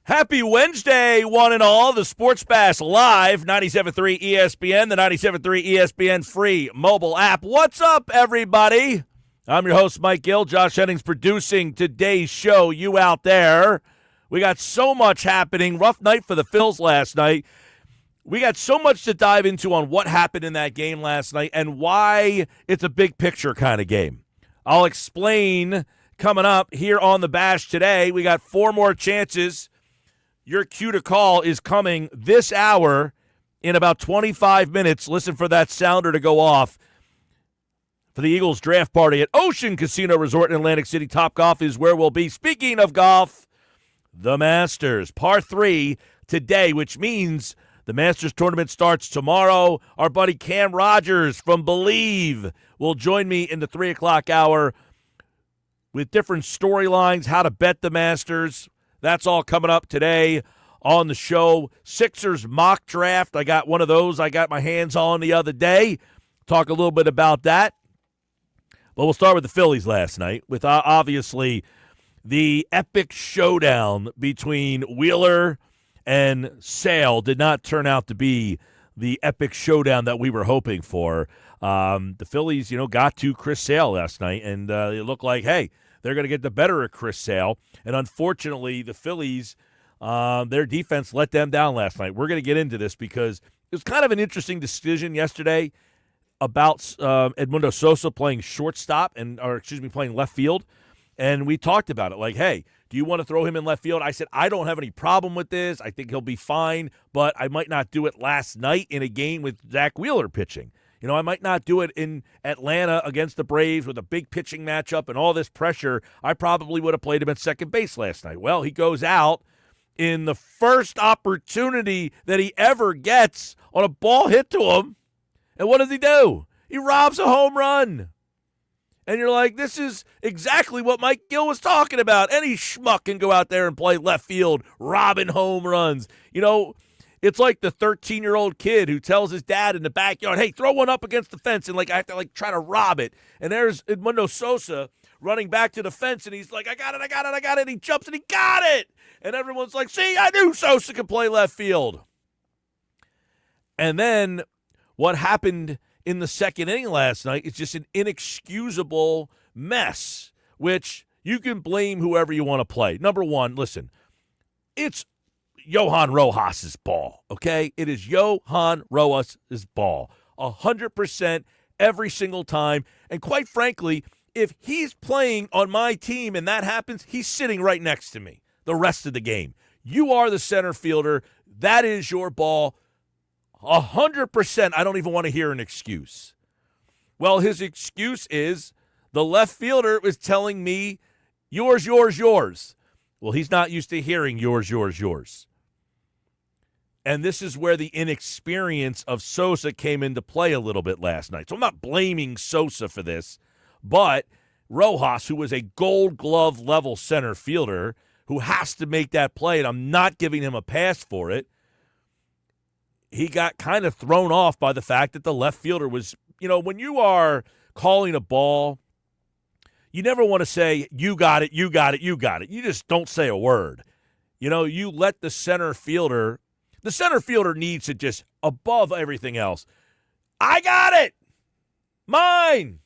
Happy Wednesday, one and all. The Sports Bash live, 97.3 ESPN, the 97.3 ESPN free mobile app. What's up, everybody? I'm your host, Mike Gill. Josh Hennings producing today's show. You out there. We got so much happening. Rough night for the Phillies last night. We got so much to dive into on what happened in that game last night and why it's a big picture kind of game. I'll explain coming up here on the Bash today. We got 4 more chances. Your cue to call is coming this hour in about 25 minutes. Listen for that sounder to go off for the Eagles draft party at Ocean Casino Resort in Atlantic City. Topgolf is where we'll be. Speaking of golf, the Masters, par 3 today, which means the Masters tournament starts tomorrow. Our buddy Cam Rogers from Believe will join me in the 3 o'clock hour with different storylines, how to bet the Masters. That's all coming up today on the show. Sixers mock draft. I got one of those I got my hands on the other day. Talk a little bit about that. But we'll start with the Phillies last night with obviously the epic showdown between Wheeler and Sale did not turn out to be the epic showdown that we were hoping for. The Phillies, got to Chris Sale last night, and it looked like, hey, they're going to get the better of Chris Sale. And unfortunately, the Phillies, their defense let them down last night. We're going to get into this because it was kind of an interesting decision yesterday about Edmundo Sosa playing shortstop playing left field. And we talked about it like, hey, do you want to throw him in left field? I said, I don't have any problem with this. I think he'll be fine, but I might not do it last night in a game with Zach Wheeler pitching. I might not do it in Atlanta against the Braves with a big pitching matchup and all this pressure. I probably would have played him at second base last night. Well, he goes out in the first opportunity that he ever gets on a ball hit to him. And what does he do? He robs a home run. And you're like, this is exactly what Mike Gill was talking about. Any schmuck can go out there and play left field, robbing home runs. It's like the 13-year-old kid who tells his dad in the backyard, hey, throw one up against the fence, and I have to try to rob it. And there's Edmundo Sosa running back to the fence, and he's like, I got it. And he jumps, and he got it. And everyone's like, see, I knew Sosa could play left field. And then what happened in the second inning last night is just an inexcusable mess, which you can blame whoever you want to play. Number one, listen, it's Johan Rojas's ball, okay? It is Johan Rojas's ball, 100% every single time. And quite frankly, if he's playing on my team and that happens, he's sitting right next to me the rest of the game. You are the center fielder. That is your ball, 100%. I don't even want to hear an excuse. Well, his excuse is the left fielder was telling me, yours, yours, yours. Well, he's not used to hearing yours, yours, yours. And this is where the inexperience of Sosa came into play a little bit last night. So I'm not blaming Sosa for this, but Rojas, who was a Gold Glove level center fielder, who has to make that play, and I'm not giving him a pass for it, he got kind of thrown off by the fact that the left fielder was, when you are calling a ball, you never want to say, you got it, you got it, you got it. You just don't say a word. You let the center fielder needs to just, above everything else, I got it, mine,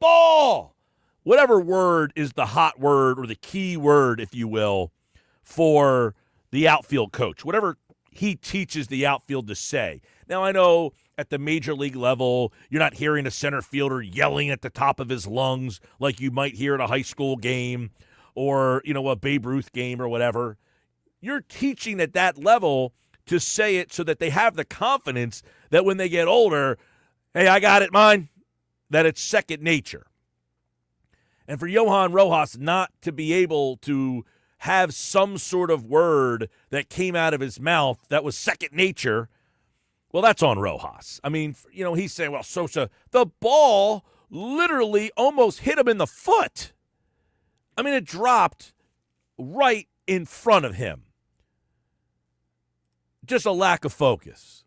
ball. Whatever word is the hot word or the key word, if you will, for the outfield coach. Whatever he teaches the outfield to say. Now, I know at the major league level, you're not hearing a center fielder yelling at the top of his lungs like you might hear at a high school game or, a Babe Ruth game or whatever. You're teaching at that level to say it so that they have the confidence that when they get older, hey, I got it, mine, that it's second nature. And for Johan Rojas not to be able to have some sort of word that came out of his mouth that was second nature, well, that's on Rojas. I mean, he's saying, well, Sosa, the ball literally almost hit him in the foot. I mean, it dropped right in front of him. Just a lack of focus.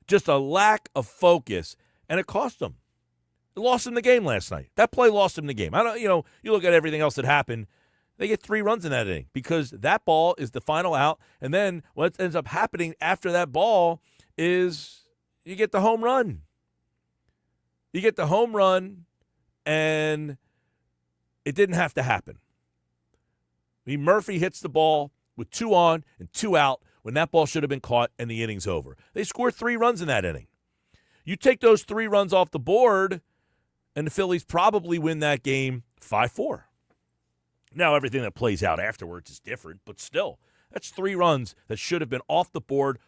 Just a lack of focus, and it cost him. It lost him the game last night. That play lost him the game. I don't, you look at everything else that happened. They get 3 runs in that inning because that ball is the final out. And then what ends up happening after that ball is you get the home run. You get the home run, and it didn't have to happen. I mean, Murphy hits the ball with 2 on and 2 out when that ball should have been caught and the inning's over. They scored 3 runs in that inning. You take those 3 runs off the board, and the Phillies probably win that game 5-4. Now, everything that plays out afterwards is different, but still, that's 3 runs that should have been off the board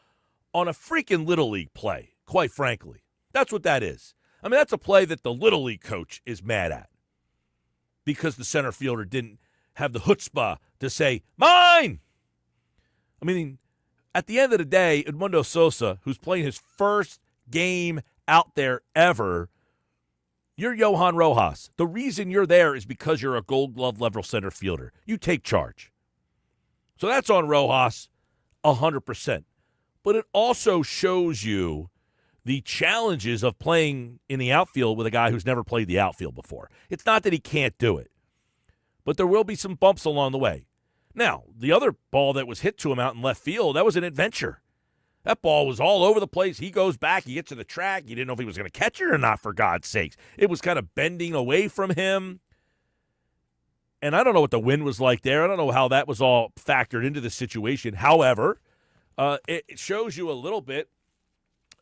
on a freaking Little League play, quite frankly. That's what that is. I mean, that's a play that the Little League coach is mad at because the center fielder didn't have the chutzpah to say, mine! I mean, at the end of the day, Edmundo Sosa, who's playing his first game out there ever, you're Johan Rojas. The reason you're there is because you're a Gold Glove level center fielder. You take charge. So that's on Rojas 100%. But it also shows you the challenges of playing in the outfield with a guy who's never played the outfield before. It's not that he can't do it, but there will be some bumps along the way. Now, the other ball that was hit to him out in left field, that was an adventure. That ball was all over the place. He goes back. He gets to the track. You didn't know if he was going to catch it or not, for God's sakes. It was kind of bending away from him. And I don't know what the wind was like there. I don't know how that was all factored into the situation. However, it shows you a little bit.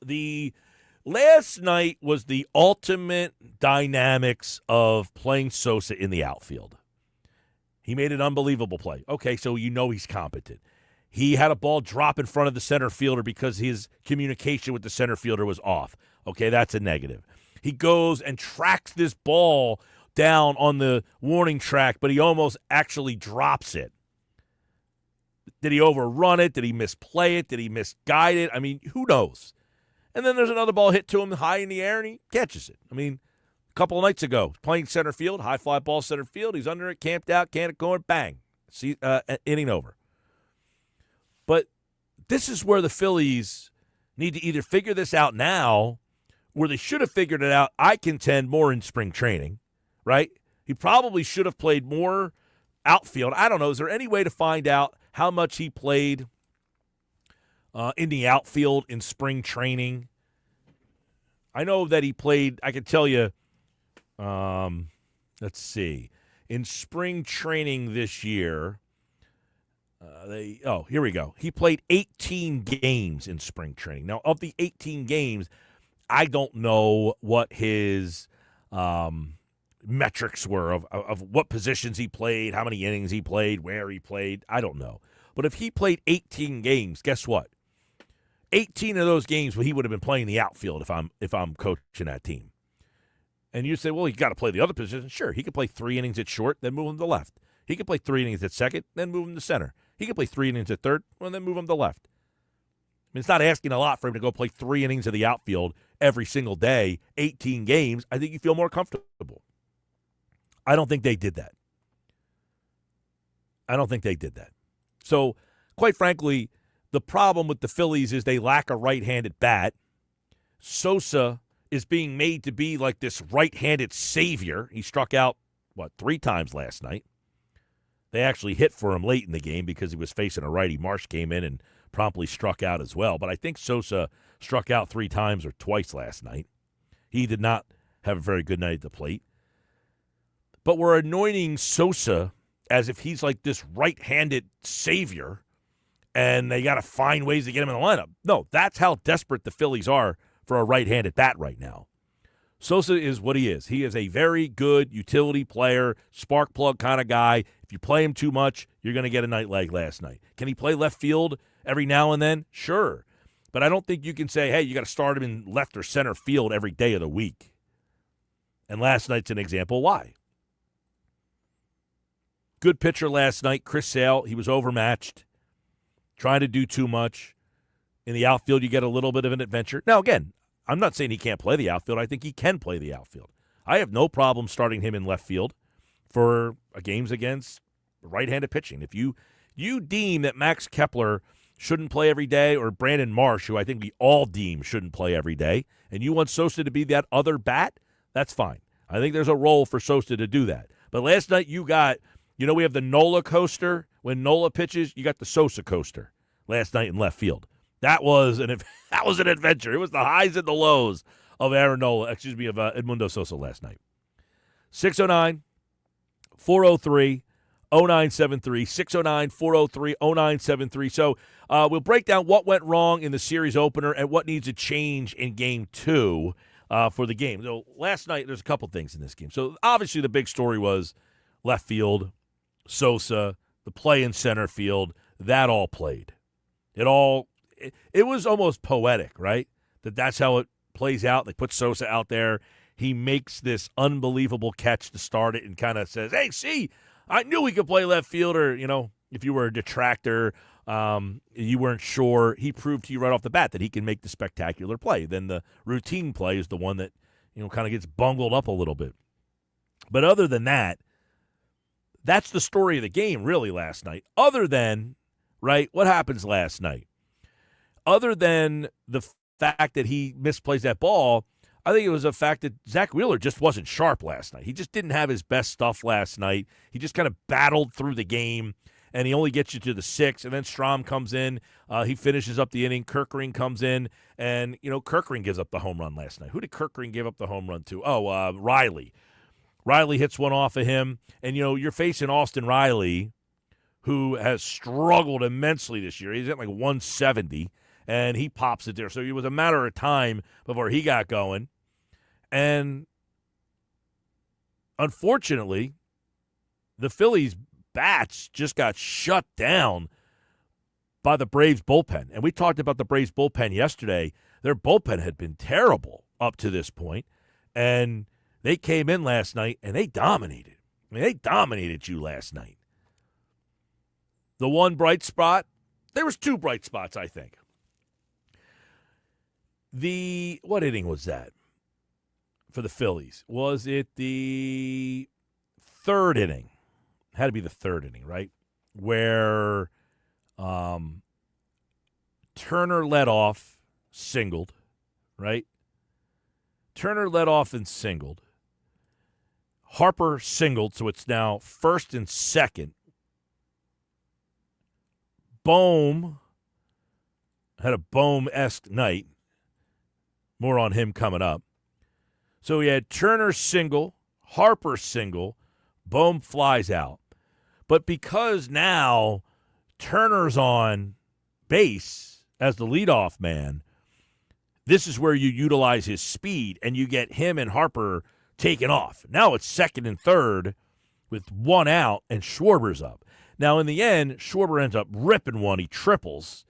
The last night was the ultimate dynamics of playing Sosa in the outfield. He made an unbelievable play. Okay, so you know he's competent. He had a ball drop in front of the center fielder because his communication with the center fielder was off. Okay, that's a negative. He goes and tracks this ball down on the warning track, but he almost actually drops it. Did he overrun it? Did he misplay it? Did he misguide it? I mean, who knows? And then there's another ball hit to him high in the air, and he catches it. I mean, a couple of nights ago, playing center field, high fly ball center field. He's under it, camped out, can't go, and bang. See, inning over. But this is where the Phillies need to either figure this out now, where they should have figured it out, I contend, more in spring training, right? He probably should have played more outfield. I don't know. Is there any way to find out how much he played in the outfield in spring training? I know that he played, I can tell you, let's see. In spring training this year, here we go. He played 18 games in spring training. Now, of the 18 games, I don't know what his metrics were of what positions he played, how many innings he played, where he played. I don't know. But if he played 18 games, guess what? 18 of those games, he would have been playing the outfield if I'm coaching that team. And you say, well, you got to play the other position. Sure, he could play 3 innings at short, then move him to left. He could play 3 innings at second, then move him to center. He could play 3 innings at third, and then move him to left. I mean, it's not asking a lot for him to go play 3 innings of the outfield every single day, 18 games. I think you feel more comfortable. I don't think they did that. So, quite frankly, the problem with the Phillies is they lack a right-handed bat. Sosa is being made to be like this right-handed savior. He struck out, 3 times last night. They actually hit for him late in the game because he was facing a righty. Marsh came in and promptly struck out as well. But I think Sosa struck out 3 times or twice last night. He did not have a very good night at the plate. But we're anointing Sosa as if he's like this right-handed savior, and they got to find ways to get him in the lineup. No, that's how desperate the Phillies are for a right-handed bat right now. Sosa is what he is. He is a very good utility player, spark plug kind of guy. If you play him too much, you're going to get a night like last night. Can he play left field every now and then? Sure. But I don't think you can say, hey, you got to start him in left or center field every day of the week. And last night's an example why. Good pitcher last night, Chris Sale. He was overmatched, trying to do too much. In the outfield, you get a little bit of an adventure. Now, again, I'm not saying he can't play the outfield. I think he can play the outfield. I have no problem starting him in left field for games against right-handed pitching. If you deem that Max Kepler shouldn't play every day, or Brandon Marsh, who I think we all deem shouldn't play every day, and you want Sosa to be that other bat, that's fine. I think there's a role for Sosa to do that. But last night you got You know, we have the Nola coaster. When Nola pitches, you got the Sosa coaster last night in left field. That was an adventure. It was the highs and the lows of Edmundo Sosa last night. 609-403-0973, 609-403-0973. So we'll break down what went wrong in the series opener and what needs to change in Game 2 for the game. So last night, there's a couple things in this game. So obviously the big story was left field, Sosa, the play in center field. That all played. It was almost poetic, right? That's how it plays out. They put Sosa out there. He makes this unbelievable catch to start it and kind of says, hey, see, I knew he could play left field. Or, if you were a detractor, you weren't sure. He proved to you right off the bat that he can make the spectacular play. Then the routine play is the one that, kind of gets bungled up a little bit. But other than that, that's the story of the game really last night. Other than, right, what happens last night? Other than the fact that he misplays that ball, I think it was a fact that Zach Wheeler just wasn't sharp last night. He just didn't have his best stuff last night. He just kind of battled through the game, and he only gets you to the 6th, and then Strahm comes in. He finishes up the inning. Kerkering comes in, and, Kerkering gives up the home run last night. Who did Kerkering give up the home run to? Riley. Riley hits one off of him, and, you're facing Austin Riley, who has struggled immensely this year. He's at like 170. And he pops it there. So it was a matter of time before he got going. And unfortunately, the Phillies' bats just got shut down by the Braves' bullpen. And we talked about the Braves' bullpen yesterday. Their bullpen had been terrible up to this point. And they came in last night and they dominated. They dominated you last night. The one bright spot, there was two bright spots, I think. What inning was that for the Phillies? Was it the third inning? Had to be the third inning, right? Where Turner led off, singled, right? Turner led off and singled. Harper singled, so it's now first and second. Bohm had a Bohm-esque night. More on him coming up. So we had Turner single, Harper single, Bohm flies out. But because now Turner's on base as the leadoff man, this is where you utilize his speed and you get him and Harper taken off. Now it's second and third with one out and Schwarber's up. Now in the end, Schwarber ends up ripping one. He triples,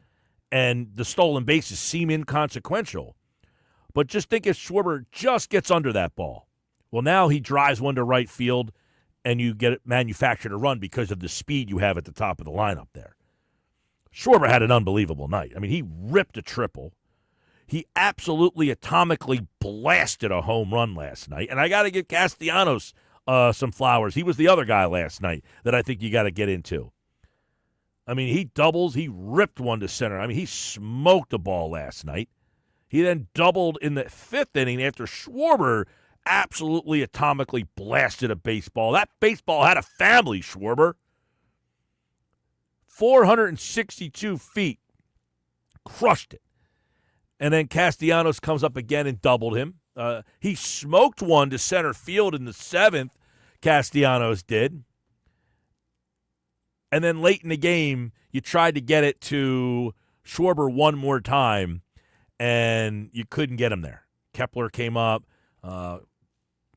and the stolen bases seem inconsequential. But just think if Schwarber just gets under that ball. Well, now he drives one to right field, and you get it manufactured a run because of the speed you have at the top of the lineup there. Schwarber had an unbelievable night. I mean, he ripped a triple. He absolutely atomically blasted a home run last night. And I got to give Castellanos some flowers. He was the other guy last night that I think you got to get into. I mean, he doubles. He ripped one to center. I mean, he smoked the ball last night. He then doubled in the 5th inning after Schwarber absolutely atomically blasted a baseball. That baseball had a family, Schwarber. 462 feet. Crushed it. And then Castellanos comes up again and doubled him. He smoked one to center field in the 7th, Castellanos did. And then late in the game, you tried to get it to Schwarber one more time, and you couldn't get him there. Kepler came up. I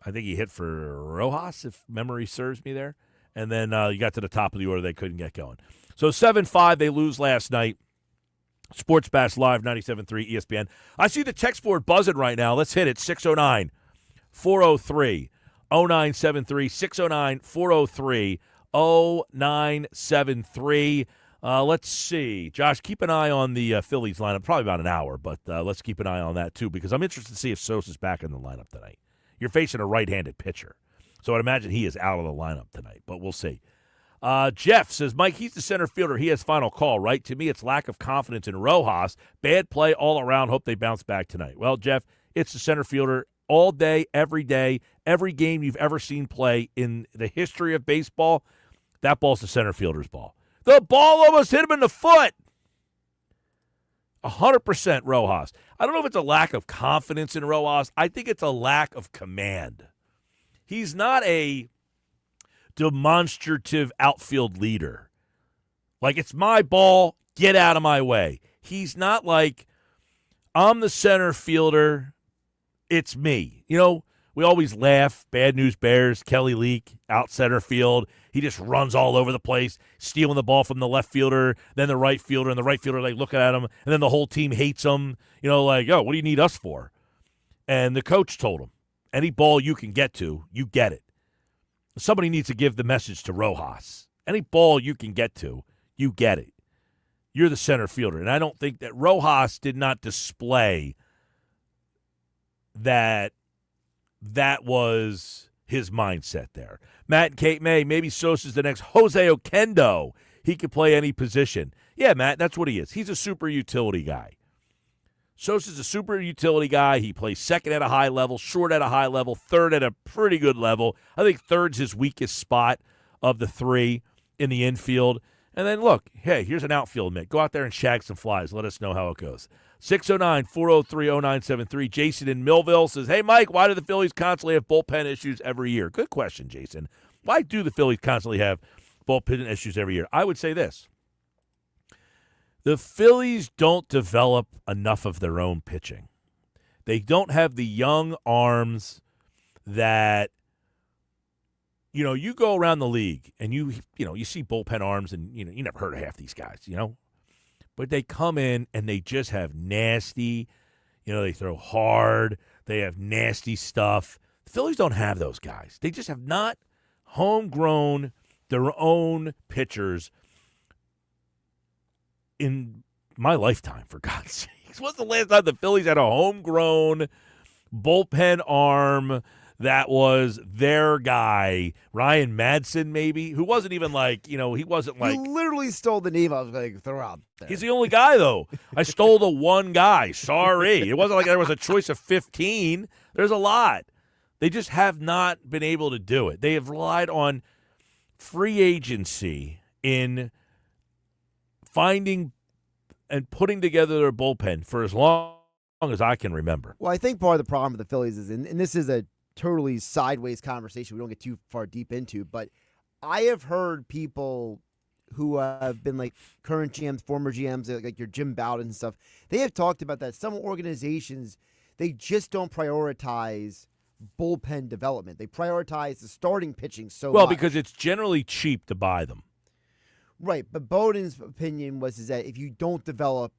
think he hit for Rojas, if memory serves me there. And then you got to the top of the order. They couldn't get going. So 7-5, they lose last night. Sports Bash Live, 97.3 ESPN. I see the text board buzzing right now. Let's hit it. 609-403-0973. 609-403-0973. Let's see. Josh, keep an eye on the Phillies lineup. Probably about an hour, but let's keep an eye on that too, because I'm interested to see if Sosa's back in the lineup tonight. You're facing a right-handed pitcher, so I'd imagine he is out of the lineup tonight, but we'll see. Jeff says, Mike, he's the center fielder. He has final call, right? To me, it's lack of confidence in Rojas. Bad play all around. Hope they bounce back tonight. Well, Jeff, it's the center fielder all day, every game you've ever seen play in the history of baseball. That ball's the center fielder's ball. The ball almost hit him in the foot. 100% Rojas. I don't know if it's a lack of confidence in Rojas. I think it's a lack of command. He's not a demonstrative outfield leader. Like, it's my ball, get out of my way. He's not like, I'm the center fielder, it's me. You know, we always laugh, Bad News Bears, Kelly Leak, out center field. He just runs all over the place, stealing the ball from the left fielder, then the right fielder, and the right fielder, like, looking at him, and then the whole team hates him. You know, like, oh, what do you need us for? And the coach told him, any ball you can get to, you get it. Somebody needs to give the message to Rojas. Any ball you can get to, you get it. You're the center fielder. And I don't think that Rojas did not display that was his mindset there. Matt and Kate May, maybe Sosa's the next Jose Oquendo. He could play any position. Yeah, Matt, that's what he is. He's a super utility guy. Sosa's a super utility guy. He plays second at a high level, short at a high level, third at a pretty good level. I think third's his weakest spot of the three in the infield. And then, look, hey, here's an outfield mitt. Go out there and shag some flies. Let us know how it goes. 609-403-0973. Jason in Millville says, hey, Mike, why do the Phillies constantly have bullpen issues every year? Good question, Jason. Why do the Phillies constantly have bullpen issues every year? I would say this. The Phillies don't develop enough of their own pitching. They don't have the young arms that, you know, you go around the league and you see bullpen arms and, you never heard of half these guys, But they come in and they just have nasty, they throw hard. They have nasty stuff. The Phillies don't have those guys. They just have not homegrown their own pitchers in my lifetime, for God's sakes. When's the last time the Phillies had a homegrown bullpen arm that was their guy? Ryan Madsen, maybe, who wasn't even like, he wasn't like. You literally stole the name I was going to throw out there. He's the only guy, though. I stole the one guy. Sorry. It wasn't like there was a choice of 15. There's a lot. They just have not been able to do it. They have relied on free agency in finding and putting together their bullpen for as long as I can remember. Well, I think part of the problem with the Phillies is, and this is a totally sideways conversation we don't get too far deep into, but I have heard people who have been like current GMs, former GMs, like your Jim Bowden and stuff, they have talked about that some organizations, they just don't prioritize bullpen development. They prioritize the starting pitching so well much. Because it's generally cheap to buy them. Right, but Bowden's opinion was that if you don't develop,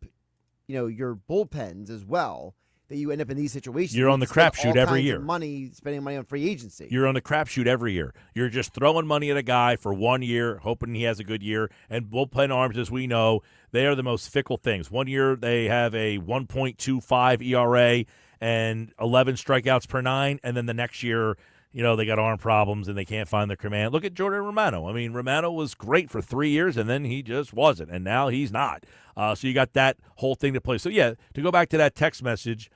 your bullpens as well, that you end up in these situations. You're on the crapshoot every year. Spending money on free agency. You're on the crapshoot every year. You're just throwing money at a guy for 1 year, hoping he has a good year. And bullpen arms, as we know, they are the most fickle things. 1 year they have a 1.25 ERA and 11 strikeouts per 9, and then the next year, they got arm problems and they can't find their command. Look at Jordan Romano. I mean, Romano was great for 3 years, and then he just wasn't, and now he's not. So you got that whole thing to play. So, yeah, to go back to that text message,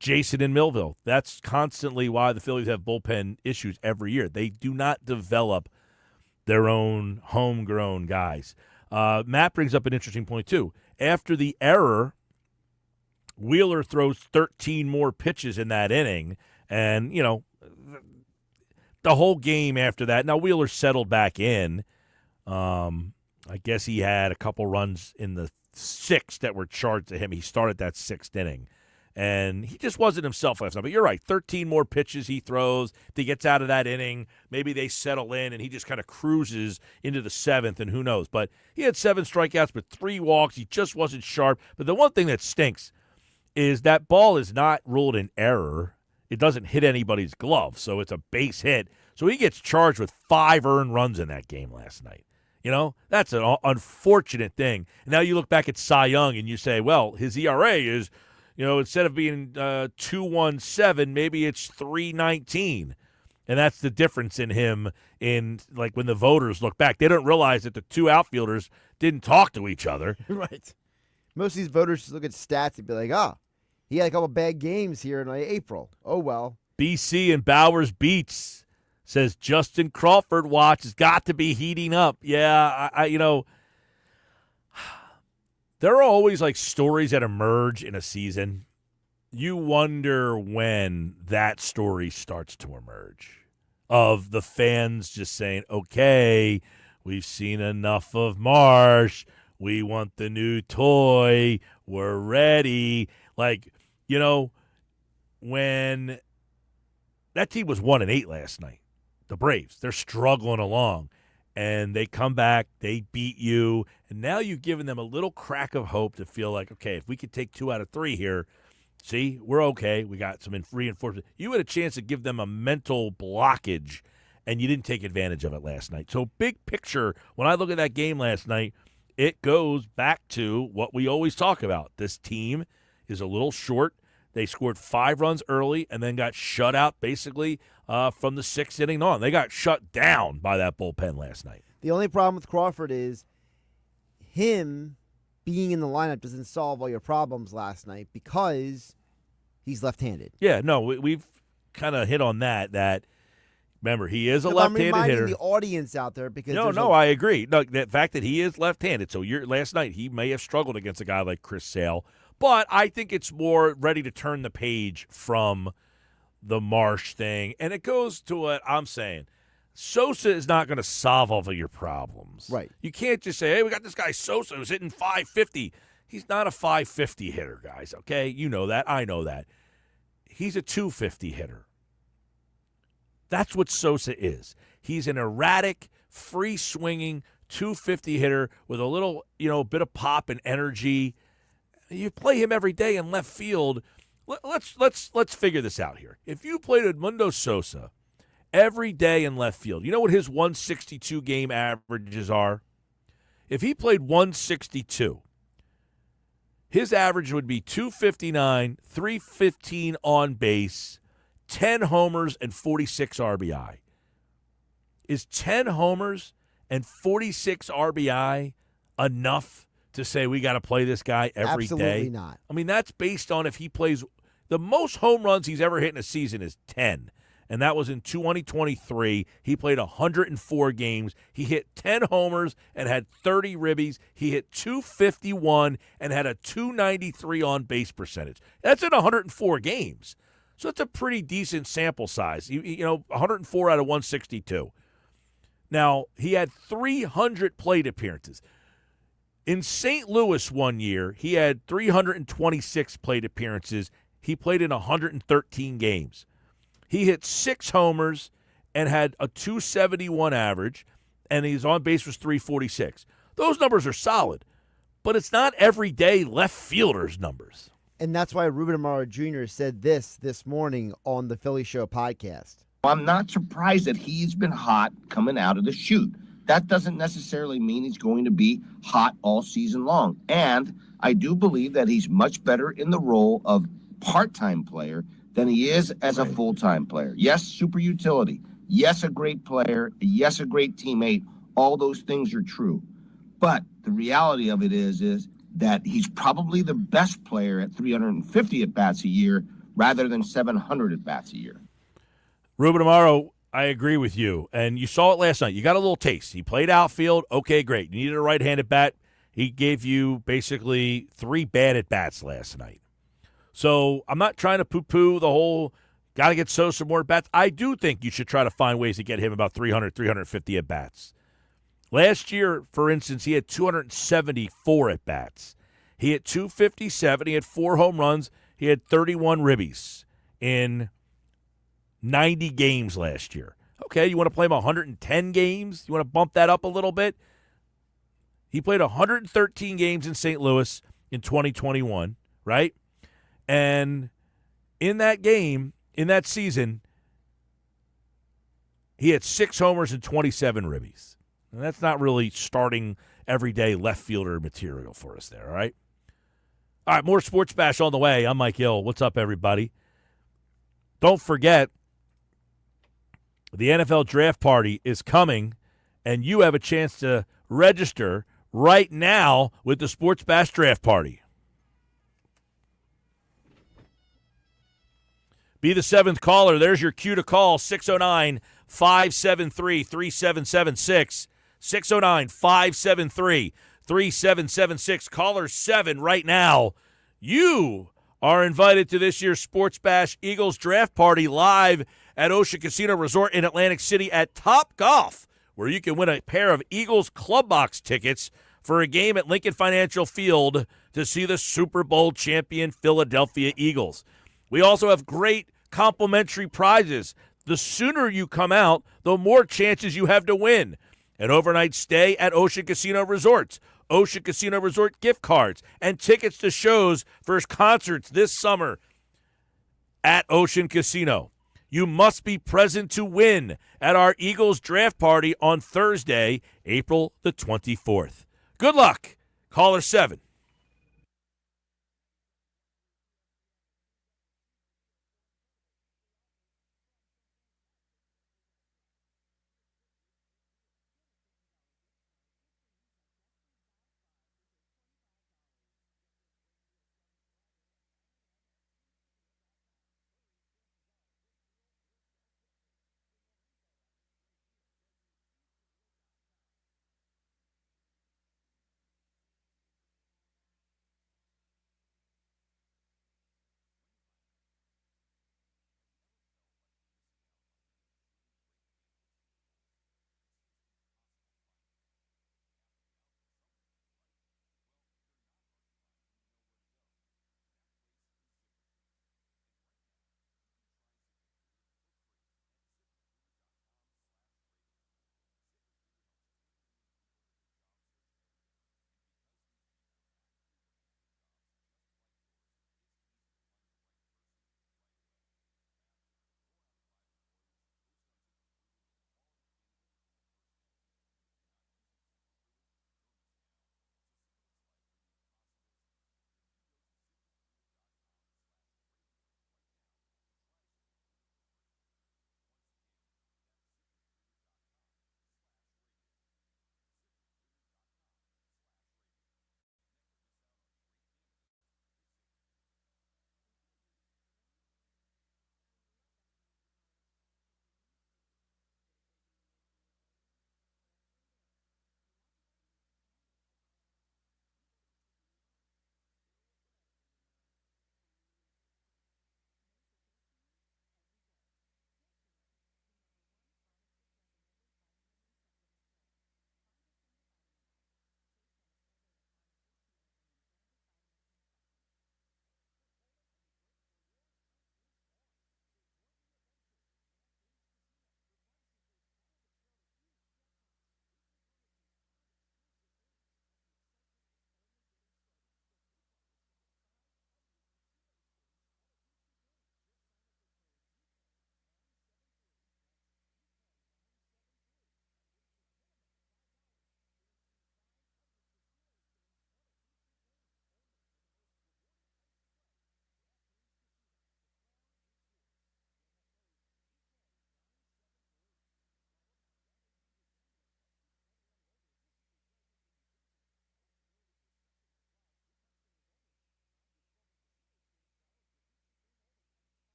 Jason in Millville, that's constantly why the Phillies have bullpen issues every year. They do not develop their own homegrown guys. Matt brings up an interesting point, too. After the error, Wheeler throws 13 more pitches in that inning. And, the whole game after that. Now, Wheeler settled back in. I guess he had a couple runs in the sixth that were charged to him. He started that sixth inning. And he just wasn't himself last night. But you're right, 13 more pitches he throws. If he gets out of that inning, maybe they settle in, and he just kind of cruises into the seventh, and who knows. But he had 7 strikeouts but 3 walks. He just wasn't sharp. But the one thing that stinks is that ball is not ruled an error. It doesn't hit anybody's glove, so it's a base hit. So he gets charged with 5 earned runs in that game last night. That's an unfortunate thing. Now you look back at Cy Young and you say, well, his ERA is, instead of being 2.17, maybe it's 3.19. And that's the difference in him in, like, when the voters look back. They don't realize that the 2 outfielders didn't talk to each other. Right. Most of these voters just look at stats and be like, he had a couple bad games here in April. Oh, well. BC and Bowers Beats. says Justin Crawford watch has got to be heating up. Yeah, there are always like stories that emerge in a season. You wonder when that story starts to emerge of the fans just saying, okay, we've seen enough of Marsh. We want the new toy. We're ready. Like, when that team was 1-8 last night, the Braves, they're struggling along, and they come back, they beat you, and now you've given them a little crack of hope to feel like, okay, if we could take 2 out of 3 here, see, we're okay. We got some reinforcement. You had a chance to give them a mental blockage, and you didn't take advantage of it last night. So big picture, when I look at that game last night, it goes back to what we always talk about. This team is a little short. They scored 5 runs early and then got shut out basically from the 6th inning on. They got shut down by that bullpen last night. The only problem with Crawford is him being in the lineup doesn't solve all your problems last night because he's left-handed. Yeah, no, we've kind of hit on that. Remember, he is a left-handed hitter. I'm reminding the audience out there because I agree. No, the fact that he is left-handed. So last night he may have struggled against a guy like Chris Sale, but I think it's more ready to turn the page from the Marsh thing. And it goes to what I'm saying. Sosa is not going to solve all of your problems. Right. You can't just say, hey, we got this guy Sosa who's hitting 550. He's not a 550 hitter, guys, okay? You know that. I know that. He's a 250 hitter. That's what Sosa is. He's an erratic, free-swinging 250 hitter with a little, bit of pop and energy. You play him every day in left field. Let's figure this out here. If you played Edmundo Sosa every day in left field, you know what his 162 game averages are? If he played 162, his average would be 259, 315 on base, 10 homers, and 46 RBI. Is 10 homers and 46 RBI enough to say we got to play this guy every day? Absolutely not. I mean, that's based on if he plays – the most home runs he's ever hit in a season is 10, and that was in 2023. He played 104 games. He hit 10 homers and had 30 ribbies. He hit 251 and had a 293 on-base percentage. That's in 104 games. So it's a pretty decent sample size, 104 out of 162. Now, he had 300 plate appearances. In St. Louis one year, he had 326 plate appearances. He played in 113 games. He hit 6 homers and had a 271 average, and his on-base was 346. Those numbers are solid, but it's not everyday left fielder's numbers. And that's why Ruben Amaro Jr. said this morning on the Philly Show podcast. I'm not surprised that he's been hot coming out of the chute. That doesn't necessarily mean he's going to be hot all season long. And I do believe that he's much better in the role of part-time player than he is as a full-time player. Yes, super utility. Yes, a great player. Yes, a great teammate. All those things are true. But the reality of it is that he's probably the best player at 350 at-bats a year rather than 700 at-bats a year. Ruben Amaro, I agree with you. And you saw it last night. You got a little taste. He played outfield. Okay, great. You needed a right-handed bat. He gave you basically 3 bad at-bats last night. So I'm not trying to poo-poo the whole got to get Sosa more at-bats. I do think you should try to find ways to get him about 300, 350 at-bats. Last year, for instance, he had 274 at-bats. He hit 257. He had 4 home runs. He had 31 ribbies in 90 games last year. Okay, you want to play him 110 games? You want to bump that up a little bit? He played 113 games in St. Louis in 2021, right? And in that game, in that season, he had 6 homers and 27 ribbies. And that's not really starting everyday left fielder material for us there, all right? All right, more Sports Bash on the way. I'm Mike Gill. What's up, everybody? Don't forget, the NFL Draft Party is coming, and you have a chance to register right now with the Sports Bash Draft Party. Be the 7th caller. There's your cue to call, 609 609-573-3776. 609-573-3776. Caller 7 right now. You are invited to this year's Sports Bash Eagles Draft Party live at Ocean Casino Resort in Atlantic City at Top Golf, where you can win a pair of Eagles Club Box tickets for a game at Lincoln Financial Field to see the Super Bowl champion Philadelphia Eagles. We also have great complimentary prizes. The sooner you come out, the more chances you have to win. An overnight stay at Ocean Casino Resorts, Ocean Casino Resort gift cards, and tickets to shows for concerts this summer at Ocean Casino. You must be present to win at our Eagles Draft Party on Thursday, April the 24th. Good luck. Caller 7.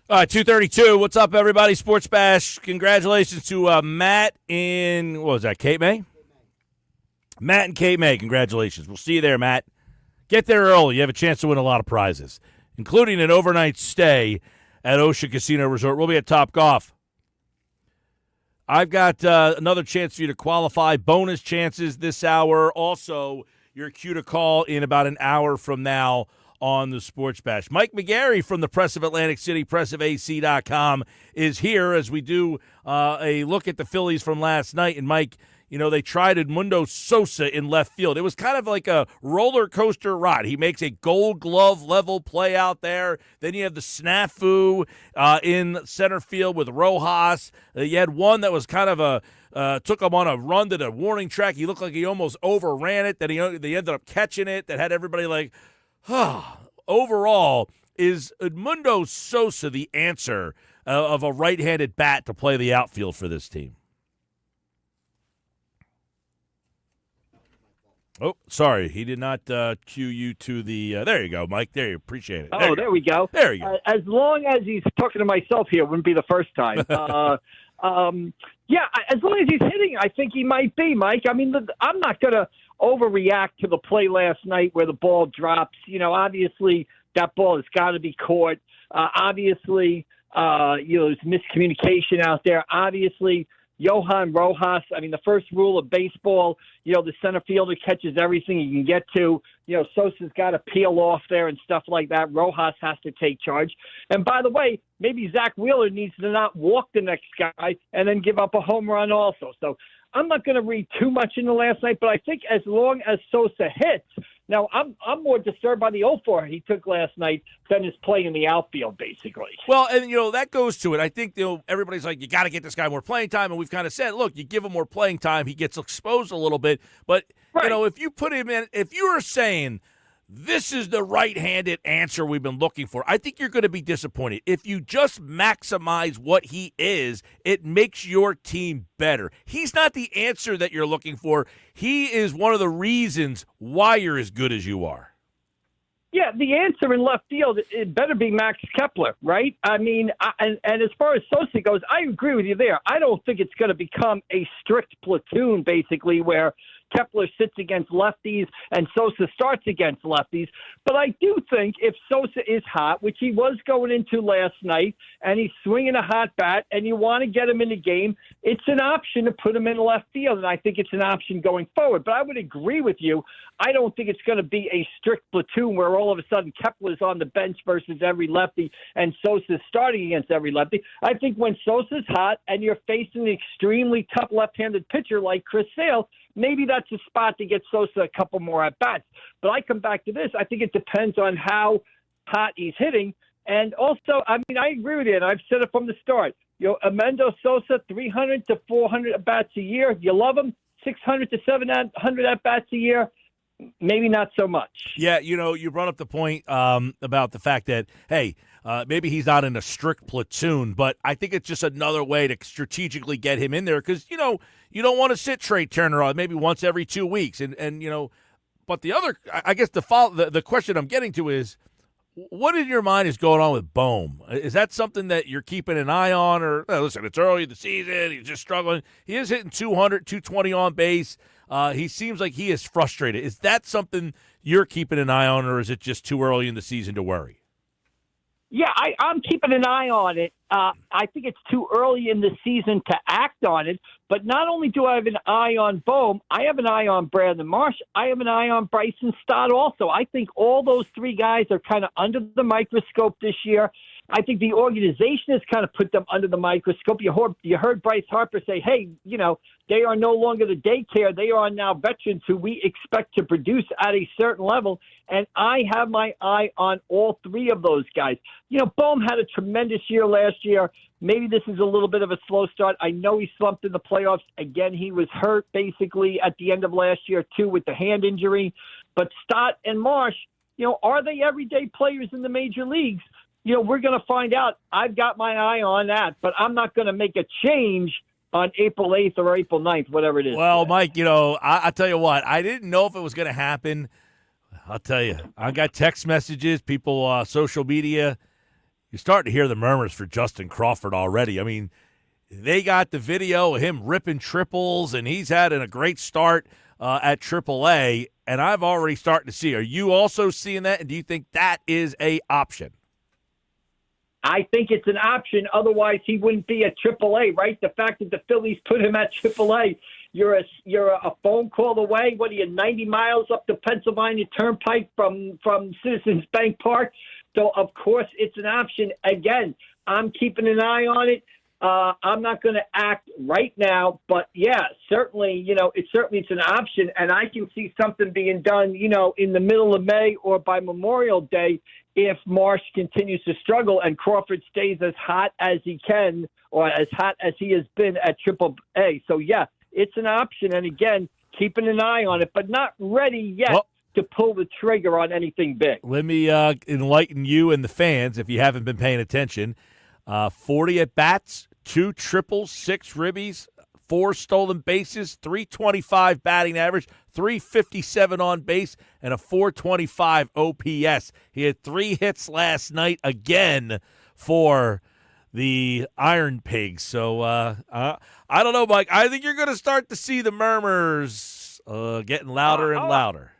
All right, 2:32. What's up, everybody? Sports Bash. Congratulations to Matt in, what was that, Cape May? Matt and Cape May, congratulations. We'll see you there, Matt. Get there early. You have a chance to win a lot of prizes, including an overnight stay at Ocean Casino Resort. We'll be at Top Golf. I've got another chance for you to qualify. Bonus chances this hour. Also, your cue to call in about an hour from now on the Sports Bash. Mike McGarry from the Press of Atlantic City, pressofac.com, is here as we do a look at the Phillies from last night. And, Mike, you know, they tried Edmundo Sosa in left field. It was kind of like a roller coaster ride. He makes a Gold Glove level play out there. Then you have the snafu in center field with Rojas. You had one that was kind of took him on a run to the warning track. He looked like he almost overran it. Then they ended up catching it. That had everybody like, overall, is Edmundo Sosa the answer of a right-handed bat to play the outfield for this team? Oh, sorry. He did not cue you to the there you go, Mike. There you appreciate it. There we go. There you go. As long as he's talking to myself here, wouldn't be the first time. Yeah, as long as he's hitting, I think he might be, Mike. I mean, I'm not going to overreact to the play last night where the ball drops. You know, obviously that ball has got to be caught. Obviously, there's miscommunication out there. Obviously, Johan Rojas, I mean, the first rule of baseball, the center fielder catches everything he can get to. Sosa's got to peel off there and stuff like that. Rojas has to take charge. And by the way, maybe Zach Wheeler needs to not walk the next guy and then give up a home run also. So I'm not going to read too much into last night, but I think as long as Sosa hits, now I'm more disturbed by the 0-4 he took last night than his play in the outfield, basically. Well, and that goes to it. I think everybody's like, you got to get this guy more playing time, and we've kind of said, look, you give him more playing time, he gets exposed a little bit. But right. If you put him in, if you are saying this is the right-handed answer we've been looking for, I think you're going to be disappointed. If you just maximize what he is, it makes your team better. He's not the answer that you're looking for. He is one of the reasons why you're as good as you are. Yeah, the answer in left field, it better be Max Kepler, right? I mean, and as far as Sosa goes, I agree with you there. I don't think it's going to become a strict platoon, basically, where Kepler sits against lefties and Sosa starts against lefties. But I do think if Sosa is hot, which he was going into last night, and he's swinging a hot bat and you want to get him in the game, it's an option to put him in left field, and I think it's an option going forward. But I would agree with you. I don't think it's going to be a strict platoon where all of a sudden Kepler's on the bench versus every lefty and Sosa's starting against every lefty. I think when Sosa's hot and you're facing an extremely tough left-handed pitcher like Chris Sale, maybe that's a spot to get Sosa a couple more at-bats. But I come back to this. I think it depends on how hot he's hitting. And also, I mean, I agree with you, and I've said it from the start. Edmundo Sosa, 300 to 400 at-bats a year. You love him, 600 to 700 at-bats a year. Maybe not so much. Yeah, you brought up the point about the fact that, hey, maybe he's not in a strict platoon, but I think it's just another way to strategically get him in there because, you don't want to sit Trey Turner on maybe once every 2 weeks. And but the other, I guess the question I'm getting to is, what in your mind is going on with Bohm? Is that something that you're keeping an eye on? Or, listen, it's early in the season. He's just struggling. He is hitting 200, 220 on base. He seems like he is frustrated. Is that something you're keeping an eye on, or is it just too early in the season to worry? Yeah, I'm keeping an eye on it. I think it's too early in the season to act on it. But not only do I have an eye on Bohm, I have an eye on Brandon Marsh. I have an eye on Bryson Stott also. I think all those three guys are kind of under the microscope this year. I think the organization has kind of put them under the microscope. You heard Bryce Harper say, hey, they are no longer the daycare. They are now veterans who we expect to produce at a certain level. And I have my eye on all three of those guys. Bohm had a tremendous year last year. Maybe this is a little bit of a slow start. I know he slumped in the playoffs. Again, he was hurt basically at the end of last year, too, with the hand injury. But Stott and Marsh, are they everyday players in the major leagues? We're going to find out. I've got my eye on that, but I'm not going to make a change on April 8th or April 9th, whatever it is. Well, Mike, I'll tell you what. I didn't know if it was going to happen. I'll tell you. I got text messages, people, social media. you're starting to hear the murmurs for Justin Crawford already. I mean, they got the video of him ripping triples, and he's had a great start at AAA, and I've already started to see. Are you also seeing that, and do you think that is a option? I think it's an option. Otherwise, he wouldn't be at AAA, right? The fact that the Phillies put him at AAA, you're a phone call away. What are you, 90 miles up the Pennsylvania Turnpike from Citizens Bank Park? So, of course, it's an option. Again, I'm keeping an eye on it. I'm not going to act right now, but yeah, certainly, it's an option, and I can see something being done, in the middle of May or by Memorial Day if Marsh continues to struggle and Crawford stays as hot as he can or as hot as he has been at AAA. So yeah, it's an option, and again, keeping an eye on it, but not ready yet to pull the trigger on anything big. Let me enlighten you and the fans if you haven't been paying attention. 40 at-bats, 2 triples, 6 ribbies, 4 stolen bases, 325 batting average, 357 on base, and a 425 OPS. He had 3 hits last night again for the Iron Pigs. So I don't know, Mike. I think you're going to start to see the murmurs getting louder and louder.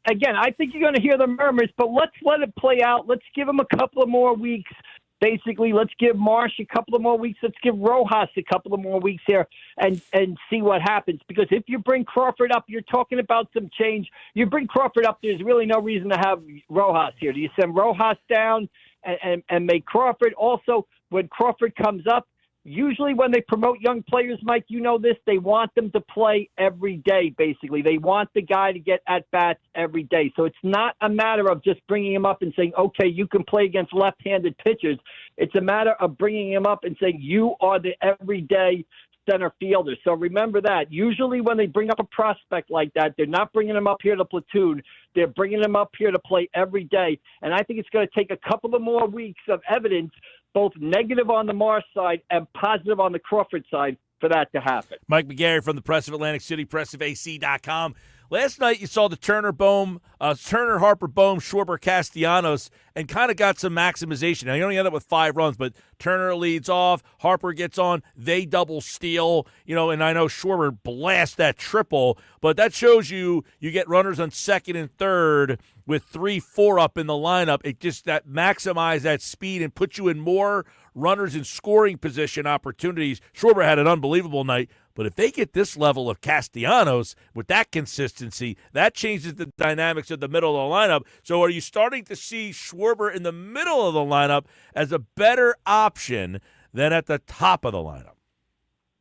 Again, I think you're going to hear the murmurs, but let's let it play out. Let's give him a couple of more weeks. Basically, let's give Marsh a couple of more weeks. Let's give Rojas a couple of more weeks here and see what happens. Because if you bring Crawford up, you're talking about some change. You bring Crawford up, there's really no reason to have Rojas here. Do you send Rojas down and make Crawford? Also, when Crawford comes up, usually when they promote young players, Mike, you know this, they want them to play every day, basically. They want the guy to get at-bats every day. So it's not a matter of just bringing him up and saying, okay, you can play against left-handed pitchers. It's a matter of bringing him up and saying, you are the everyday center fielder. So remember that. Usually when they bring up a prospect like that, they're not bringing him up here to platoon. They're bringing him up here to play every day. And I think it's going to take a couple of more weeks of evidence, both negative on the Marsh side and positive on the Crawford side, for that to happen. Mike McGarry from the Press of Atlantic City, pressofac.com. Last night you saw the Turner, Harper, Bohm, Schwarber, Castellanos, and kind of got some maximization. Now, you only end up with 5 runs, but Turner leads off, Harper gets on, they double steal, and I know Schwarber blasts that triple, but that shows you get runners on second and third with 3-4 up in the lineup. It just that maximize that speed and puts you in more runners in scoring position opportunities. Schwarber had an unbelievable night. But if they get this level of Castellanos with that consistency, that changes the dynamics of the middle of the lineup. So are you starting to see Schwarber in the middle of the lineup as a better option than at the top of the lineup?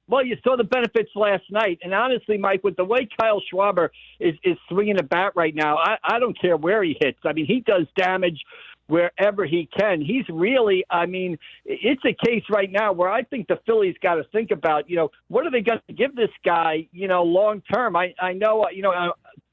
Well, you saw the benefits last night. And honestly, Mike, with the way Kyle Schwarber is swinging a bat right now, I don't care where he hits. I mean, he does damage wherever he can. He's really, it's a case right now where I think the Phillies got to think about, what are they going to give this guy, long term? I know,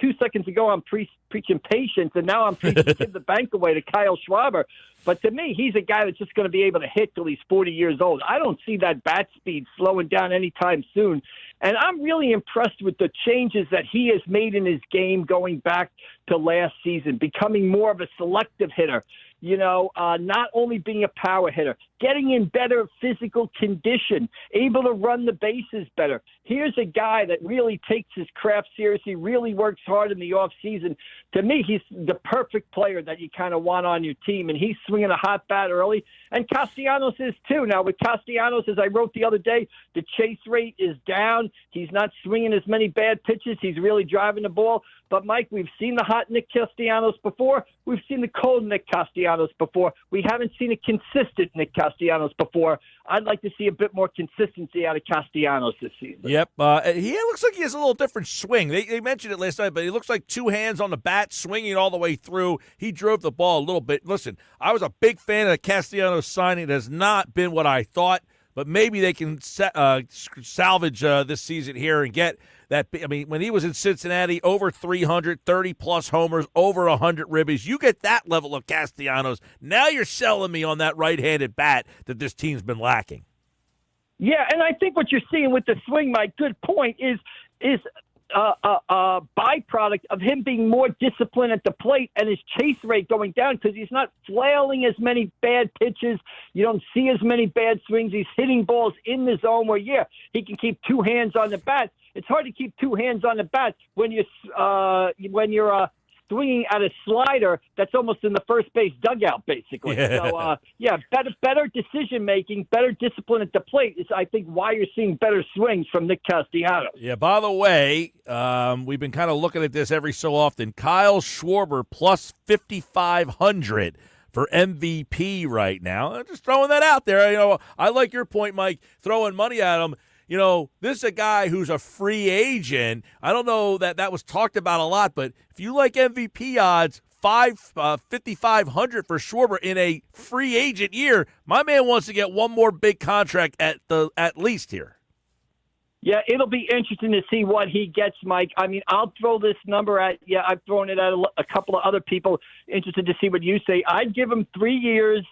2 seconds ago I'm preaching patience, and now I'm preaching give the bank away to Kyle Schwarber. But to me, he's a guy that's just going to be able to hit till he's 40 years old. I don't see that bat speed slowing down anytime soon. And I'm really impressed with the changes that he has made in his game going back to last season, becoming more of a selective hitter, not only being a power hitter, getting in better physical condition, able to run the bases better. Here's a guy that really takes his craft seriously, really works hard in the offseason. To me, he's the perfect player that you kind of want on your team, and he's swinging a hot bat early. And Castellanos is too. Now, with Castellanos, as I wrote the other day, the chase rate is down. He's not swinging as many bad pitches. He's really driving the ball. But, Mike, we've seen the hot Nick Castellanos before. We've seen the cold Nick Castellanos before. We haven't seen a consistent Nick Castellanos before. I'd like to see a bit more consistency out of Castellanos this season. Yep. He looks like he has a little different swing. They mentioned it last night, but he looks like 2 hands on the bat, swinging all the way through. He drove the ball a little bit. Listen, I was a big fan of the Castellanos signing. It has not been what I thought, but maybe they can salvage this season here and get that. I mean, when he was in Cincinnati, over 300, 30-plus homers, over 100 ribbies. You get that level of Castellanos. Now you're selling me on that right-handed bat that this team's been lacking. Yeah, and I think what you're seeing with the swing, Mike, good point, is byproduct of him being more disciplined at the plate and his chase rate going down because he's not flailing as many bad pitches. You don't see as many bad swings. He's hitting balls in the zone where, he can keep two hands on the bat. It's hard to keep two hands on the bat when you're swinging at a slider that's almost in the first base dugout, basically. So, better decision making, better discipline at the plate is, I think, why you're seeing better swings from Nick Castellanos. Yeah, by the way, we've been kind of looking at this every so often. Kyle Schwarber plus 5,500 for MVP right now. I'm just throwing that out there. I like your point, Mike, throwing money at him. This is a guy who's a free agent. I don't know that was talked about a lot, but if you like MVP odds, 5,500 for Schwarber in a free agent year, my man wants to get one more big contract at least here. Yeah, it'll be interesting to see what he gets, Mike. I mean, I'll throw this number at I've thrown it at a couple of other people. Interested to see what you say. I'd give him 3 years.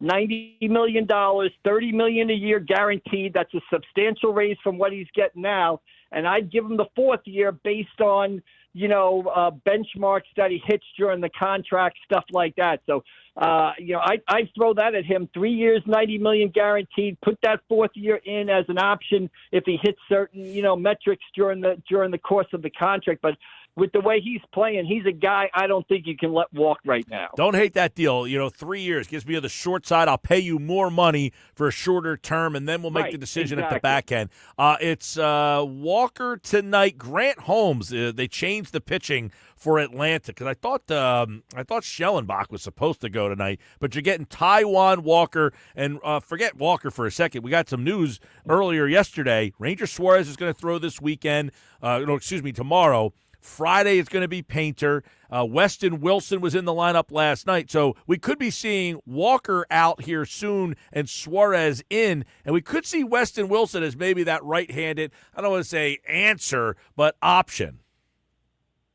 $90 million, $30 million a year guaranteed. That's a substantial raise from what he's getting now. And I'd give him the fourth year based on, benchmarks that he hits during the contract, stuff like that. So, I'd throw that at him. 3 years, $90 million guaranteed. Put that fourth year in as an option if he hits certain, metrics during the course of the contract. But with the way he's playing, he's a guy I don't think you can let walk right now. Don't hate that deal. 3 years gives me the short side. I'll pay you more money for a shorter term, and then we'll make the decision at the back end. It's Walker tonight. Grant Holmes. They changed the pitching for Atlanta because I thought Schellenbach was supposed to go tonight, but you're getting Taijuan Walker, and forget Walker for a second. We got some news earlier yesterday. Ranger Suarez is going to throw this weekend. Tomorrow. Friday it's going to be Painter. Weston Wilson was in the lineup last night. So we could be seeing Walker out here soon and Suarez in. And we could see Weston Wilson as maybe that right-handed, I don't want to say answer, but option.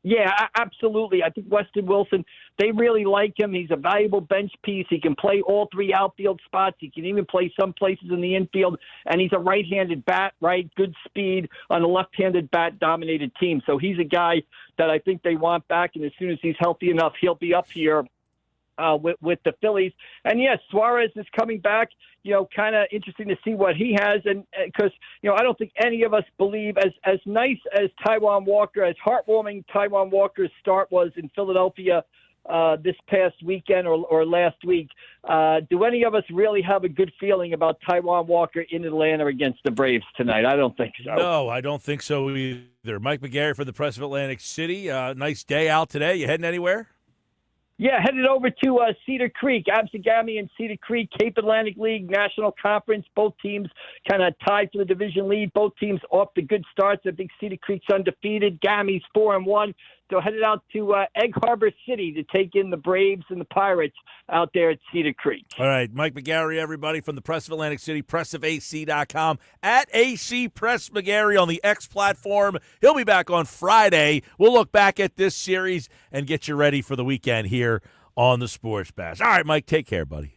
Yeah, absolutely. I think Weston Wilson, they really like him. He's a valuable bench piece. He can play all three outfield spots. He can even play some places in the infield. And he's a right-handed bat, right? Good speed on a left-handed bat-dominated team. So he's a guy that I think they want back. And as soon as he's healthy enough, he'll be up here with the Phillies. And yes, Suarez is coming back. Kind of interesting to see what he has. And because, I don't think any of us believe as nice as Taijuan Walker, as heartwarming Taijuan Walker's start was in Philadelphia this past weekend or last week, do any of us really have a good feeling about Taijuan Walker in Atlanta against the Braves tonight? I don't think so. No, I don't think so either. Mike McGarry for the Press of Atlantic City. Nice day out today. You heading anywhere? Yeah, headed over to Cedar Creek, Absegami and Cedar Creek, Cape Atlantic League, National Conference. Both teams kind of tied for the division lead. Both teams off to good starts. I think Cedar Creek's undefeated. Gami's 4-1. So headed out to Egg Harbor City to take in the Braves and the Pirates out there at Cedar Creek. All right, Mike McGarry, everybody, from the Press of Atlantic City, pressofac.com, at AC Press McGarry on the X platform. He'll be back on Friday. We'll look back at this series and get you ready for the weekend here on the Sports Bash. All right, Mike, take care, buddy.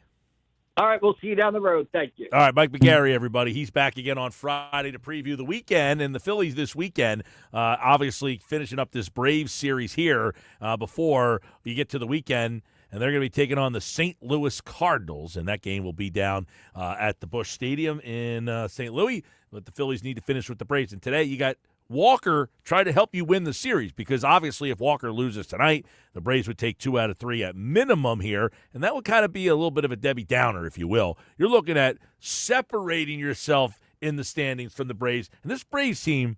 All right, we'll see you down the road. Thank you. All right, Mike McGarry, everybody. He's back again on Friday to preview the weekend and the Phillies this weekend. Obviously, finishing up this Braves series here before you get to the weekend, and they're going to be taking on the St. Louis Cardinals, and that game will be down at the Busch Stadium in St. Louis. But the Phillies need to finish with the Braves. And today you got Walker try to help you win the series because obviously if Walker loses tonight, the Braves would take 2 out of 3 at minimum here, and that would kind of be a little bit of a Debbie Downer, if you will. You're looking at separating yourself in the standings from the Braves. And this Braves team,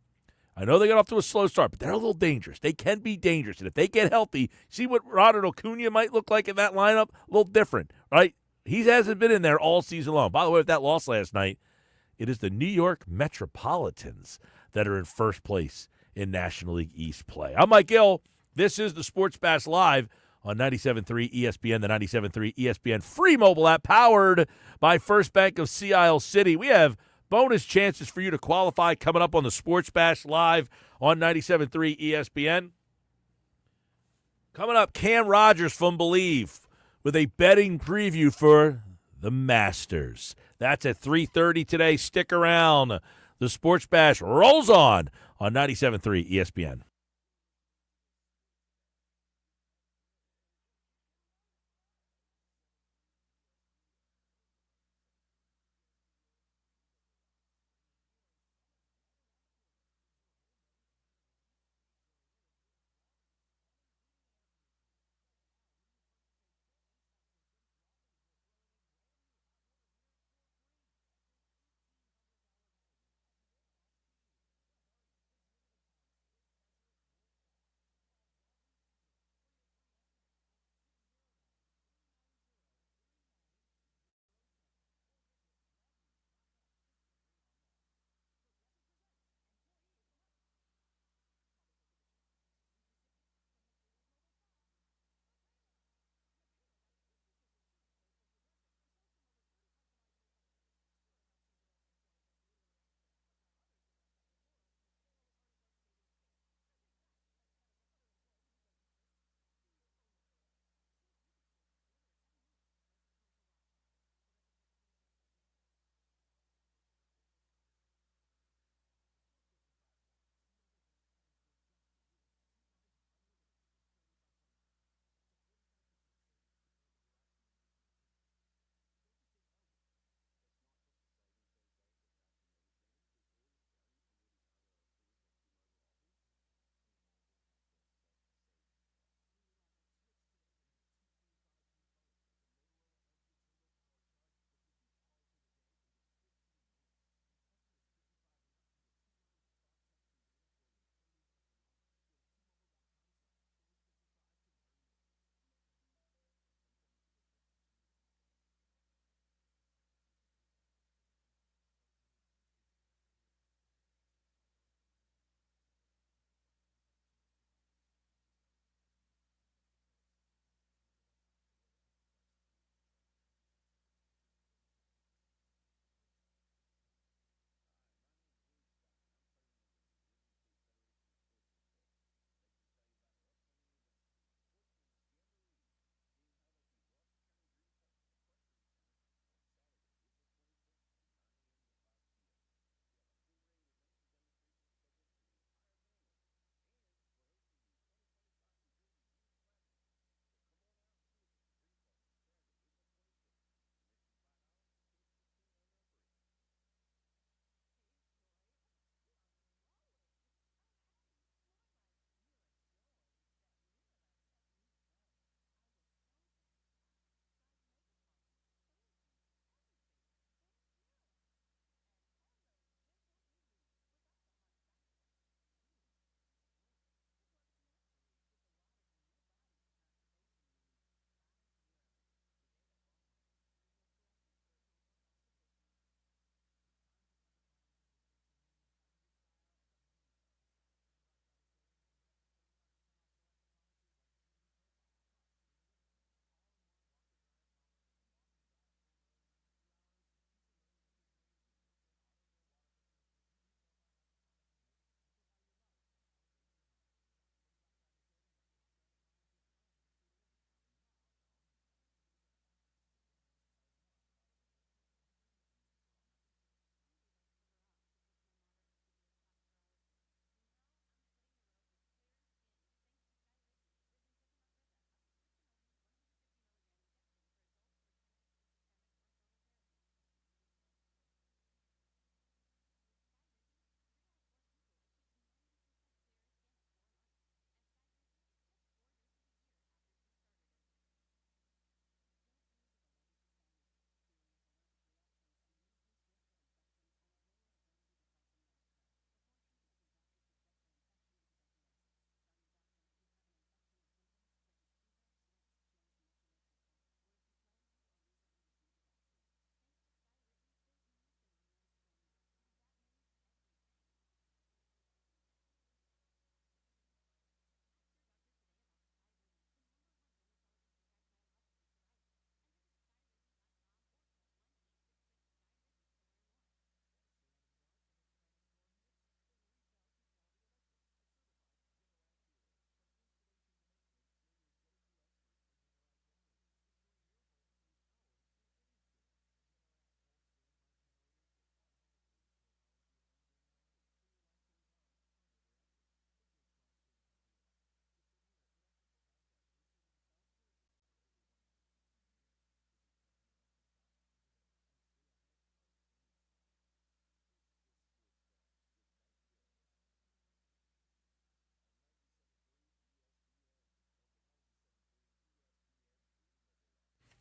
I know they got off to a slow start, but they're a little dangerous. They can be dangerous, and if they get healthy, see what Ronald Acuna might look like in that lineup? A little different, right? He hasn't been in there all season long. By the way, with that loss last night, it is the New York Metropolitans that are in first place in National League East play. I'm Mike Gill. This is the Sports Bash Live on 97.3 ESPN, the 97.3 ESPN free mobile app powered by First Bank of Sea Isle City. We have bonus chances for you to qualify coming up on the Sports Bash Live on 97.3 ESPN. Coming up, Cam Rogers from Believe with a betting preview for the Masters. That's at 3:30 today. Stick around. The Sports Bash rolls on on 97.3 ESPN.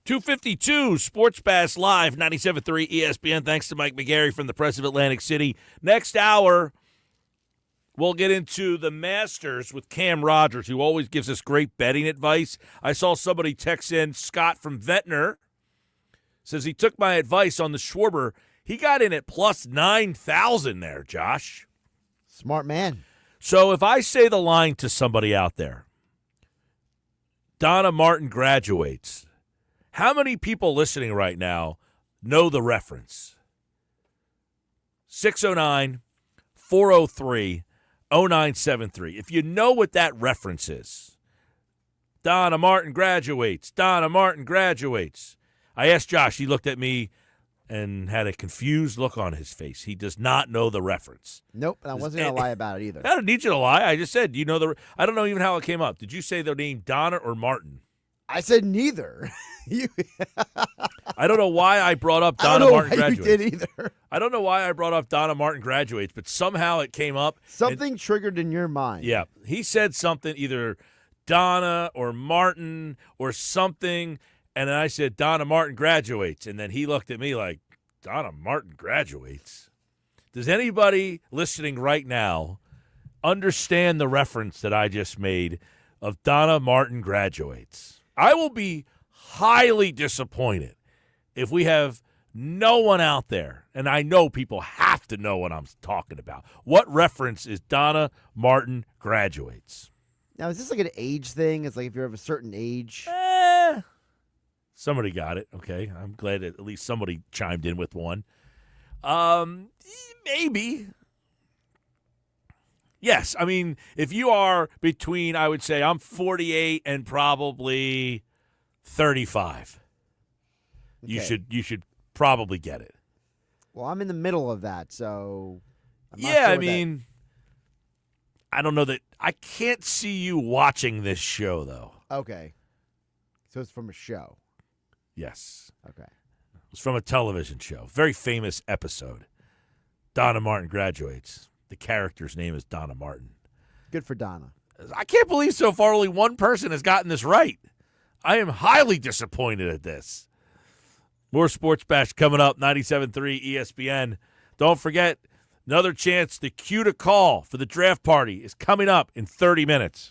252 Sports Bass Live, 97.3 ESPN. Thanks to Mike McGarry from the Press of Atlantic City. Next hour, we'll get into the Masters with Cam Rogers, who always gives us great betting advice. I saw somebody text in, Scott from Ventnor, says he took my advice on the Schwarber. He got in at plus 9,000 there, Josh. Smart man. So if I say the line to somebody out there, Donna Martin graduates, how many people listening right now know the reference? 609-403-0973. If you know what that reference is, Donna Martin graduates. Donna Martin graduates. I asked Josh. He looked at me and had a confused look on his face. He does not know the reference. Nope, and I wasn't going to lie about it either. I don't need you to lie. I just said, you know I don't know even how it came up. Did you say their name Donna or Martin? I said neither. I don't know why I brought up Donna Martin graduates. You did either. I don't know why I brought up Donna Martin graduates, but somehow it came up. Something triggered in your mind. Yeah. He said something, either Donna or Martin or something, and then I said, Donna Martin graduates. And then he looked at me like, Donna Martin graduates? Does anybody listening right now understand the reference that I just made of Donna Martin graduates? I will be highly disappointed if we have no one out there, and I know people have to know what I'm talking about. What reference is Donna Martin graduates? Now, is this like an age thing? It's like if you're of a certain age? Somebody got it. Okay. I'm glad that at least somebody chimed in with one. Maybe. Yes. I mean, if you are between, I would say I'm 48 and probably 35. Okay. You should probably get it. Well, I'm in the middle of that, so I'm not Yeah, sure I mean, I don't know that I can't see you watching this show though. Okay. So it's from a show. Yes. Okay. It was from a television show. Very famous episode. Donna Martin graduates. The character's name is Donna Martin. Good for Donna. I can't believe so far only one person has gotten this right. I am highly disappointed at this. More Sports Bash coming up, 97.3 ESPN. Don't forget, another chance to cue to call for the draft party is coming up in 30 minutes.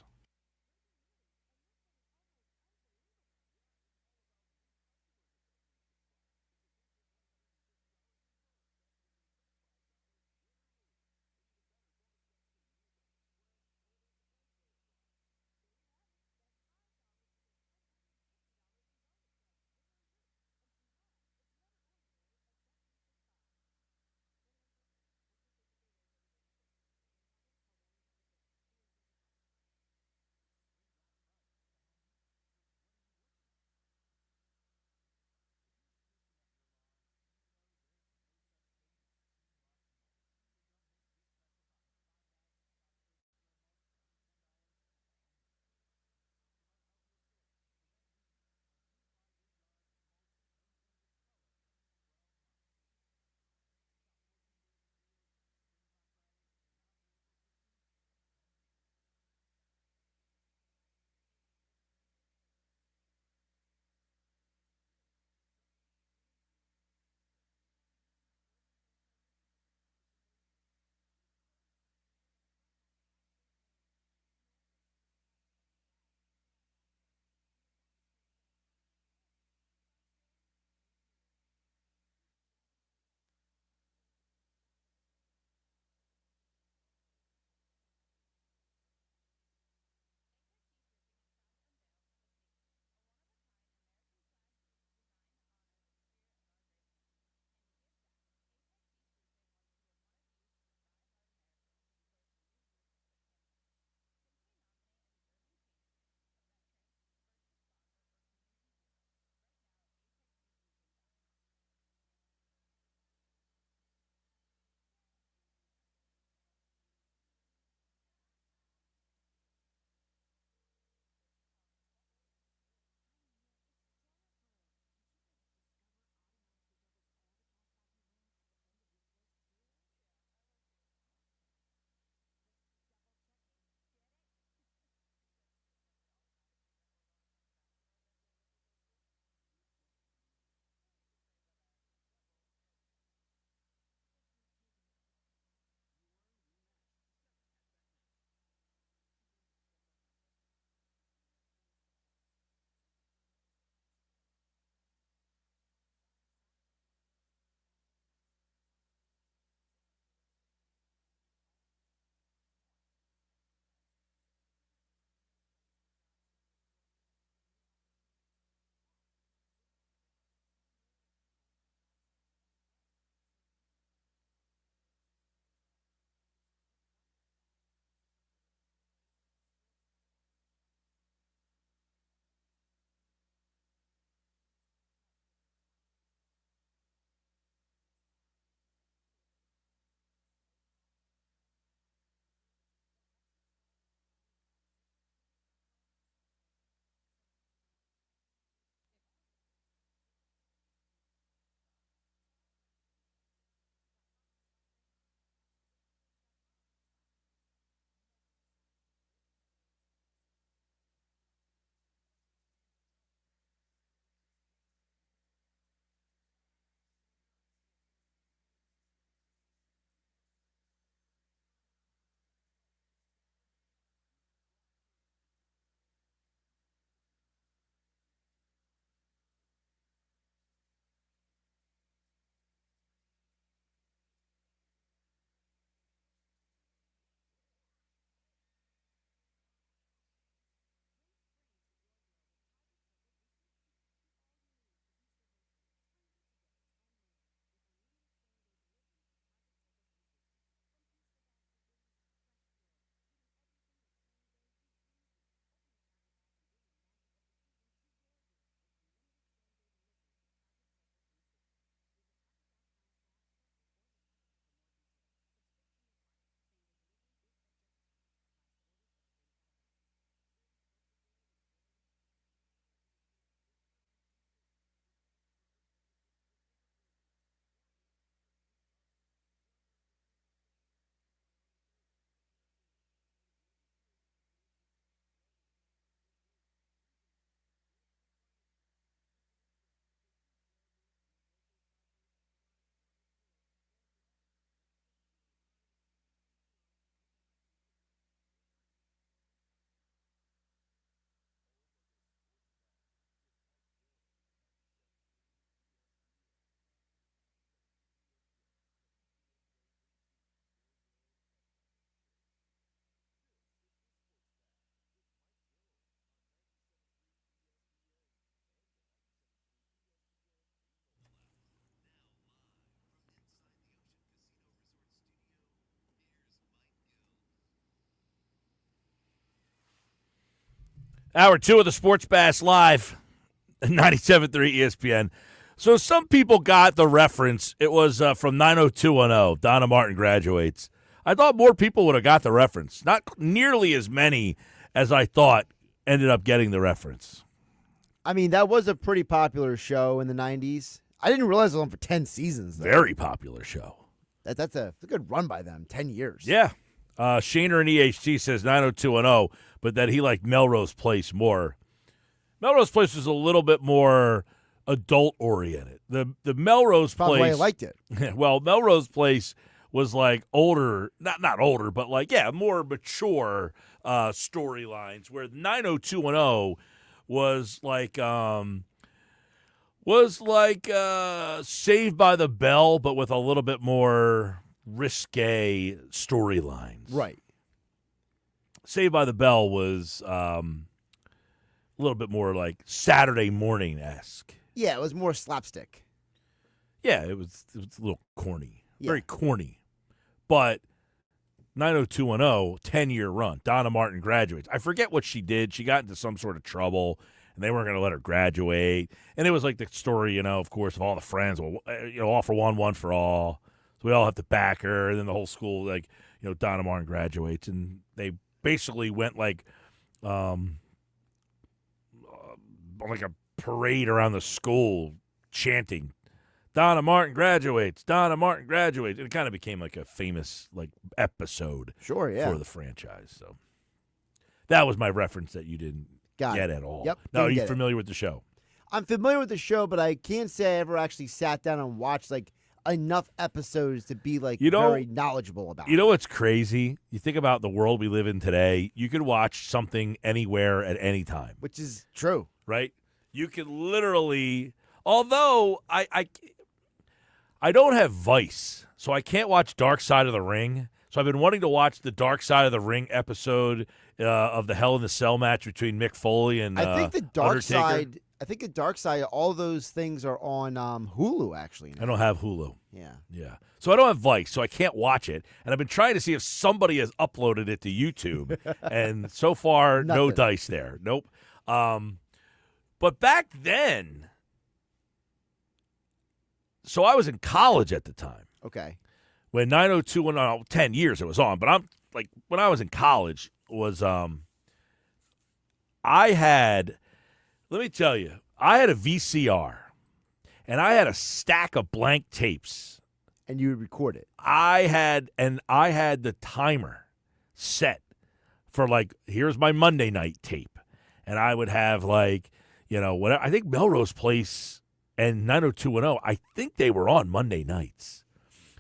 Hour 2 of the Sports Bash Live, 97.3 ESPN. So some people got the reference. It was from 90210, Donna Martin Graduates. I thought more people would have got the reference. Not nearly as many as I thought ended up getting the reference. I mean, that was a pretty popular show in the 90s. I didn't realize it was on for 10 seasons, though. Very popular show. That's a good run by them, 10 years. Yeah. Shaner in EHT says 90210, but that he liked Melrose Place more. Melrose Place was a little bit more adult-oriented. The Melrose Probably Place. why I liked it. Well, Melrose Place was like older, not older, but like, yeah, more mature storylines, where 90210 was like Saved by the Bell, but with a little bit more risque storylines. Right. Saved by the Bell was a little bit more like Saturday morning-esque. Yeah, it was more slapstick. Yeah, it was a little corny. Yeah. Very corny. But 90210, 10-year run. Donna Martin Graduates. I forget what she did. She got into some sort of trouble, and they weren't going to let her graduate. And it was like the story, of course, of all the friends. Well, all for one for all. So we all have to back her. And then the whole school, like, Donna Martin Graduates. And they basically went like a parade around the school chanting, Donna Martin Graduates, Donna Martin Graduates. It kind of became like a famous episode Sure, yeah. for the franchise. So that was my reference that you didn't get at all. Yep. Now, are you get it. familiar with the show? I'm familiar with the show, but I can't say I ever actually sat down and watched enough episodes to be very knowledgeable about. You know what's crazy? You think about the world we live in today. You could watch something anywhere at any time. Which is true. Right? You could literally, although I don't have Vice, so I can't watch Dark Side of the Ring. So I've been wanting to watch the Dark Side of the Ring episode of the Hell in the Cell match between Mick Foley and I think the Dark Undertaker. Side. I think the Dark Side. All those things are on Hulu. Actually, now. I don't have Hulu. Yeah. So I don't have Vice, so I can't watch it. And I've been trying to see if somebody has uploaded it to YouTube, and so far, no dice there. Nope. But back then, so I was in college at the time. Okay. When 90210, 10 years it was on, but I'm like, when I was in college was I had, let me tell you, I had a VCR and I had a stack of blank tapes. And you would record it. I had the timer set for here's my Monday night tape. And I would have whatever. I think Melrose Place and 90210, I think they were on Monday nights.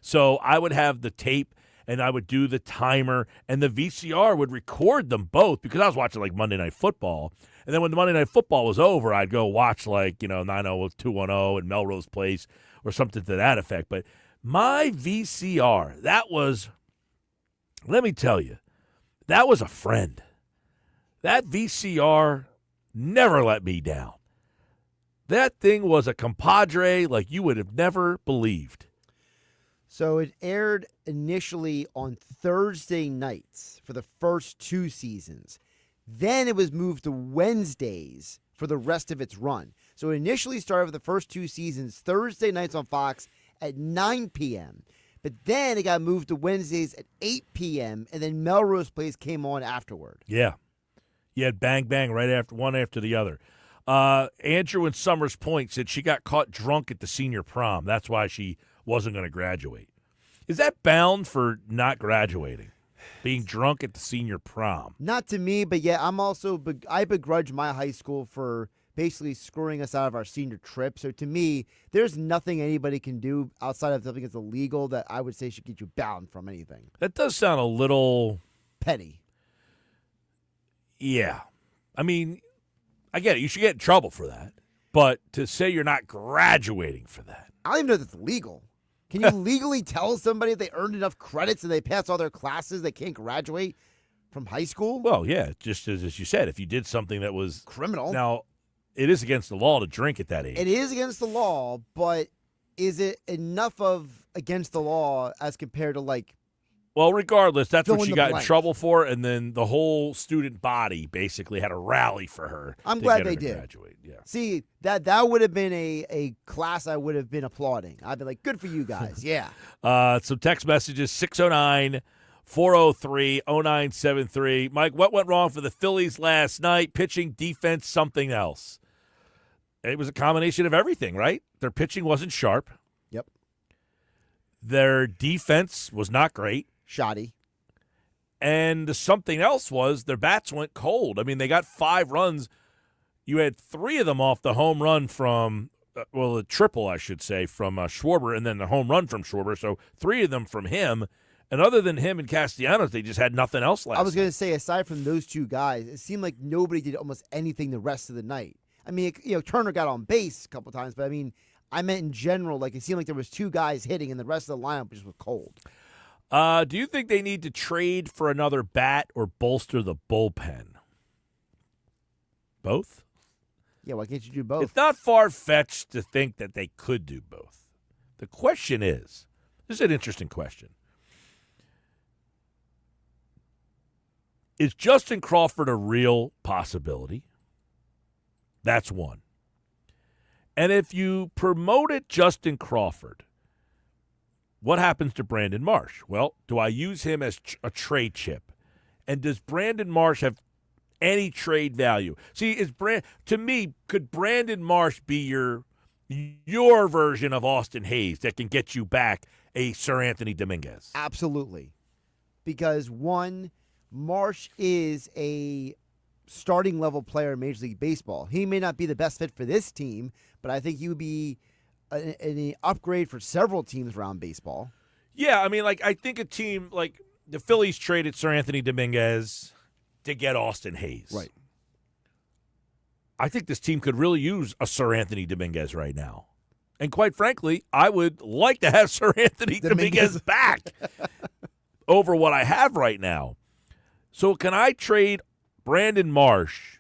So I would have the tape, and I would do the timer, and the VCR would record them both because I was watching Monday Night Football. And then when the Monday Night Football was over, I'd go watch 90210 and Melrose Place or something to that effect. But my VCR, that was, let me tell you, that was a friend. That VCR never let me down. That thing was a compadre like you would have never believed. So it aired initially on Thursday nights for the first 2 seasons. Then it was moved to Wednesdays for the rest of its run. So it initially started for the first 2 seasons, Thursday nights on Fox at 9 p.m. But then it got moved to Wednesdays at 8 p.m., and then Melrose Place came on afterward. Yeah. You had Bang Bang right after one after the other. Andrew in Summers Point said she got caught drunk at the senior prom. That's why she wasn't going to graduate. Is that bound for not graduating? Being drunk at the senior prom? Not to me, but yeah, I begrudge my high school for basically screwing us out of our senior trip. So to me, there's nothing anybody can do outside of something that's illegal that I would say should get you bound from anything. That does sound a little petty. Yeah. I mean, I get it. You should get in trouble for that. But to say you're not graduating for that. I don't even know if that's legal. Can you legally tell somebody if they earned enough credits and they passed all their classes, they can't graduate from high school? Well, yeah, just as you said, if you did something that was criminal. Now, it is against the law to drink at that age. It is against the law, but is it enough of against the law as compared to Well, regardless, that's Fill what in she the got in blank. trouble for, and then the whole student body basically had a rally for her. I'm to glad get her they to did. Graduate. Yeah. See, that would have been a class I would have been applauding. I'd be like, good for you guys. Yeah. Some text messages, 609-403-0973. Mike, what went wrong for the Phillies last night? Pitching, defense, something else. It was a combination of everything, right? Their pitching wasn't sharp. Yep. Their defense was not great. Shoddy. And the something else was their bats went cold. I mean, they got 5 runs. You had 3 of them off the home run from, the triple, I should say, from Schwarber, and then the home run from Schwarber. So 3 of them from him. And other than him and Castellanos, they just had nothing else last I was going night. to say, aside from those 2 guys, it seemed like nobody did almost anything the rest of the night. I mean, Turner got on base a couple times, but I mean, I meant in general, like it seemed like there was 2 guys hitting, and the rest of the lineup just was cold. Do you think they need to trade for another bat or bolster the bullpen? Both? Yeah, why can't you do both? It's not far-fetched to think that they could do both. The question is, this is an interesting question. Is Justin Crawford a real possibility? That's one. And if you promoted Justin Crawford, what happens to Brandon Marsh? Well, do I use him as a trade chip? And does Brandon Marsh have any trade value? See, to me, could Brandon Marsh be your version of Austin Hayes that can get you back a Sir Anthony Dominguez? Absolutely. Because, one, Marsh is a starting level player in Major League Baseball. He may not be the best fit for this team, but I think he would be an upgrade for several teams around baseball. Yeah, I mean, I think a team like the Phillies traded Sir Anthony Dominguez to get Austin Hayes. Right. I think this team could really use a Sir Anthony Dominguez right now. And quite frankly, I would like to have Sir Anthony Dominguez back over what I have right now. So can I trade Brandon Marsh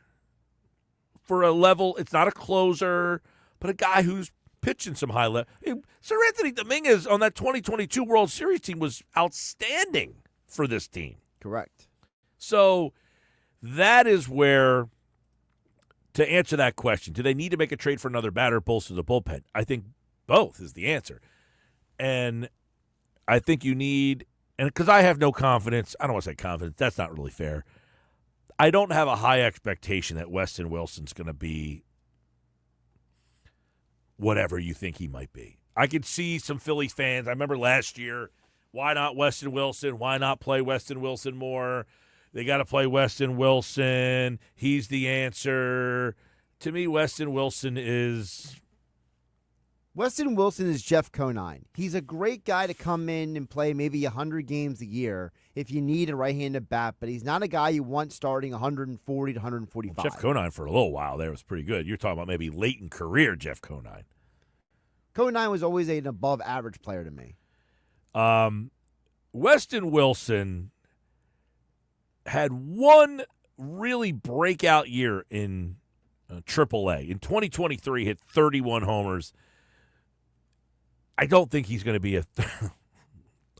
for a level, it's not a closer, but a guy who's pitching some high level? Sir Anthony Dominguez on that 2022 World Series team was outstanding for this team. Correct. So that is where, to answer that question, do they need to make a trade for another batter, bolster the bullpen? I think both is the answer. And I think you need, and because I have no confidence, I don't want to say confidence, that's not really fair. I don't have a high expectation that Weston Wilson's going to be whatever you think he might be. I could see some Phillies fans. I remember last year, why not Weston Wilson? Why not play Weston Wilson more? They got to play Weston Wilson. He's the answer. To me, Weston Wilson is Jeff Conine. He's a great guy to come in and play maybe 100 games a year if you need a right-handed bat, but he's not a guy you want starting 140 to 145. Jeff Conine for a little while there was pretty good. You're talking about maybe late in career Jeff Conine. Conine was always an above-average player to me. Weston Wilson had one really breakout year in AAA. In 2023, hit 31 homers. I don't think he's going to be a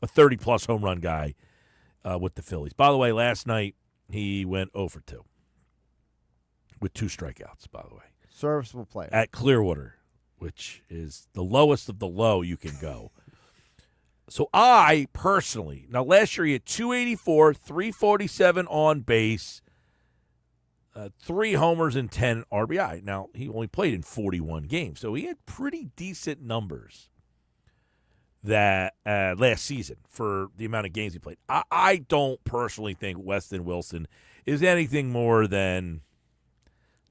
30-plus home run guy with the Phillies. By the way, last night he went 0 for 2 with 2 strikeouts, by the way. Serviceable player. At Clearwater, which is the lowest of the low you can go. So I personally, now last year he had 284, 347 on base, 3 homers and 10 RBI. Now, he only played in 41 games, so he had pretty decent numbers that last season for the amount of games he played. I don't personally think Weston Wilson is anything more than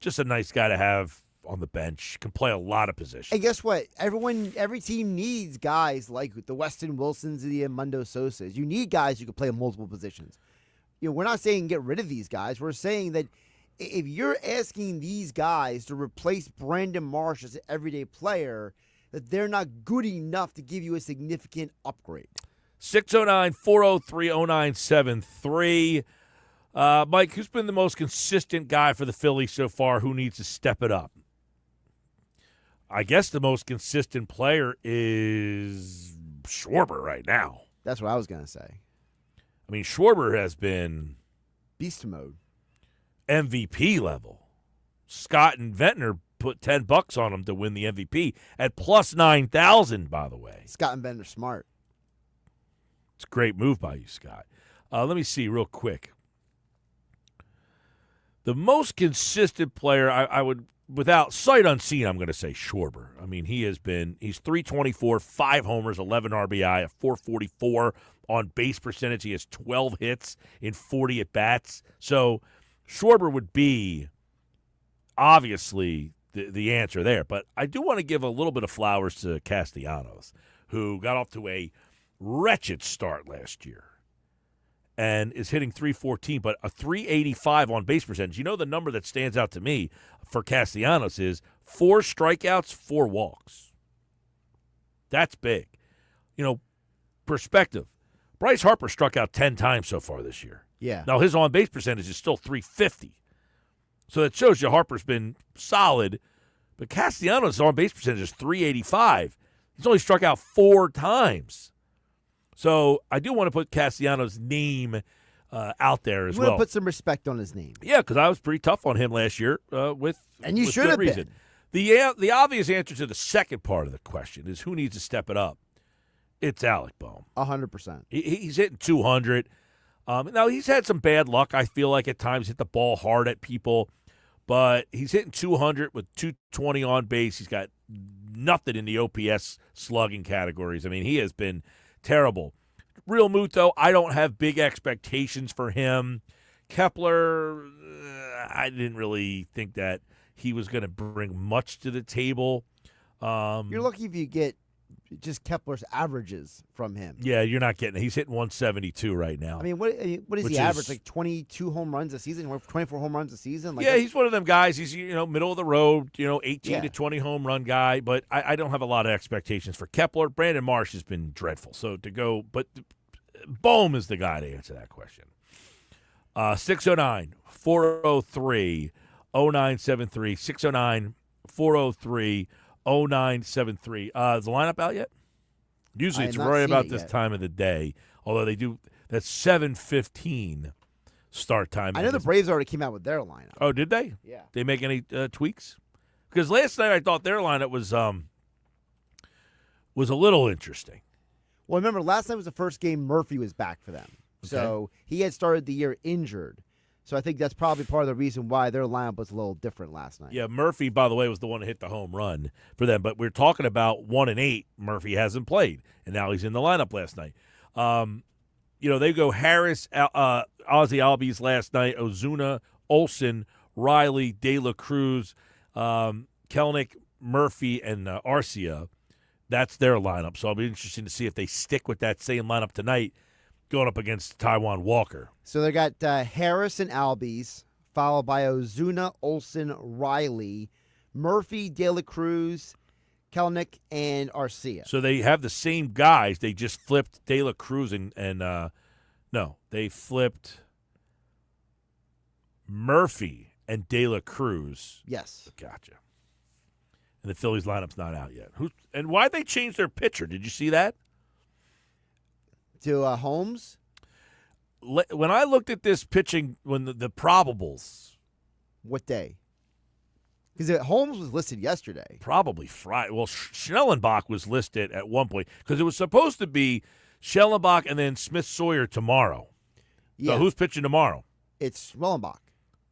just a nice guy to have on the bench. Can play a lot of positions. And guess what? Every team needs guys like the Weston Wilsons, the Mundo Sosas. You need guys who can play in multiple positions. We're not saying get rid of these guys. We're saying that if you're asking these guys to replace Brandon Marsh as an everyday player, that they're not good enough to give you a significant upgrade. 609-403-0973. Mike, who's been the most consistent guy for the Phillies so far? Who needs to step it up? I guess the most consistent player is Schwarber right now. That's what I was going to say. I mean, Schwarber has been Beast mode. MVP level. Scott and Ventnor put $10 on him to win the MVP at plus 9,000, by the way. Scott and Ben are smart. It's a great move by you, Scott. Let me see real quick. The most consistent player I would, without sight unseen, I'm going to say Schwarber. I mean, he's 324, 5 homers, 11 RBI, a 444 on base percentage. He has 12 hits in 40 at-bats. So Schwarber would be obviously the answer there. But I do want to give a little bit of flowers to Castellanos, who got off to a wretched start last year and is hitting 314, but a 385 on base percentage. You know, the number that stands out to me for Castellanos is 4 strikeouts, 4 walks. That's big. You know, perspective. Bryce Harper struck out 10 times so far this year. Yeah. Now, his on-base percentage is still 350. So that shows you Harper's been solid, but Castellanos' on-base percentage is 385. He's only struck out 4 times. So I do want to put Castellanos' name out there as You well. want to put some respect on his name. Yeah, because I was pretty tough on him last year with And you with should good have reason. been. The obvious answer to the second part of the question is who needs to step it up. It's Alec Bohm. 100%. He's hitting 200. Now, he's had some bad luck, I feel like, at times, hit the ball hard at people. But he's hitting 200 with 220 on base. He's got nothing in the OPS slugging categories. I mean, he has been terrible. Real Moot, though, I don't have big expectations for him. Kepler, I didn't really think that he was going to bring much to the table. You're lucky if you get just Kepler's averages from him. Yeah, you're not getting it. He's hitting 172 right now. I mean, what is Which he is- average? Like 22 home runs a season, or 24 home runs a season? Like yeah, he's one of them guys. He's, middle of the road, 18 Yeah. to 20 home run guy. But I don't have a lot of expectations for Kepler. Brandon Marsh has been dreadful. So to go, but Bohm is the guy to answer that question. 609-403-0973. 609-403-0973. Is the lineup out yet? Usually I it's have not right seen about it this yet. time of the day. Although they do, that's 7:15 start time. I know the Braves already came out with their lineup. Oh, did they? Yeah. They make any tweaks? Because last night I thought their lineup was a little interesting. Well, remember, last night was the first game Murphy was back for them. So he had started the year injured. So I think that's probably part of the reason why their lineup was a little different last night. Yeah, Murphy, by the way, was the one to hit the home run for them. But we're talking about 1 and 8. Murphy hasn't played, and now he's in the lineup last night. They go Harris, Ozzy Albies last night, Ozuna, Olsen, Riley, De La Cruz, Kelnick, Murphy, and Arcia. That's their lineup. So I'll be interested to see if they stick with that same lineup tonight going up against Taiwan Walker. So they got Harris and Albies, followed by Ozuna, Olsen, Riley, Murphy, De La Cruz, Kelnick, and Arcia. So they have the same guys. They just flipped De La Cruz they flipped Murphy and De La Cruz. Yes. Gotcha. And the Phillies lineup's not out yet. And why'd they change their pitcher? Did you see that? To Holmes? When I looked at this pitching, when the probables, What day? Because Holmes was listed yesterday. probably Friday. Well, Schellenbach was listed at one point because it was supposed to be Schellenbach and then Smith Sawyer tomorrow. Yeah. So who's pitching tomorrow? It's Schwellenbach.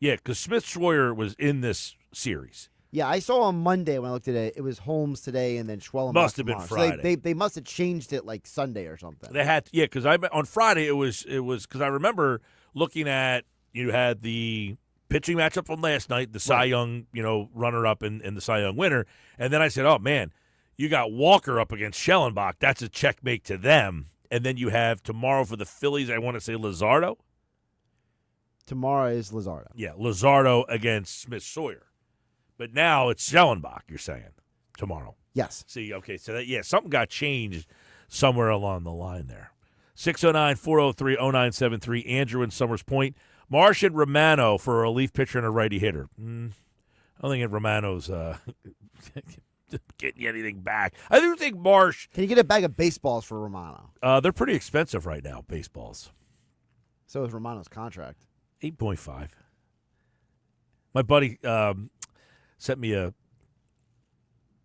Yeah, because Smith Sawyer was in this series. Yeah, I saw on Monday when I looked at it, it was Holmes today and then Schwellenbach Must have been tomorrow. Friday. So they must have changed it like Sunday or something. They had because on Friday it was because I remember looking at you had the pitching matchup from last night, the Cy Young runner up and the Cy Young winner, and then I said, oh man, you got Walker up against Schellenbach. That's a checkmate to them. And then you have tomorrow for the Phillies. I want to say Luzardo. Tomorrow is Luzardo. Yeah, Luzardo against Smith Sawyer. But now it's Schellenbach. You're saying tomorrow. Yes. See, okay, so something got changed somewhere along the line there. 609-403-0973, Andrew in Summers Point. Marsh and Romano for a relief pitcher and a righty hitter. I don't think Romano's getting anything back. I do think Marsh. Can you get a bag of baseballs for Romano? They're pretty expensive right now, baseballs. So is Romano's contract. 8.5. My buddy sent me a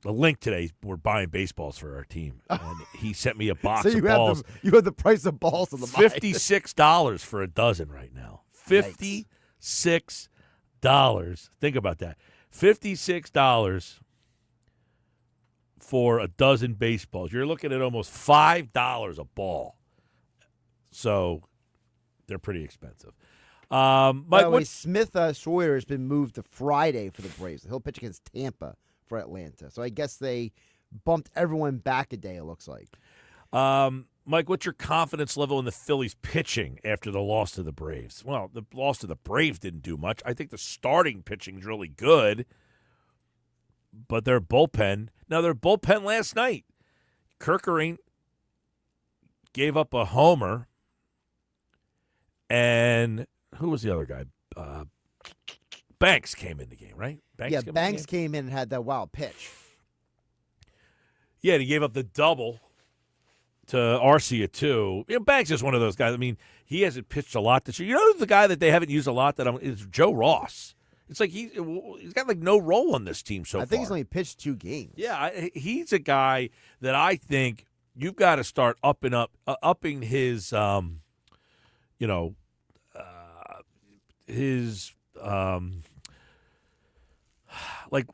link today. We're buying baseballs for our team, and he sent me a box So of balls. you have the price of balls on the mind. $56 for a dozen right now. $56. Think about that. $56 for a dozen baseballs. You're looking at almost $5 a ball. So they're pretty expensive. Mike, By the way, Smith Sawyer has been moved to Friday for the Braves. He'll pitch against Tampa for Atlanta. So I guess they bumped everyone back a day, it looks like. Mike, what's your confidence level in the Phillies pitching after the loss to the Braves? Well, the loss to the Braves didn't do much. I think the starting pitching is really good, but their bullpen. Now, their bullpen last night, Kerkering gave up a homer, and who was the other guy? Banks came in the game, right? Banks came in and had that wild pitch. Yeah, and he gave up the double to Arcia, too. You know, Banks is one of those guys. I mean, he hasn't pitched a lot this year. You know the guy that they haven't used a lot is Joe Ross. It's like he's got like no role on this team so far. I think he's only pitched 2 games. Yeah, he's a guy that I think you've got to start upping his, like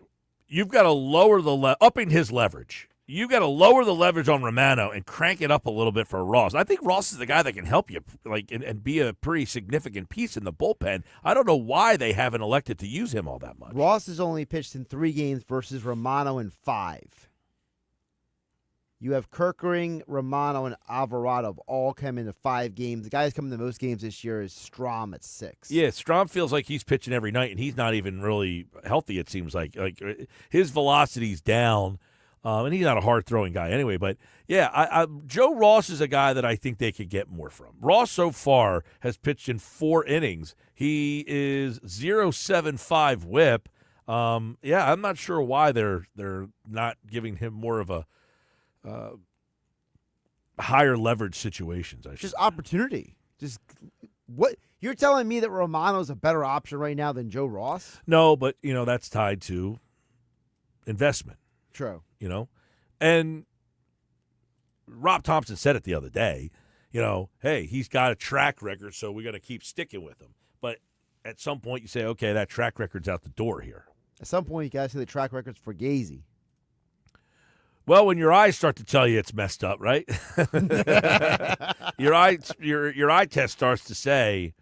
you've got to lower upping his leverage. You got to lower the leverage on Romano and crank it up a little bit for Ross. I think Ross is the guy that can help you, and be a pretty significant piece in the bullpen. I don't know why they haven't elected to use him all that much. Ross has only pitched in 3 games versus Romano in 5. You have Kerkering, Romano, and Alvarado have all come into 5 games. The guy who's come into most games this year is Strom at 6. Yeah, Strom feels like he's pitching every night, and he's not even really healthy, it seems like. Like his velocity's down. And he's not a hard-throwing guy anyway. But, yeah, Joe Ross is a guy that I think they could get more from. Ross so far has pitched in 4 innings. He is 0.75 whip. I'm not sure why they're not giving him more of a higher leverage situations. Just opportunity. Just what you're telling me that Romano's a better option right now than Joe Ross? No, but, that's tied to investment. True. And Rob Thompson said it the other day, hey, he's got a track record, so we got to keep sticking with him. But at some point you say, okay, that track record's out the door here. At some point you got to say the track record's for Gazy. Well, when your eyes start to tell you it's messed up, right? your eye test starts to say,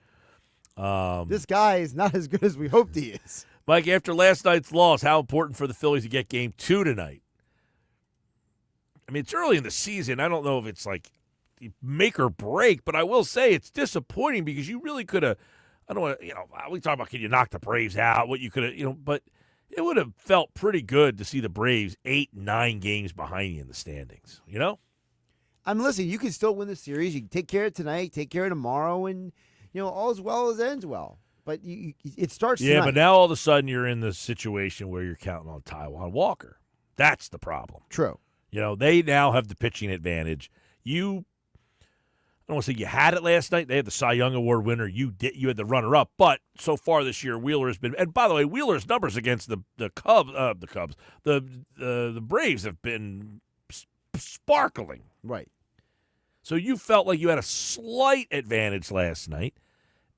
this guy is not as good as we hoped he is. Mike, after last night's loss, how important for the Phillies to get Game 2 tonight? I mean, it's early in the season. I don't know if it's like make or break, but I will say it's disappointing because you really could have – I don't want to – we talk about can you knock the Braves out, what you could have – but it would have felt pretty good to see the Braves 8-9 games behind you in the standings, I mean, listen, you can still win the series. You can take care of tonight, take care of tomorrow, and, all as well as ends well. But it starts tonight. Yeah, but now all of a sudden you're in the situation where you're counting on Taijuan Walker. That's the problem. True. They now have the pitching advantage. I don't want to say you had it last night. They had the Cy Young Award winner. You had the runner-up. But so far this year, Wheeler has been – and by the way, Wheeler's numbers against the Braves have been sparkling. Right. So you felt like you had a slight advantage last night.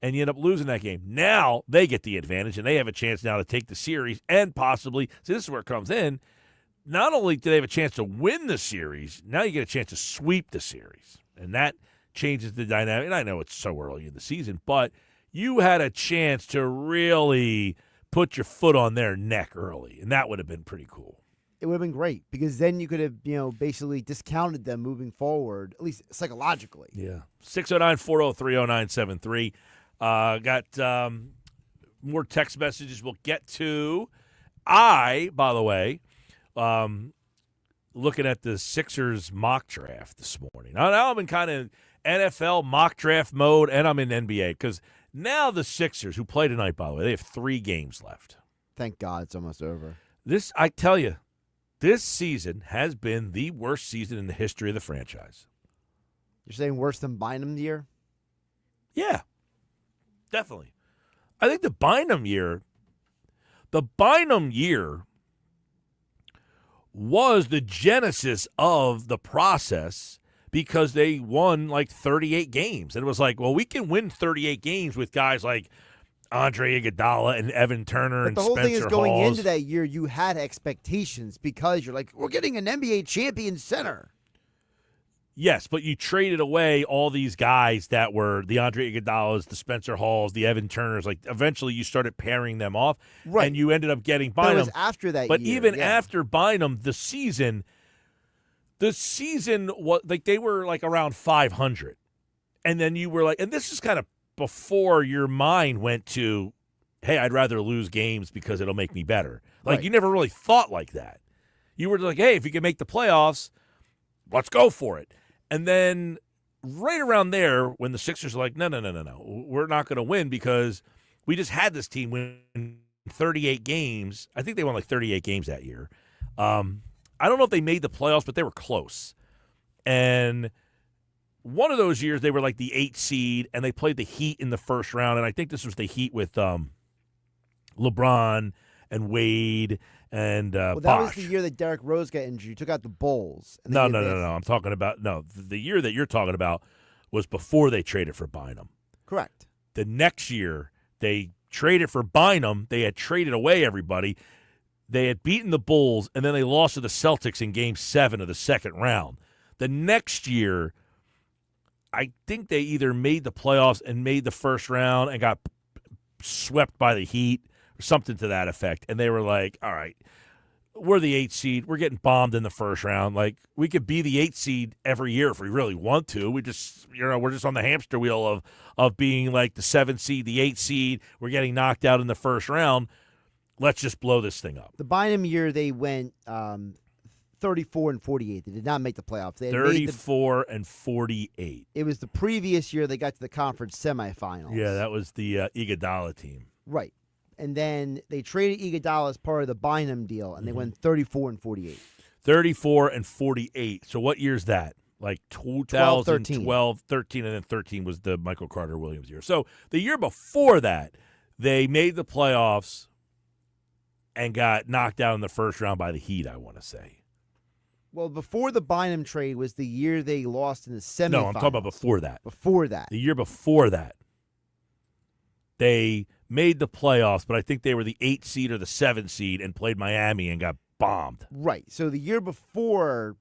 And you end up losing that game. Now they get the advantage, and they have a chance now to take the series and possibly – see, this is where it comes in. Not only do they have a chance to win the series, now you get a chance to sweep the series. And that changes the dynamic. And I know it's so early in the season, but you had a chance to really put your foot on their neck early, and that would have been pretty cool. It would have been great because then you could have, basically discounted them moving forward, at least psychologically. Yeah. 609-403-0973. Got more text messages we'll get to. By the way, looking at the Sixers mock draft this morning. Now I'm in kind of NFL mock draft mode, and I'm in NBA because now the Sixers, who play tonight, by the way, they have 3 games left. Thank God it's almost over. I tell you, this season has been the worst season in the history of the franchise. You're saying worse than Bynum year? Yeah. definitely. I think the Bynum year was the genesis of the process because they won like 38 games. And it was like, well, we can win 38 games with guys like Andre Iguodala and Evan Turner and But the whole Spencer thing is going Hawes. into that year, you had expectations because you're like, we're getting an NBA champion center. Yes, but you traded away all these guys that were the Andre Iguodalas, the Spencer Halls, the Evan Turners. Like, eventually you started pairing them off, Right. and you ended up getting But it Bynum. was after that But year. even yeah. after Bynum, the season was like they were like around 500, and then you were like, and this is kind of before your mind went to, hey, I'd rather lose games because it'll make me better. Like Right. you never really thought like that. You were like, hey, if you can make the playoffs, let's go for it. And then right around there, when the Sixers are like, no, we're not going to win because we just had this team win 38 games. I think they won like 38 games that year. I don't know if they made the playoffs, but they were close. And one of those years, they were like the 8th seed, and they played the Heat in the first round. And I think this was the Heat with LeBron and Wade and Well, that Bosh. was the year that Derrick Rose got injured. You took out the Bulls. And No. they did this. I'm talking about the year that you're talking about was before they traded for Bynum. Correct. The next year they traded for Bynum. They had traded away everybody. They had beaten the Bulls, and then they lost to the Celtics in Game 7 of the second round. The next year, I think they either made the playoffs and made the first round and got swept by the Heat or something to that effect. And they were like, all right, we're the 8th seed. We're getting bombed in the first round. Like, we could be the 8th seed every year if we really want to. We just, we're just on the hamster wheel of being like the 7th seed, the 8th seed. We're getting knocked out in the first round. Let's just blow this thing up. The Bynum year, they went 34 and 48. They did not make the playoffs. They had 34 and 48. It was the previous year they got to the conference semifinals. Yeah, that was the Iguodala team. Right. And then they traded Iguodala as part of the Bynum deal, and they went 34 and 48. 34 and 48. So what year's that? Like 2012, 13, and then 13 was the Michael Carter Williams year. So the year before that, they made the playoffs and got knocked out in the first round by the Heat, I want to say. Well, before the Bynum trade was the year they lost in the semifinals. No, I'm talking about before that. Before that. The year before that, they made the playoffs, but I think they were the 8th seed or the 7th seed and played Miami and got bombed. Right. So the year before,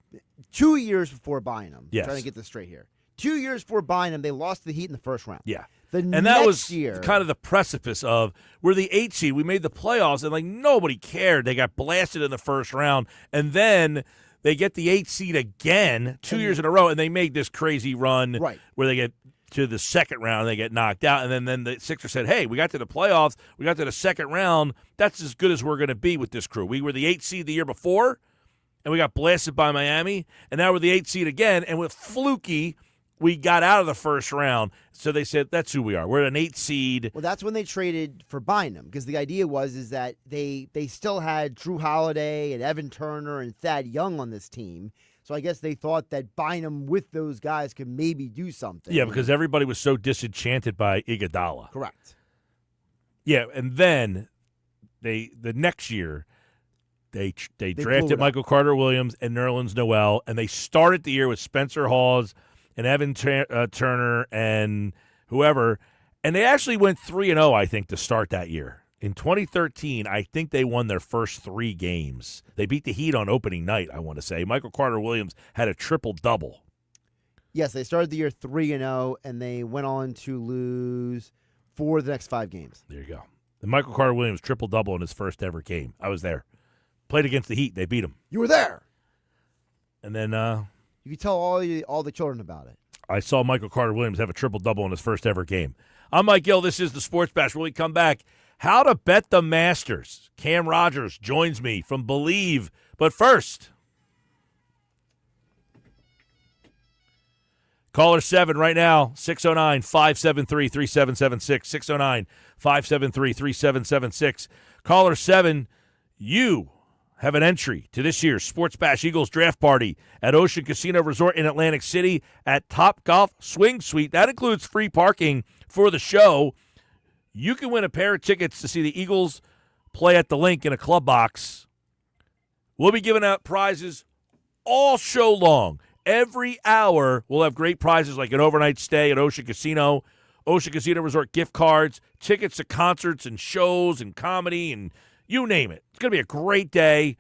2 years before Bynum. Yes. I'm trying to get this straight here. 2 years before Bynum, they lost to the Heat in the first round. Yeah. And that was year, kind of the precipice of we're the 8th seed. We made the playoffs, and like nobody cared. They got blasted in the first round, and then they get the 8th seed again 2 years in a row, and they make this crazy run Right. where they get to the second round and they get knocked out. And then the Sixers said, hey, we got to the playoffs. We got to the second round. That's as good as we're going to be with this crew. We were the 8th seed the year before, and we got blasted by Miami, and now we're the 8th seed again, and with fluky – we got out of the first round, so they said, that's who we are. We're an 8th seed. Well, that's when they traded for Bynum, because the idea was that they still had Drew Holiday and Evan Turner and Thad Young on this team. So I guess they thought that Bynum with those guys could maybe do something. Yeah, because everybody was so disenchanted by Iguodala. Correct. Yeah, and then the next year they drafted Michael Carter Williams and Nerlens Noel, and they started the year with Spencer Hawes and Evan Turner and whoever, and they actually went 3-0, I think, to start that year. In 2013, I think they won their first 3 games. They beat the Heat on opening night, I want to say. Michael Carter Williams had a triple-double. Yes, they started the year 3-0, and they went on to lose 4 of the next 5 games. There you go. And Michael Carter Williams triple-double in his first ever game. I was there. Played against the Heat. They beat him. You were there. And then You could tell all the children about it. I saw Michael Carter Williams have a triple-double in his first ever game. I'm Mike Gill. This is the Sports Bash. When we come back, how to bet the Masters. Cam Rogers joins me from Believe. But first, caller 7 right now, 609-573-3776, 609-573-3776. Caller 7, you have an entry to this year's Sports Bash Eagles Draft Party at Ocean Casino Resort in Atlantic City at Top Golf Swing Suite. That includes free parking for the show. you can win a pair of tickets to see the Eagles play at the Link in a club box. We'll be giving out prizes all show long. Every hour, we'll have great prizes like an overnight stay at Ocean Casino Resort gift cards, tickets to concerts and shows and comedy and you name it. It's going to be a great day.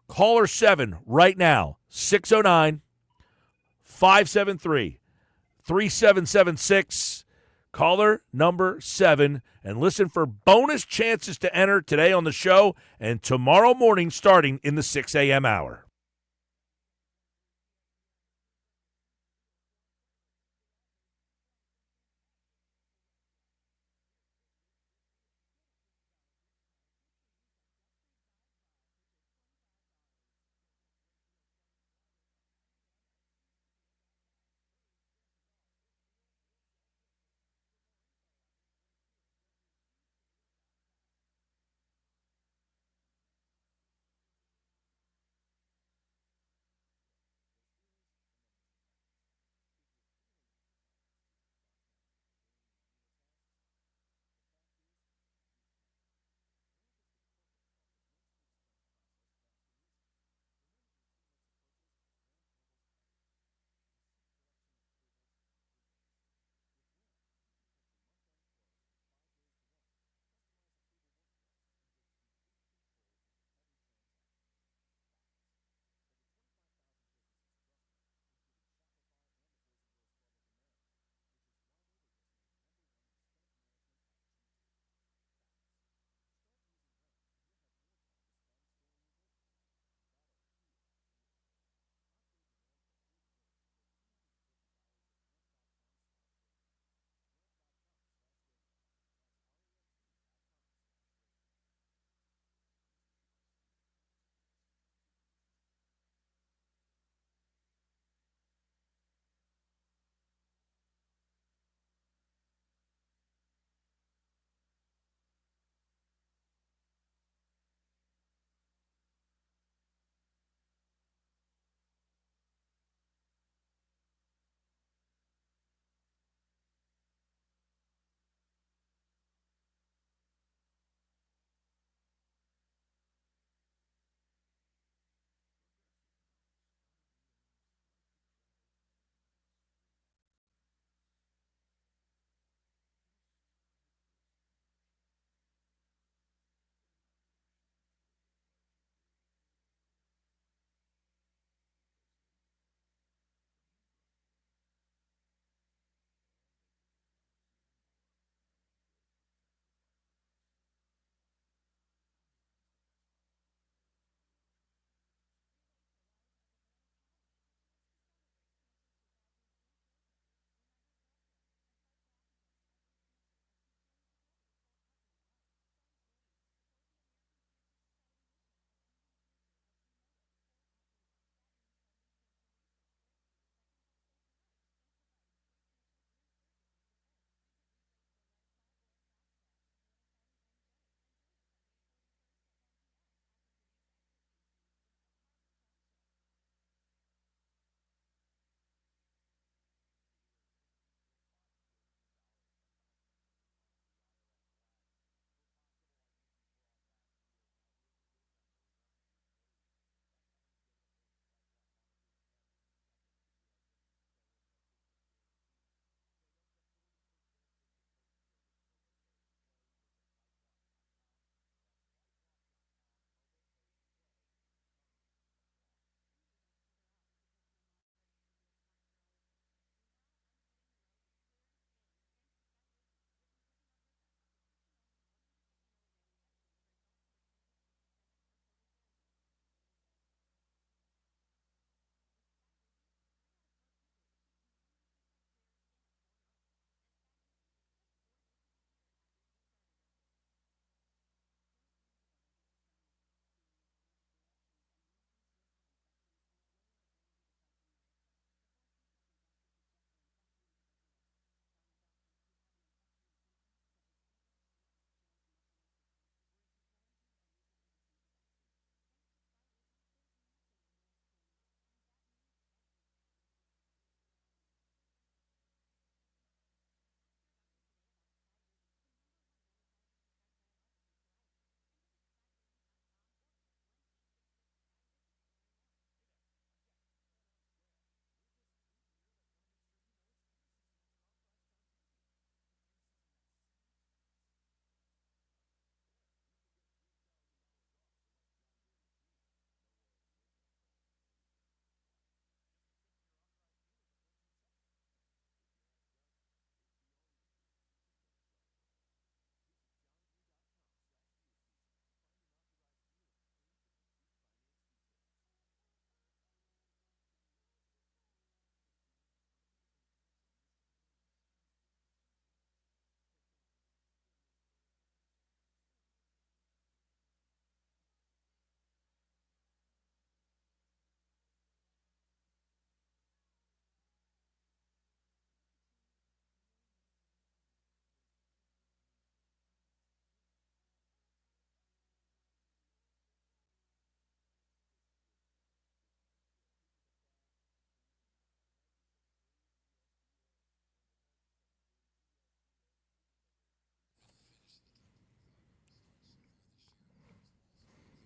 Caller 7 right now, 609-573-3776. Caller number 7, and listen for bonus chances to enter today on the show and tomorrow morning starting in the 6 a.m. hour.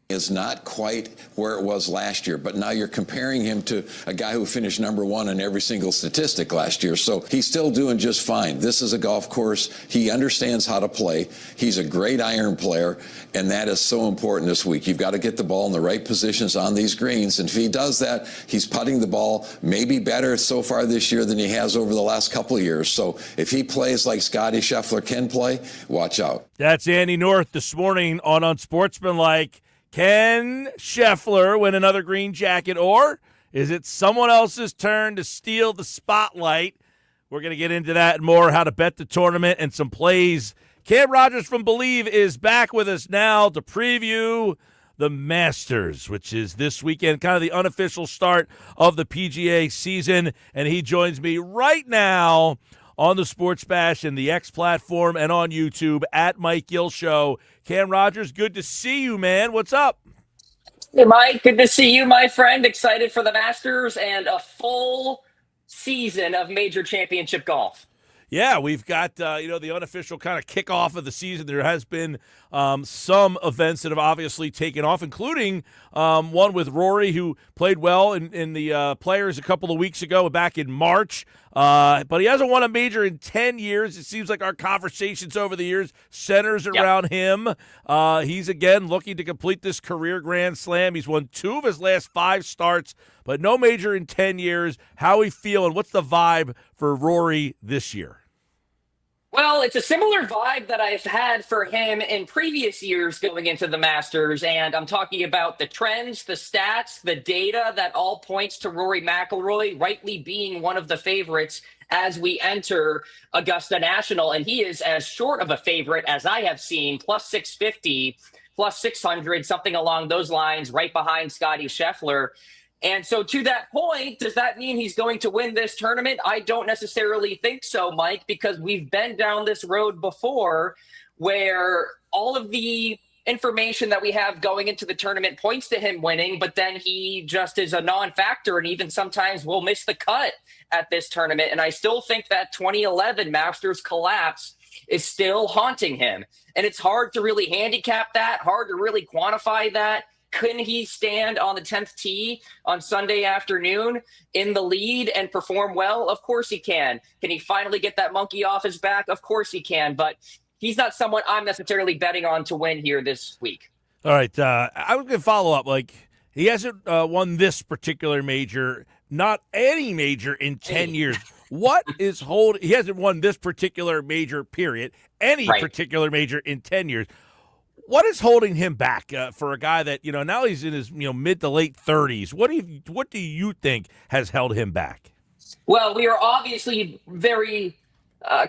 is not quite where it was last year, but now you're comparing him to a guy who finished number one in every single statistic last year, so he's still doing just fine. This is a golf course. He understands how to play. He's a great iron player, and that is so important this week. You've got to get the ball in the right positions on these greens, and if he does that, he's putting the ball maybe better so far this year than he has over the last couple of years. So if he plays like Scotty Scheffler can play, watch out. That's Andy North this morning on Unsportsmanlike. Can Scheffler win another green jacket, or is it someone else's turn to steal the spotlight? We're going to get into that and more, how to bet the tournament and some plays. Cam Rogers from Believe is back with us now to preview the Masters, which is this weekend, kind of the unofficial start of the PGA season, and he joins me right now on the Sports Bash and the X platform and on YouTube at Mike Gill Show. Cam Rogers, good to see you, man. What's up? Hey, Mike. Good to see you, my friend. Excited for the Masters and a full season of major championship golf. Yeah, we've got, the unofficial kind of kickoff of the season. There has been some events that have obviously taken off, including one with Rory, who played well in the Players a couple of weeks ago, back in March. But he hasn't won a major in 10 years. It seems like our conversations over the years centers around him. He's, again, looking to complete this career Grand Slam. He's won 2 of his last 5 starts, but no major in 10 years. How he feeling? What's the vibe for Rory this year? Well, it's a similar vibe that I've had for him in previous years going into the Masters, and I'm talking about the trends, the stats, the data that all points to Rory McIlroy rightly being one of the favorites as we enter Augusta National, and he is as short of a favorite as I have seen, plus 650, plus 600, something along those lines, right behind Scotty Scheffler. And so to that point, does that mean he's going to win this tournament? I don't necessarily think so, Mike, because we've been down this road before where all of the information that we have going into the tournament points to him winning, but then he just is a non-factor and even sometimes will miss the cut at this tournament. And I still think that 2011 Masters collapse is still haunting him. And it's hard to really handicap that, hard to really quantify that. Couldn't he stand on the 10th tee on Sunday afternoon in the lead and perform well? Of course he can. Can he finally get that monkey off his back? Of course he can. But he's not someone I'm necessarily betting on to win here this week. All right. I was going to follow up. Like, he hasn't won this particular major, not any major in 10 years. What is he hasn't won this particular major, period, any particular major in 10 years. What is holding him back for a guy that, now he's in his, mid to late 30s? What do you think has held him back? Well, we are obviously very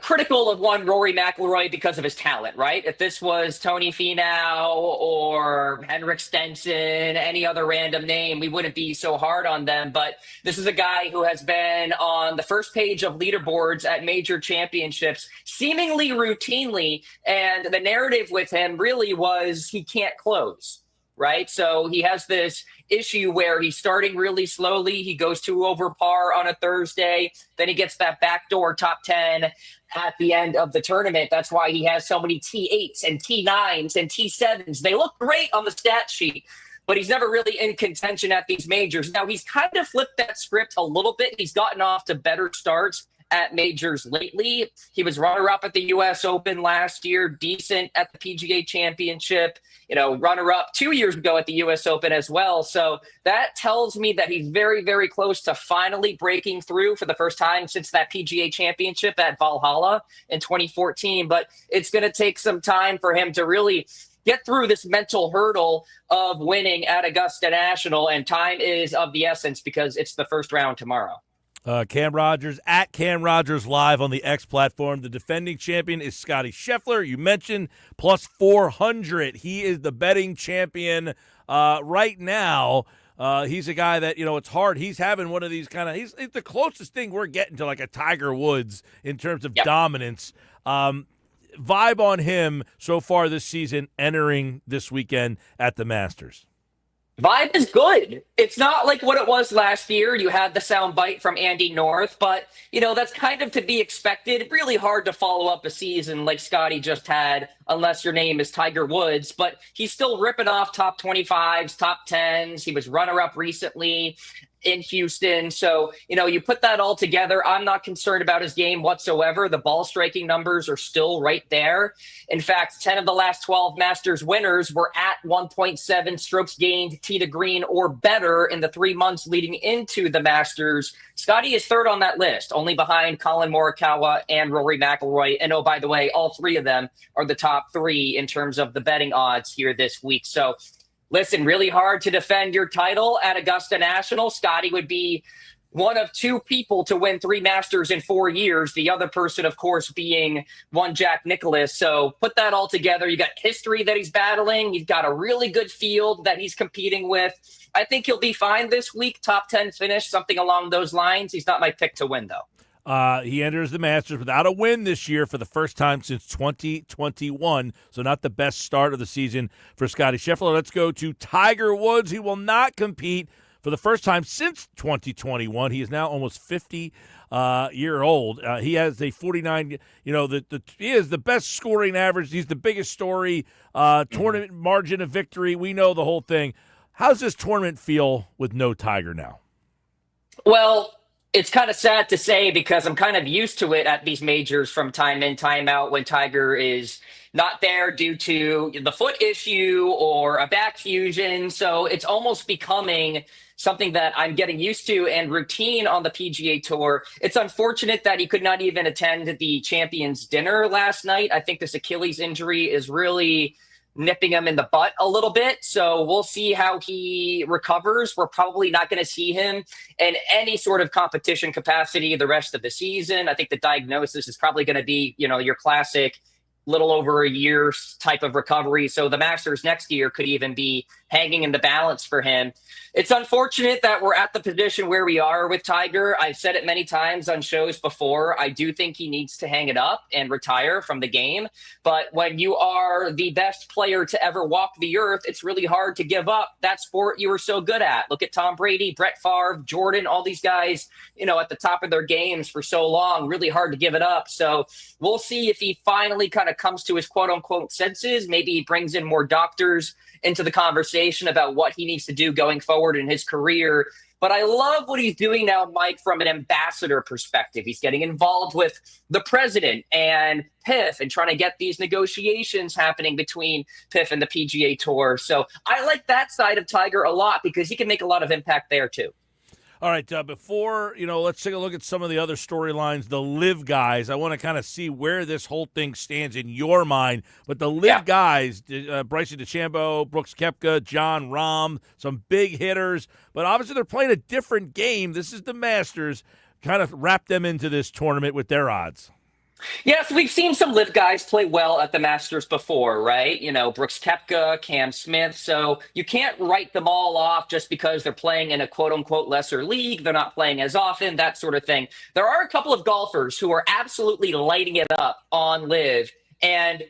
critical of one Rory McIlroy because of his talent, right? If this was Tony Finau or Henrik Stenson, any other random name, we wouldn't be so hard on them. But this is a guy who has been on the first page of leaderboards at major championships seemingly routinely. And the narrative with him really was he can't close. Right. So he has this issue where he's starting really slowly. He goes 2 over par on a Thursday. Then he gets that backdoor top 10 at the end of the tournament. That's why he has so many T8s and T9s and T7s. They look great on the stat sheet, but he's never really in contention at these majors. Now, he's kind of flipped that script a little bit. He's gotten off to better starts at majors lately. He was runner-up at the U.S. Open last year, decent at the PGA Championship, runner-up 2 years ago at the U.S. Open as well. So that tells me that he's very, very close to finally breaking through for the first time since that PGA Championship at Valhalla in 2014. But it's going to take some time for him to really get through this mental hurdle of winning at Augusta National, and time is of the essence because it's the first round tomorrow. Cam Rogers at Cam Rogers Live on the X platform. The defending champion is Scotty Scheffler. You mentioned plus 400. He is the betting champion right now. He's a guy that, it's hard. He's having one of these he's the closest thing we're getting to like a Tiger Woods in terms of dominance. Vibe on him so far this season entering this weekend at the Masters. Vibe is good. It's not like what it was last year. You had the sound bite from Andy North, but that's kind of to be expected. Really hard to follow up a season like Scotty just had, unless your name is Tiger Woods. But he's still ripping off top 25s, top 10s. He was runner-up recently in Houston. So, you put that all together. I'm not concerned about his game whatsoever. The ball striking numbers are still right there. In fact, 10 of the last 12 Masters winners were at 1.7 strokes gained tee to green or better in the 3 months leading into the Masters. Scotty is third on that list, only behind Colin Morikawa and Rory McIlroy. And oh, by the way, all three of them are the top three in terms of the betting odds here this week. So listen, really hard to defend your title at Augusta National. Scotty would be one of two people to win 3 Masters in 4 years. The other person, of course, being one Jack Nicklaus. So put that all together. You got history that he's battling. You've got a really good field that he's competing with. I think he'll be fine this week. Top 10 finish, something along those lines. He's not my pick to win, though. He enters the Masters without a win this year for the first time since 2021, so not the best start of the season for Scotty Scheffler. Let's go to Tiger Woods. He will not compete for the first time since 2021. He is now almost 50 year old. He has a 49. He is the best scoring average. He's the biggest story. Tournament margin of victory. We know the whole thing. How's this tournament feel with no Tiger now? Well, it's kind of sad to say because I'm kind of used to it at these majors from time in, time out when Tiger is not there due to the foot issue or a back fusion. So it's almost becoming something that I'm getting used to and routine on the PGA Tour. It's unfortunate that he could not even attend the Champions Dinner last night. I think this Achilles injury is really nipping him in the butt a little bit. So we'll see how he recovers. We're probably not going to see him in any sort of competition capacity the rest of the season. I think the diagnosis is probably going to be, your classic little over a year type of recovery. So the Masters next year could even be hanging in the balance for him. It's unfortunate that we're at the position where we are with Tiger. I've said it many times on shows before. I do think he needs to hang it up and retire from the game. But when you are the best player to ever walk the earth, it's really hard to give up that sport you were so good at. Look at Tom Brady, Brett Favre, Jordan, all these guys, at the top of their games for so long, really hard to give it up. So we'll see if he finally kind of comes to his quote unquote senses. Maybe he brings in more doctors into the conversation about what he needs to do going forward in his career. But I love what he's doing now, Mike, from an ambassador perspective. He's getting involved with the president and PIF and trying to get these negotiations happening between PIF and the PGA Tour. So I like that side of Tiger a lot because he can make a lot of impact there too. All right, before, let's take a look at some of the other storylines, the live guys. I want to kind of see where this whole thing stands in your mind. But the live guys, Bryson DeChambeau, Brooks Koepka, John Rahm, some big hitters. But obviously they're playing a different game. This is the Masters. Kind of wrap them into this tournament with their odds. Yes, we've seen some live guys play well at the Masters before, right? Brooks Koepka, Cam Smith. So you can't write them all off just because they're playing in a quote-unquote lesser league. They're not playing as often, that sort of thing. There are a couple of golfers who are absolutely lighting it up on live. And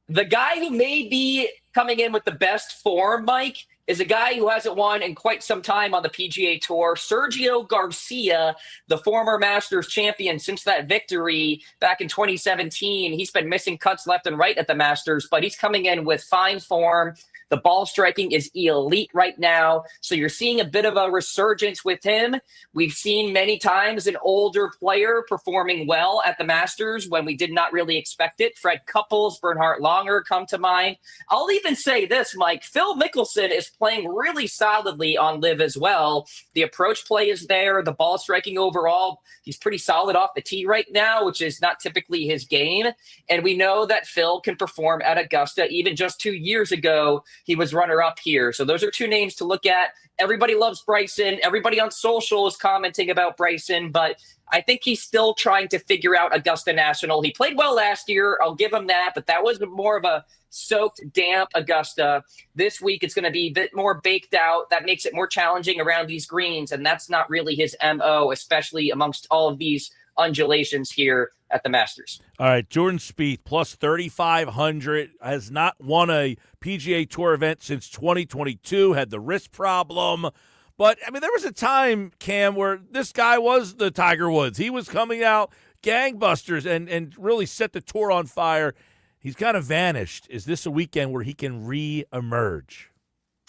the guy who may be coming in with the best form, Mike, is a guy who hasn't won in quite some time on the PGA Tour, Sergio Garcia, the former Masters champion since that victory back in 2017. He's been missing cuts left and right at the Masters, but he's coming in with fine form. The ball striking is elite right now. So you're seeing a bit of a resurgence with him. We've seen many times an older player performing well at the Masters when we did not really expect it. Fred Couples, Bernhard Langer come to mind. I'll even say this, Mike. Phil Mickelson is playing really solidly on live as well. The approach play is there. The ball striking overall, he's pretty solid off the tee right now, which is not typically his game. And we know that Phil can perform at Augusta. Even just 2 years ago, he was runner-up here. So those are two names to look at. Everybody loves Bryson. Everybody on social is commenting about Bryson, but I think he's still trying to figure out Augusta National. He played well last year. I'll give him that, but that was more of a soaked, damp Augusta. This week, it's going to be a bit more baked out. That makes it more challenging around these greens, and that's not really his MO, especially amongst all of these undulations here at the Masters. All right, Jordan Spieth plus 3,500, has not won a PGA Tour event since 2022, had the wrist problem. But, I mean, there was a time, Cam, where this guy was the Tiger Woods. He was coming out gangbusters and really set the tour on fire. He's kind of vanished. Is this a weekend where he can re-emerge?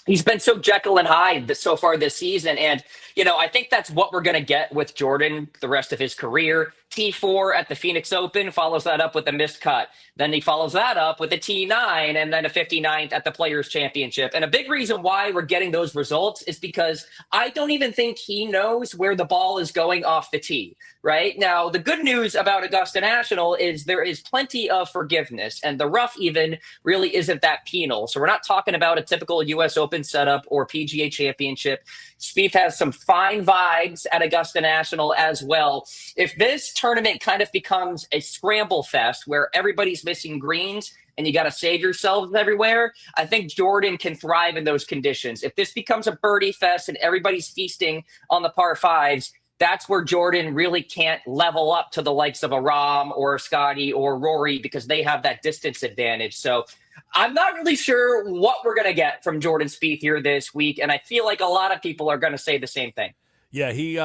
He's been so Jekyll and Hyde so far this season. And, I think that's what we're going to get with Jordan the rest of his career. T4 at the Phoenix Open, follows that up with a missed cut. Then he follows that up with a T9 and then a 59th at the Players Championship. And a big reason why we're getting those results is because I don't even think he knows where the ball is going off the tee. Right now, the good news about Augusta National is there is plenty of forgiveness, and the rough even really isn't that penal. So we're not talking about a typical U.S. Open setup or PGA Championship. Spieth has some fine vibes at Augusta National as well. If this tournament kind of becomes a scramble fest where everybody's missing greens and you got to save yourselves everywhere, I think Jordan can thrive in those conditions. If this becomes a birdie fest and everybody's feasting on the par fives, that's where Jordan really can't level up to the likes of a Rahm or a Scotty or Rory because they have that distance advantage. So I'm not really sure what we're going to get from Jordan Spieth here this week, and I feel like a lot of people are going to say the same thing. Yeah, he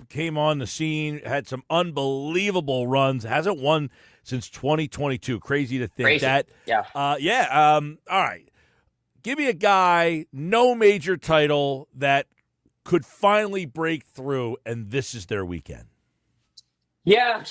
came on the scene, had some unbelievable runs, hasn't won since 2022. Crazy to think that. Yeah. All right. Give me a guy, no major title, that could finally break through, and this is their weekend. Yeah,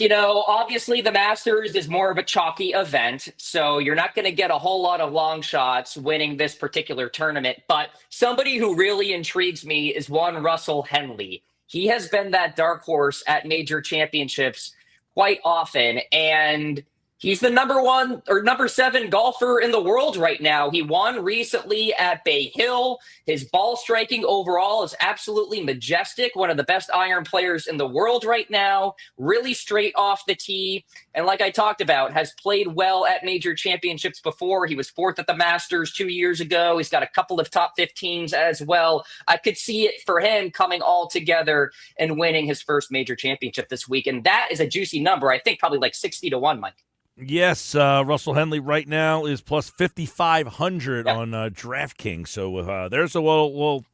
obviously the Masters is more of a chalky event, so you're not going to get a whole lot of long shots winning this particular tournament. But somebody who really intrigues me is one Russell Henley. He has been that dark horse at major championships quite often, and he's the number 7 golfer in the world right now. He won recently at Bay Hill. His ball striking overall is absolutely majestic. One of the best iron players in the world right now. Really straight off the tee. And like I talked about, has played well at major championships before. He was 4th at the Masters 2 years ago. He's got a couple of top 15s as well. I could see it for him coming all together and winning his first major championship this week. And that is a juicy number. I think probably like 60-1, Mike. Yes, Russell Henley right now is plus 5,500 on DraftKings. So there's a little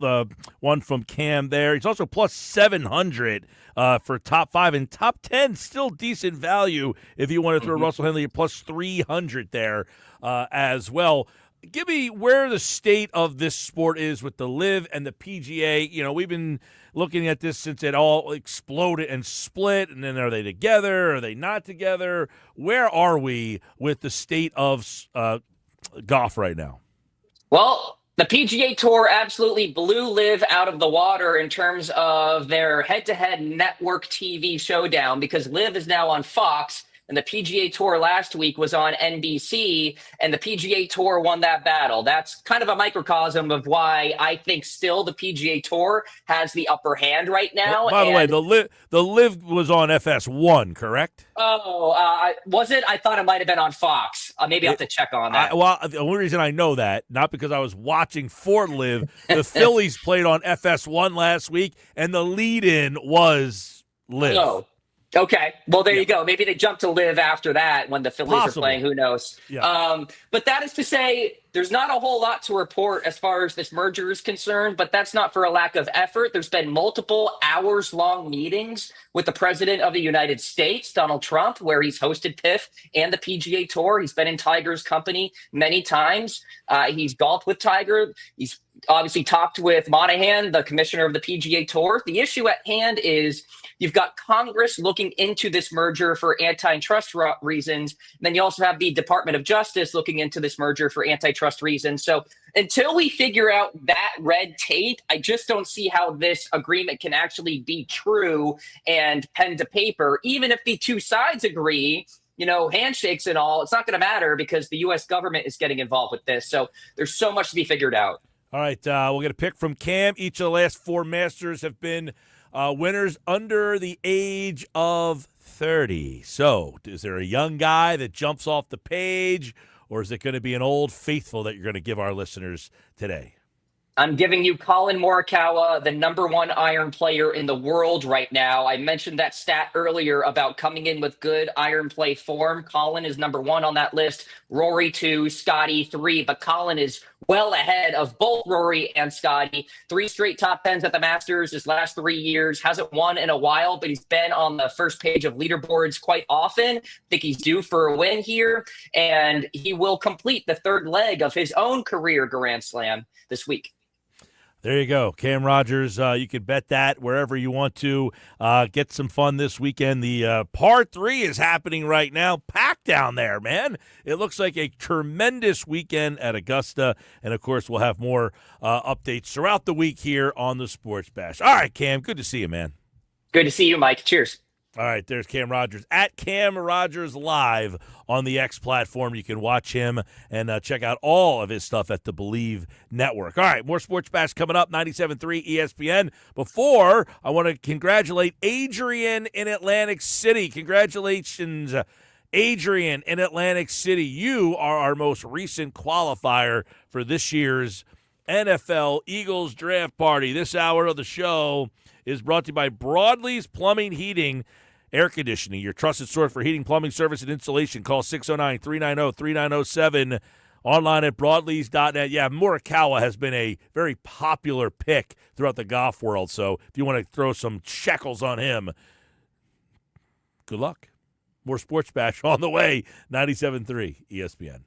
one from Cam there. He's also plus 700 for top 5 and top 10. Still decent value if you want to throw Russell Henley at plus 300 there as well. Give me where the state of this sport is with the LIV and the PGA. We've been looking at this since it all exploded and split, and then are they together? Are they not together? Where are we with the state of golf right now? Well, the PGA Tour absolutely blew LIV out of the water in terms of their head-to-head network TV showdown because LIV is now on Fox. And the PGA Tour last week was on NBC, and the PGA Tour won that battle. That's kind of a microcosm of why I think still the PGA Tour has the upper hand right now. By the way, the LIV was on FS1, correct? Oh, was it? I thought it might have been on Fox. Maybe I'll have to check on that. The only reason I know that, not because I was watching for LIV, the Phillies played on FS1 last week, and the lead-in was LIV. Oh. Okay. Well, there you go. Maybe they jumped to LIV after that when the Phillies are playing. Who knows? Yeah. But that is to say, there's not a whole lot to report as far as this merger is concerned, but that's not for a lack of effort. There's been multiple hours-long meetings with the President of the United States, Donald Trump, where he's hosted PIF and the PGA Tour. He's been in Tiger's company many times. He's golfed with Tiger. He's obviously talked with Monahan, the commissioner of the PGA Tour. The issue at hand is you've got Congress looking into this merger for antitrust reasons. And then you also have the Department of Justice looking into this merger for antitrust reasons. So until we figure out that red tape, I just don't see how this agreement can actually be true and pen to paper. Even if the two sides agree, handshakes and all, it's not going to matter because the U.S. government is getting involved with this. So there's so much to be figured out. All right, we'll get a pick from Cam. Each of the last 4 Masters have been winners under the age of 30. So is there a young guy that jumps off the page, or is it going to be an old faithful that you're going to give our listeners today? I'm giving you Colin Morikawa, the number one iron player in the world right now. I mentioned that stat earlier about coming in with good iron play form. Colin is number one on that list. Rory 2, Scotty 3, but Colin is well ahead of both Rory and Scotty. 3 straight top tens at the Masters his last 3 years. Hasn't won in a while, but he's been on the first page of leaderboards quite often. I think he's due for a win here, and he will complete the third leg of his own career Grand Slam this week. There you go. Cam Rogers, you can bet that wherever you want to. Get some fun this weekend. The par 3 is happening right now. Packed down there, man. It looks like a tremendous weekend at Augusta. And, of course, we'll have more updates throughout the week here on the Sports Bash. All right, Cam, good to see you, man. Good to see you, Mike. Cheers. All right, there's Cam Rogers at Cam Rogers Live on the X platform. You can watch him and check out all of his stuff at the Believe Network. All right, more Sports Bash coming up, 97.3 ESPN. Before, I want to congratulate Adrian in Atlantic City. Congratulations, Adrian in Atlantic City. You are our most recent qualifier for this year's NFL Eagles Draft Party. This hour of the show is brought to you by Broadlee's Plumbing, Heating, Air Conditioning, your trusted source for heating, plumbing, service, and installation. Call 609-390-3907. Online at broadlees.net. Yeah, Morikawa has been a very popular pick throughout the golf world, so if you want to throw some shekels on him, good luck. More Sports Bash on the way, 97.3 ESPN.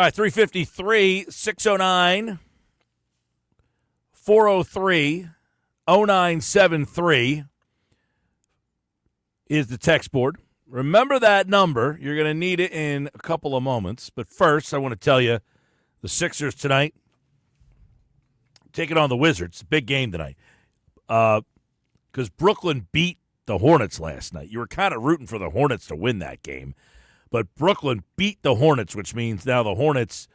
All right, 353, 609, 403, 0973 is the text board. Remember that number. You're going to need it in a couple of moments. But first, I want to tell you the Sixers tonight taking on the Wizards. Big game tonight. Because Brooklyn beat the Hornets last night. You were kind of rooting for the Hornets to win that game. But Brooklyn beat the Hornets, which means now the Hornets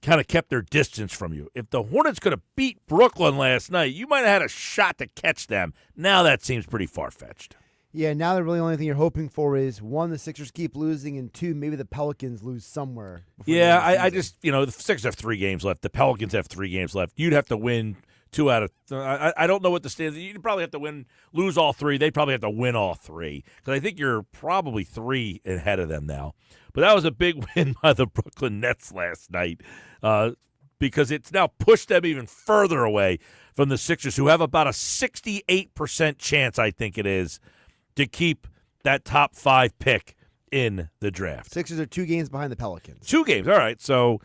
kind of kept their distance from you. If the Hornets could have beat Brooklyn last night, you might have had a shot to catch them. Now that seems pretty far-fetched. Yeah, now the really only thing you're hoping for is, one, the Sixers keep losing, and two, maybe the Pelicans lose somewhere. Yeah, I just, the Sixers have 3 games left. The Pelicans have 3 games left. You'd have to win 2 out of I don't know what the standard. You'd probably have to lose all 3. They'd probably have to win all 3 because I think you're probably 3 ahead of them now. But that was a big win by the Brooklyn Nets last night because it's now pushed them even further away from the Sixers, who have about a 68% chance, I think it is, to keep that top 5 pick in the draft. Sixers are 2 games behind the Pelicans. 2 games, all right. So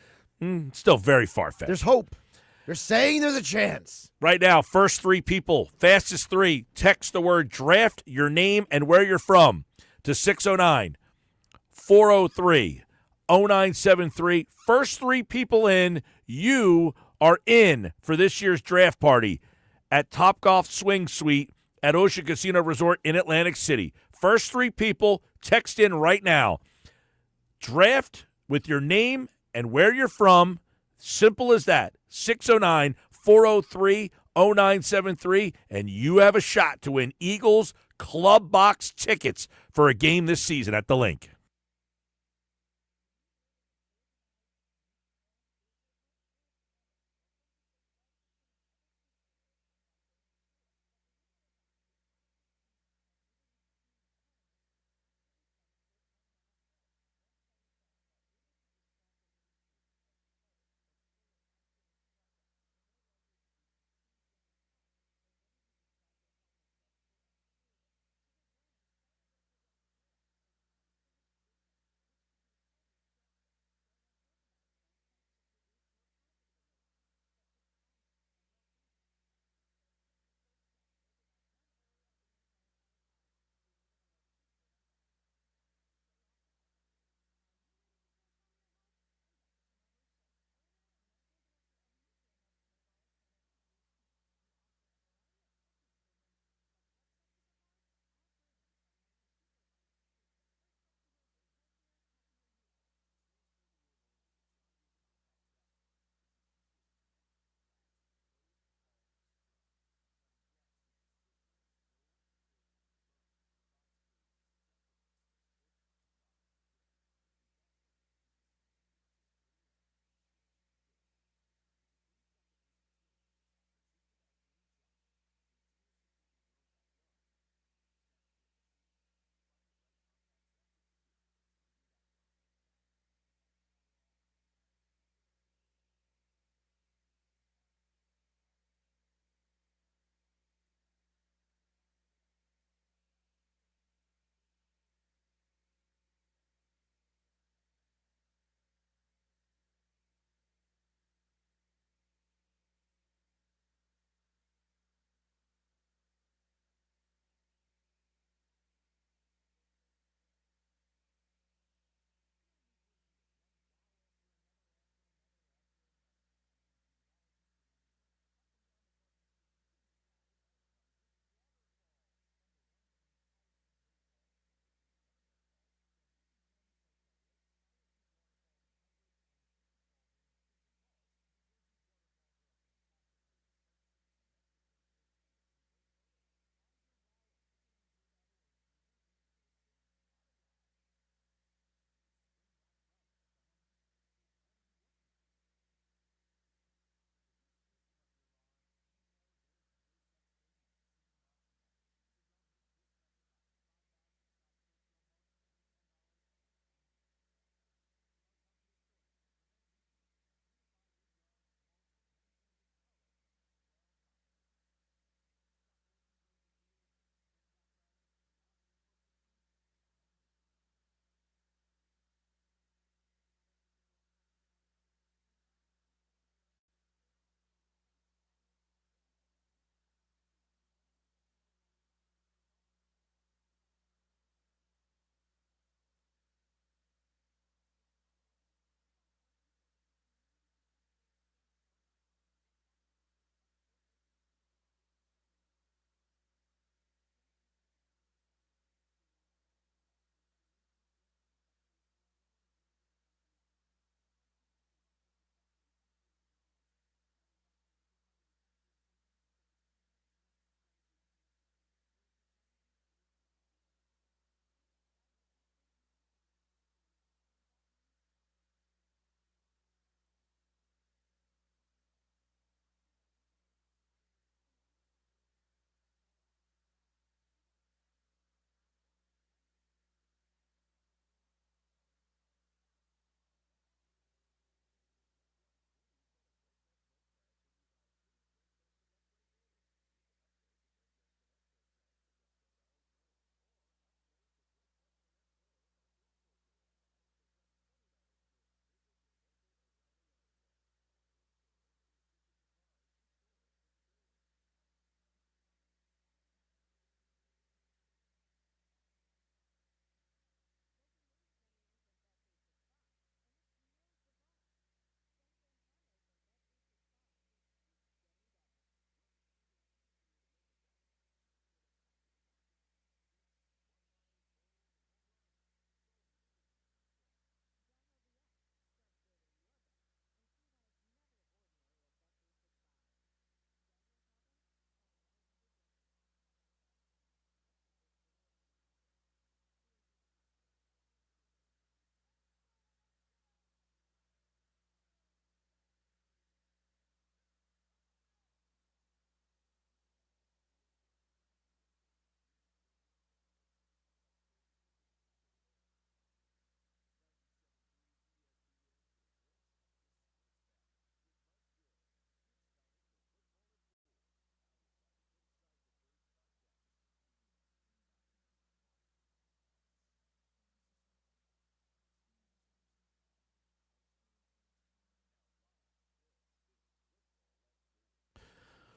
still very far-fetched. There's hope. They're saying there's a chance. Right now, first 3 people, fastest 3, text the word draft, your name, and where you're from to 609 403 0973. First 3 people in, you are in for this year's draft party at Topgolf Swing Suite at Ocean Casino Resort in Atlantic City. First 3 people, text in right now. Draft with your name and where you're from. Simple as that. 609 403 0973, and you have a shot to win Eagles Club Box tickets for a game this season at the Link.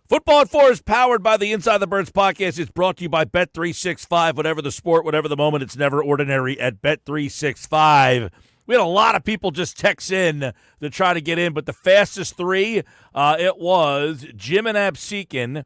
Football at 4 is powered by the Inside the Birds podcast. It's brought to you by Bet365. Whatever the sport, whatever the moment, it's never ordinary at Bet365. We had a lot of people just text in to try to get in, but the fastest three, it was Jim in Absecon,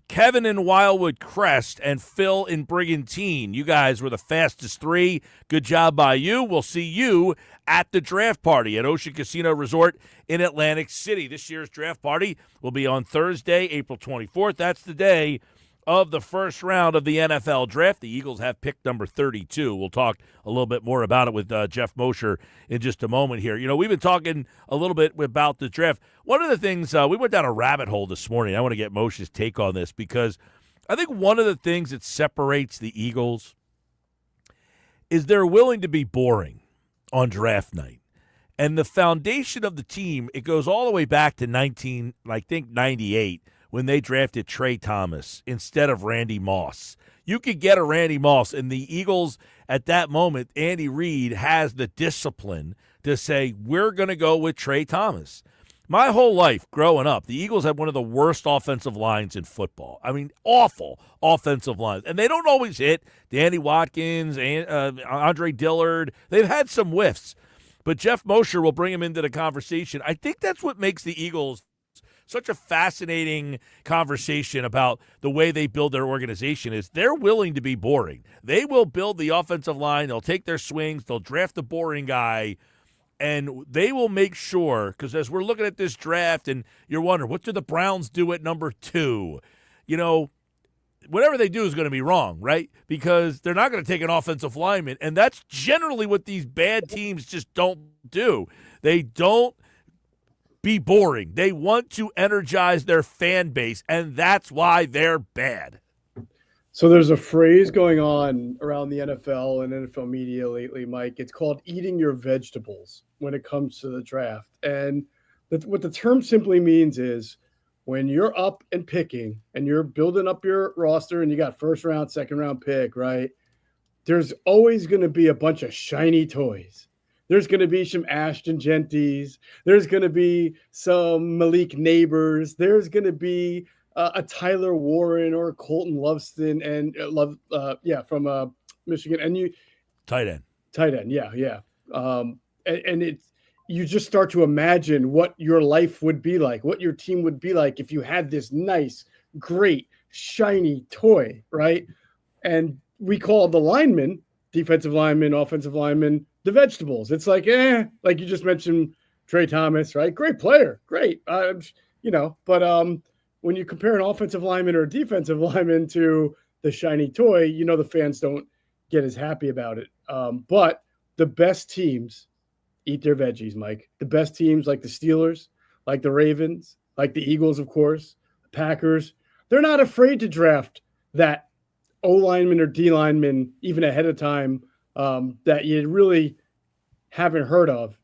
Kevin in Wildwood Crest, and Phil in Brigantine. You guys were the fastest three. Good job by you. We'll see you at the draft party at Ocean Casino Resort in Atlantic City. This year's draft party will be on Thursday, April 24th. That's the day of the first round of the NFL draft. The Eagles have pick number 32. We'll talk a little bit more about it with Jeff Mosher in just a moment here. You know, we've been talking a little bit about the draft. One of the things, we went down a rabbit hole this morning. I want to get Mosher's take on this because I think one of the things that separates the Eagles is they're willing to be boring on draft night. And the foundation of the team, it goes all the way back to 98 when they drafted Trey Thomas instead of Randy Moss. You could get a Randy Moss, and the Eagles at that moment, Andy Reid has the discipline to say, we're going to go with Trey Thomas. My whole life growing up, the Eagles had one of the worst offensive lines in football. I mean, awful offensive lines. And they don't always hit. Danny Watkins, Andre Dillard, they've had some whiffs. But Jeff Mosher will bring him into the conversation. I think that's what makes the Eagles such a fascinating conversation about the way they build their organization is they're willing to be boring. They will build the offensive line. They'll take their swings. They'll draft the boring guy. And they will make sure, because as we're looking at this draft and you're wondering, what do the Browns do at number 2? You know, whatever they do is going to be wrong, right? Because they're not going to take an offensive lineman. And that's generally what these bad teams just don't do. They don't be boring. They want to energize their fan base, and that's why they're bad. So there's a phrase going on around the NFL and NFL media lately, Mike. It's called eating your vegetables when it comes to the draft. And what the term simply means is when you're up and picking and you're building up your roster and you got first round, second round pick, right? There's always going to be a bunch of shiny toys. There's going to be some Ashton Genties. There's going to be some Malik Neighbors. There's going to be a Tyler Warren or a Colton Loveston from Michigan. And tight end, yeah. And it's you just start to imagine what your life would be like, what your team would be like if you had this nice, great, shiny toy, right? And we call the linemen, defensive linemen, offensive linemen, the vegetables. It's like, like you just mentioned, Trey Thomas, right? Great player, great, but when you compare an offensive lineman or a defensive lineman to the shiny toy, the fans don't get as happy about it. But the best teams eat their veggies, Mike. The best teams like the Steelers, like the Ravens, like the Eagles, of course, the Packers, they're not afraid to draft that O-lineman or D-lineman even ahead of time that you really haven't heard of,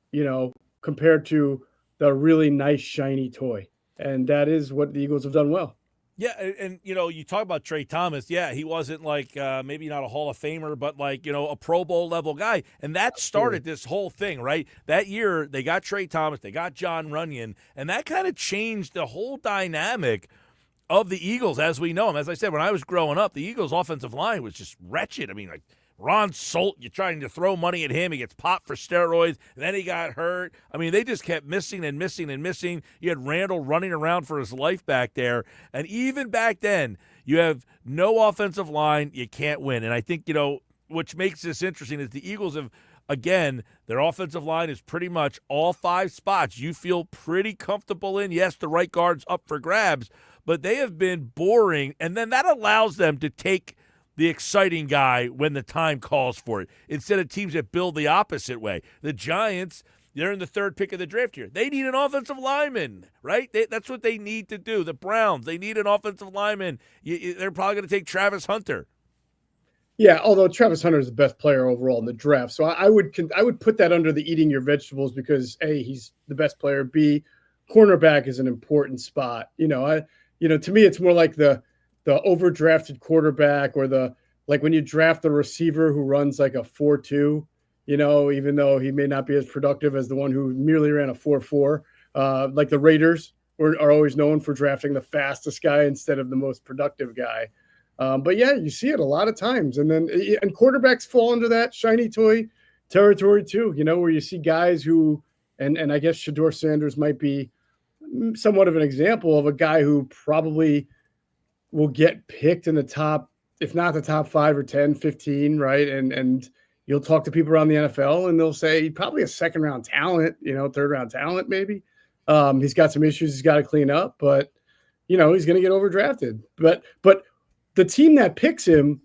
compared to the really nice, shiny toy. And that is what the Eagles have done well. Yeah, and you talk about Trey Thomas. Yeah, he wasn't like maybe not a Hall of Famer, but like, a Pro Bowl level guy. And that started this whole thing, right? That year they got Trey Thomas, they got John Runyon, and that kind of changed the whole dynamic of the Eagles as we know them. As I said, when I was growing up, the Eagles' offensive line was just wretched. I mean, like Ron Solt, you're trying to throw money at him. He gets popped for steroids. And then he got hurt. I mean, they just kept missing and missing and missing. You had Randall running around for his life back there. And even back then, you have no offensive line. You can't win. And I think, which makes this interesting is the Eagles have, again, their offensive line is pretty much all 5 spots you feel pretty comfortable in. Yes, the right guard's up for grabs, but they have been boring. And then that allows them to take the exciting guy when the time calls for it, instead of teams that build the opposite way. The Giants, they're in the 3rd pick of the draft here. They need an offensive lineman, right? That's what they need to do. The Browns, they need an offensive lineman. They're probably going to take Travis Hunter. Yeah, although Travis Hunter is the best player overall in the draft. So I would put that under the eating your vegetables because, A, he's the best player. B, cornerback is an important spot. To me, it's more like the overdrafted quarterback or like when you draft the receiver who runs like a 4.2, even though he may not be as productive as the one who merely ran a 4.4, like the Raiders are always known for drafting the fastest guy instead of the most productive guy. But yeah, you see it a lot of times. And quarterbacks fall into that shiny toy territory too, where you see guys who, and I guess Shedeur Sanders might be somewhat of an example of a guy who probably will get picked in the top, if not the top 5 or 10, 15, right? And you'll talk to people around the NFL and they'll say probably a second round talent, third round talent maybe. He's got some issues he's got to clean up, but he's going to get overdrafted. But the team that picks him,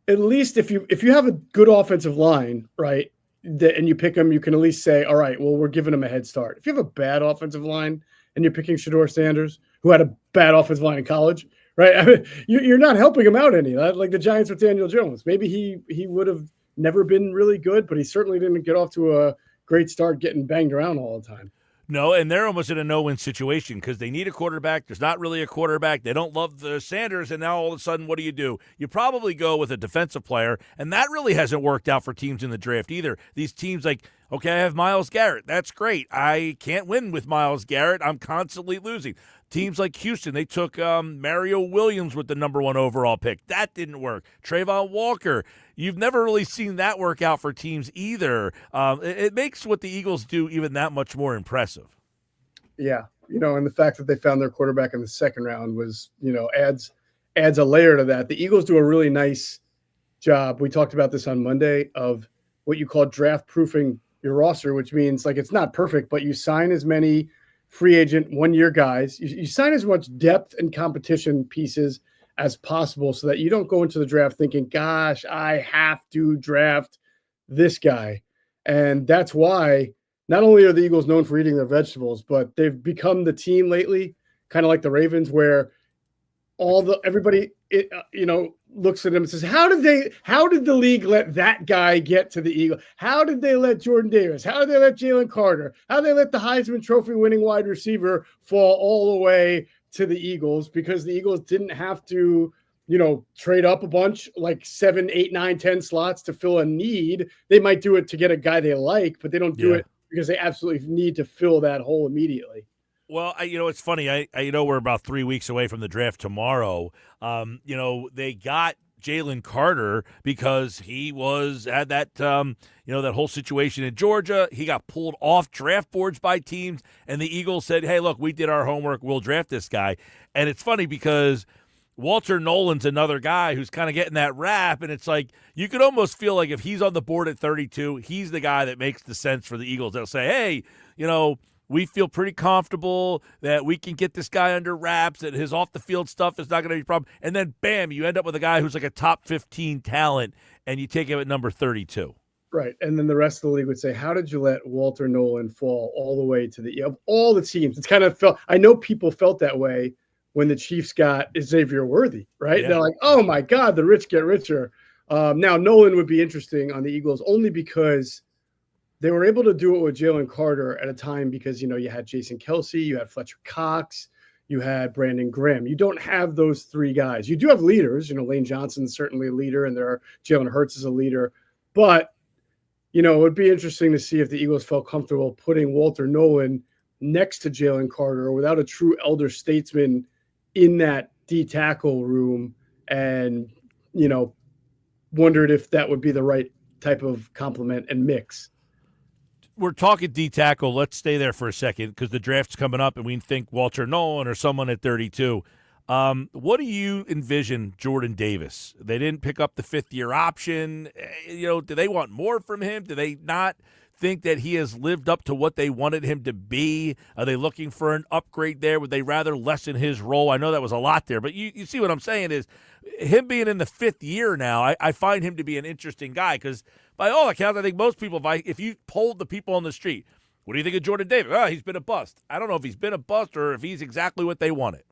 at least if you have a good offensive line, right, and you pick him, you can at least say, all right, well, we're giving him a head start. If you have a bad offensive line and you're picking Shedeur Sanders, who had a bad offensive line in college, right, I mean, you're not helping him out any. Like the Giants with Daniel Jones. Maybe he would have never been really good, but he certainly didn't get off to a great start getting banged around all the time. No, and they're almost in a no-win situation because they need a quarterback. There's not really a quarterback. They don't love the Sanders, and now all of a sudden, what do? You probably go with a defensive player, and that really hasn't worked out for teams in the draft either. These teams like, okay, I have Myles Garrett. That's great. I can't win with Myles Garrett. I'm constantly losing. Teams like Houston, they took Mario Williams with the number 1 overall pick. That didn't work. Trayvon Walker, you've never really seen that work out for teams either. It makes what the Eagles do even that much more impressive. Yeah, and the fact that they found their quarterback in the second round was, adds a layer to that. The Eagles do a really nice job. We talked about this on Monday of what you call draft proofing your roster, which means like it's not perfect, but you sign as many free agent 1-year guys. You sign as much depth and competition pieces as possible so that you don't go into the draft thinking, gosh, I have to draft this guy. And that's why not only are the Eagles known for eating their vegetables, but they've become the team lately, kind of like the Ravens, where everybody looks at them and says, how did the league let that guy get to the Eagles? How did they let Jordan Davis? How did they let Jalen Carter? How did they let the Heisman Trophy winning wide receiver fall all the way to the Eagles? Because the Eagles didn't have to, trade up a bunch, like 7, 8, 9, 10 slots to fill a need. They might do it to get a guy they like, but they don't do it because they absolutely need to fill that hole immediately. Well, it's funny. I we're about 3 weeks away from the draft tomorrow. They got Jalen Carter because he had that that whole situation in Georgia. He got pulled off draft boards by teams, and the Eagles said, "Hey, look, we did our homework. We'll draft this guy." And it's funny because Walter Nolan's another guy who's kind of getting that rap, and it's like you could almost feel like if he's on the board at 32, he's the guy that makes the sense for the Eagles. They'll say, "Hey, we feel pretty comfortable that we can get this guy under wraps, that his off-the-field stuff is not going to be a problem." And then, bam, you end up with a guy who's like a top 15 talent, and you take him at number 32. Right, and then the rest of the league would say, how did you let Walter Nolan fall all the way to of all the teams? It's kind of felt – I know people felt that way when the Chiefs got Xavier Worthy, right? Yeah. They're like, oh, my God, the rich get richer. Now, Nolan would be interesting on the Eagles only because – they were able to do it with Jalen Carter at a time because, you had Jason Kelsey, you had Fletcher Cox, you had Brandon Graham. You don't have those 3 guys. You do have leaders. Lane Johnson's certainly a leader, and Jalen Hurts is a leader. But, it would be interesting to see if the Eagles felt comfortable putting Walter Nolan next to Jalen Carter without a true elder statesman in that D-tackle room and, wondered if that would be the right type of complement and mix. We're talking D-tackle. Let's stay there for a second because the draft's coming up and we think Walter Nolan or someone at 32. What do you envision Jordan Davis? They didn't pick up the 5th-year option. Do they want more from him? Do they not think that he has lived up to what they wanted him to be? Are they looking for an upgrade there? Would they rather lessen his role? I know that was a lot there, but you see what I'm saying is him being in the 5th year now, I find him to be an interesting guy because by all accounts, I think most people, if you polled the people on the street, what do you think of Jordan Davis? Oh, he's been a bust. I don't know if he's been a bust or if he's exactly what they wanted.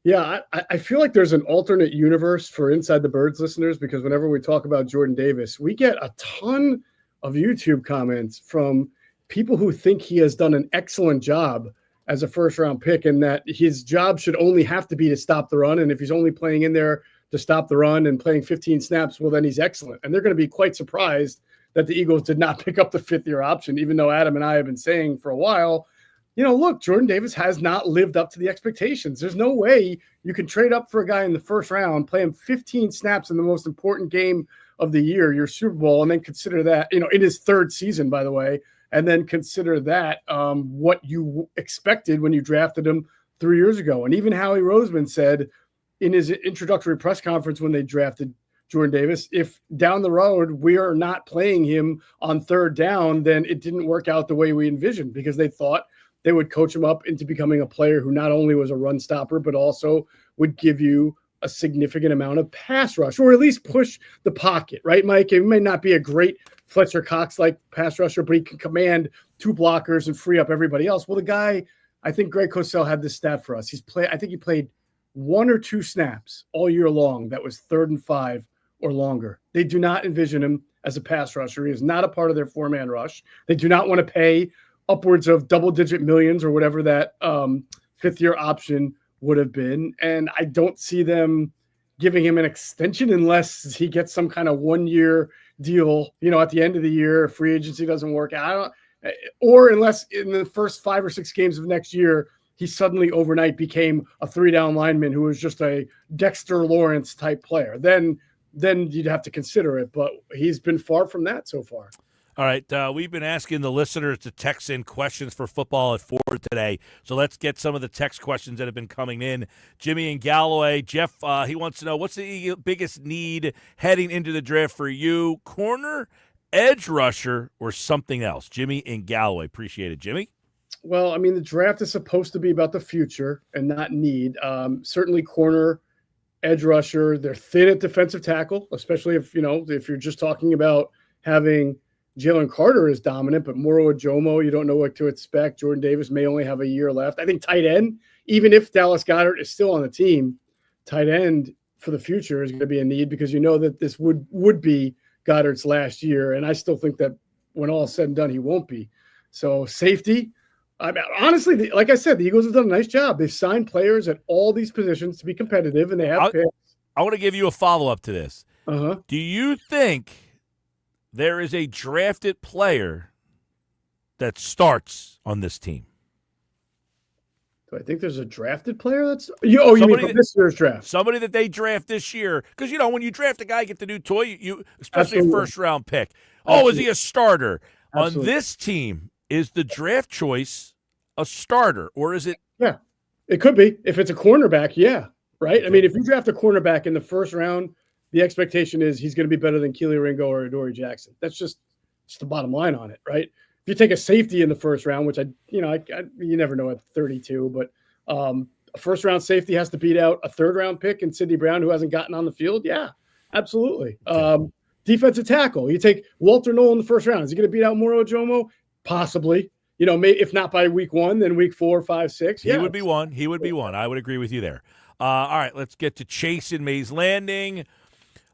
Yeah, I feel like there's an alternate universe for Inside the Birds listeners because whenever we talk about Jordan Davis, we get a ton of YouTube comments from people who think he has done an excellent job as a first-round pick and that his job should only have to be to stop the run. And if he's only playing in there to stop the run and playing 15 snaps, well, then he's excellent. And they're going to be quite surprised that the Eagles did not pick up the 5th-year option, even though Adam and I have been saying for a while, look, Jordan Davis has not lived up to the expectations. There's no way you can trade up for a guy in the first round, play him 15 snaps in the most important game of the year, your Super Bowl, and then consider that, in his third season, by the way, and then consider that what you expected when you drafted him 3 years ago. And even Howie Roseman said in his introductory press conference when they drafted Jordan Davis, if down the road we are not playing him on third down, then it didn't work out the way we envisioned, because they thought they would coach him up into becoming a player who not only was a run stopper, but also would give you a significant amount of pass rush, or at least push the pocket, right, Mike? It may not be a great Fletcher Cox-like pass rusher, but he can command two blockers and free up everybody else. Well, the guy, I think Greg Cosell had this stat for us. I think he played 1 or 2 snaps all year long that was 3rd and 5 or longer. They do not envision him as a pass rusher. He is not a part of their 4-man rush. They do not want to pay upwards of double-digit millions or whatever that 5th-year option would have been. And I don't see them giving him an extension unless he gets some kind of 1-year deal, at the end of the year, if free agency doesn't work out, or unless in the first 5 or 6 games of next year, he suddenly overnight became a 3-down lineman who was just a Dexter Lawrence type player. Then you'd have to consider it, but he's been far from that so far. All right, we've been asking the listeners to text in questions for football at 4 today, so let's get some of the text questions that have been coming in. Jimmy in Galloway, Jeff, he wants to know, what's the biggest need heading into the draft for you, corner, edge rusher, or something else? Jimmy in Galloway, appreciate it. Jimmy? Well, I mean, the draft is supposed to be about the future and not need. Certainly corner, edge rusher, they're thin at defensive tackle, especially if you're just talking about having Jalen Carter is dominant, but Moro Ajomo, you don't know what to expect. Jordan Davis may only have a year left. I think tight end, even if Dallas Goedert is still on the team, tight end for the future is going to be a need, because that this would be Goddard's last year. And I still think that when all is said and done, he won't be. So safety, honestly, like I said, the Eagles have done a nice job. They've signed players at all these positions to be competitive, and they have picks. I want to give you a follow-up to this. Uh-huh. Do you think there is a drafted player that starts on this team? Do I think there's a drafted player that's – you mean from this year's draft? Somebody that they draft this year. Because, when you draft a guy, you get the new toy, you especially Absolutely. a first-round pick. Absolutely. Oh, is he a starter? Absolutely. On this team, is the draft choice a starter, or is it – Yeah, it could be. If it's a cornerback, yeah, right? I mean, if you draft a cornerback in the first round, the expectation is he's going to be better than Keely Ringo or Adoree Jackson. That's just the bottom line on it, right? If you take a safety in the first round, which you never know at 32, but a first-round safety has to beat out a third-round pick in Sidney Brown, who hasn't gotten on the field. Yeah, absolutely. Defensive tackle, you take Walter Noel in the first round. Is he going to beat out Moro Ajomo? Possibly. Maybe if not by week 1, then week 4, 5, 6. He would be one. He would be one. I would agree with you there. All right, let's get to Chase in Mays Landing.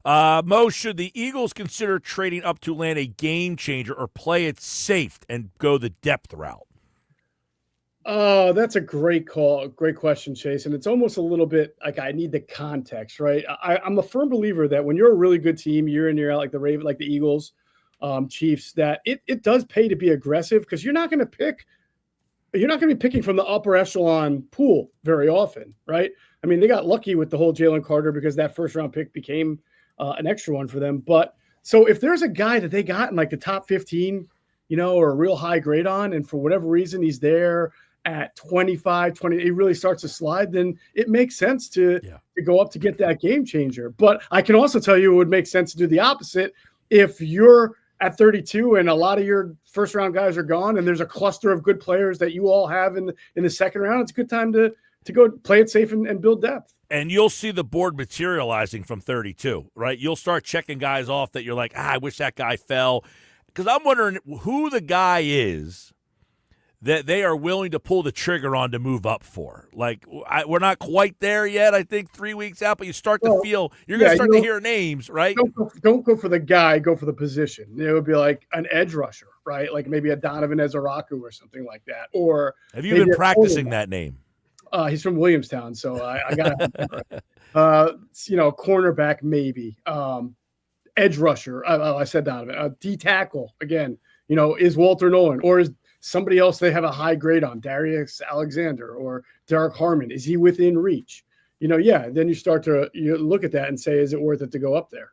Mo, should the Eagles consider trading up to land a game changer or play it safe and go the depth route? Oh, that's a great call. Great question, Chase. And it's almost a little bit like I need the context, right? I'm a firm believer that when you're a really good team year in, year out, like the Ravens, like the Eagles, Chiefs, that it does pay to be aggressive, because you're not going to be picking from the upper echelon pool very often, right? I mean, they got lucky with the whole Jalen Carter, because that first round pick became an extra one for them. But so if there's a guy that they got in like the top 15, or a real high grade on, and for whatever reason he's there at 25, 20, he really starts to slide, then it makes sense to go up to get that game changer. But I can also tell you it would make sense to do the opposite. If you're at 32 and a lot of your first round guys are gone, and there's a cluster of good players that you all have in the second round, it's a good time to go play it safe and build depth. And you'll see the board materializing from 32, right? You'll start checking guys off that you're like, I wish that guy fell. Because I'm wondering who the guy is that they are willing to pull the trigger on to move up for. Like, we're not quite there yet, I think, 3 weeks out, but you start to feel – you're going to start to hear names, right? Don't go for the guy, go for the position. It would be like an edge rusher, right? Like maybe a Donovan Ezeraku or something like that. Or have you been practicing that name? He's from Williamstown, so I got to cornerback maybe. Edge rusher. I said Donovan. D tackle again. Is Walter Nolan, or is somebody else they have a high grade on, Darius Alexander or Derek Harmon? Is he within reach? Then you start to look at that and say, is it worth it to go up there?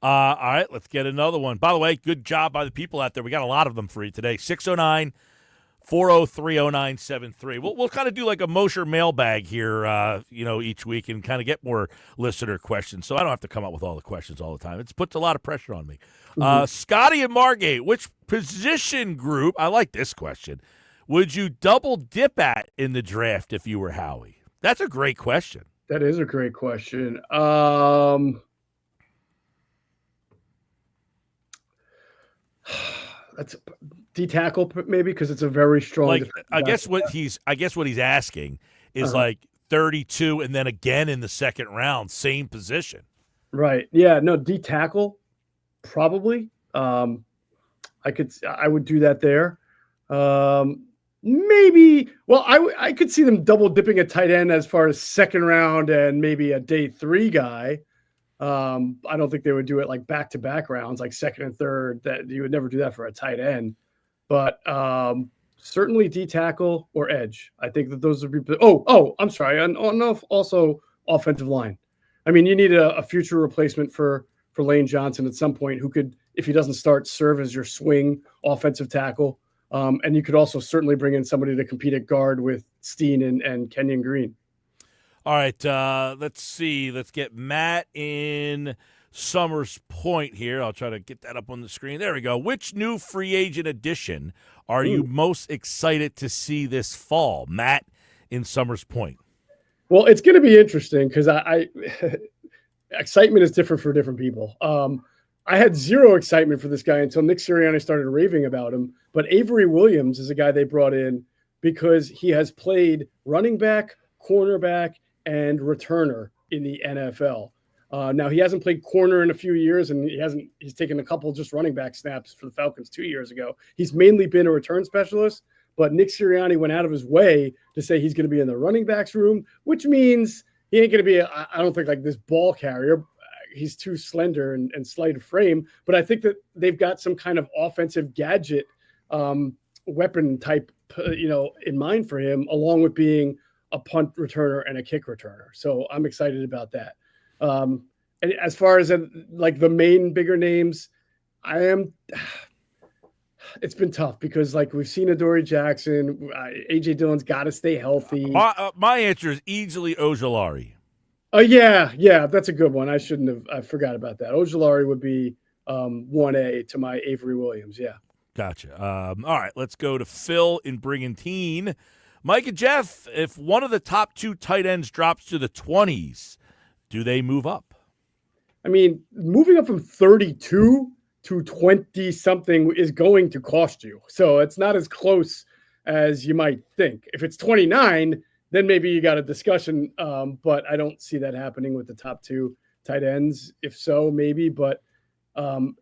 All right, let's get another one. By the way, good job by the people out there. We got a lot of them for you today. 609-403-0973. We'll kind of do like a Mosher mailbag here, each week and kind of get more listener questions. So I don't have to come up with all the questions all the time. It puts a lot of pressure on me. Scotty and Margate, which position group, I like this question, would you double dip at in the draft if you were Howie? That's a great question. That is a great question. That's D tackle maybe because it's a very strong. I guess what he's asking is like 32 and then again in the second round, same position. Right. Yeah. No, D tackle probably. I would do that there. Maybe. Well, I could see them double dipping a tight end as far as second round and maybe a day 3 guy. I don't think they would do it like back-to-back rounds, like second and third. That you would never do that for a tight end, but certainly D tackle or edge. I think that those would be. I'm sorry. And also offensive line. I mean, you need a future replacement for Lane Johnson at some point who could, if he doesn't start, serve as your swing offensive tackle. And you could also certainly bring in somebody to compete at guard with Steen and Kenyon Green. All right, let's see. Let's get Matt in Summers Point here. I'll try to get that up on the screen. There we go. Which new free agent addition are you most excited to see this fall? Matt in Summers Point. Well, it's going to be interesting because I excitement is different for different people. I had zero excitement for this guy until Nick Sirianni started raving about him. But Avery Williams is a guy they brought in because he has played running back, cornerback, and returner in the NFL. Now he hasn't played corner in a few years, and he's taken a couple just running back snaps for the Falcons 2 years ago. He's mainly been a return specialist, but Nick Sirianni went out of his way to say he's going to be in the running backs room, which means he ain't going to be, I don't think, like this ball carrier. He's too slender and slight of frame, but I think that they've got some kind of offensive gadget weapon type, in mind for him, along with being a punt returner and a kick returner. So I'm excited about that. And as far as like the main bigger names, it's been tough because like we've seen Adoree Jackson, AJ Dillon's got to stay healthy. My answer is easily Ojulari. Oh yeah, that's a good one. I forgot about that. Ojulari would be 1A to my Avery Williams. Yeah. Gotcha. All right, let's go to Phil in Brigantine. Mike and Jeff, if one of the top 2 tight ends drops to the 20s, do they move up? I mean, moving up from 32 to 20-something is going to cost you. So it's not as close as you might think. If it's 29, then maybe you got a discussion, but I don't see that happening with the top 2 tight ends. If so, maybe. But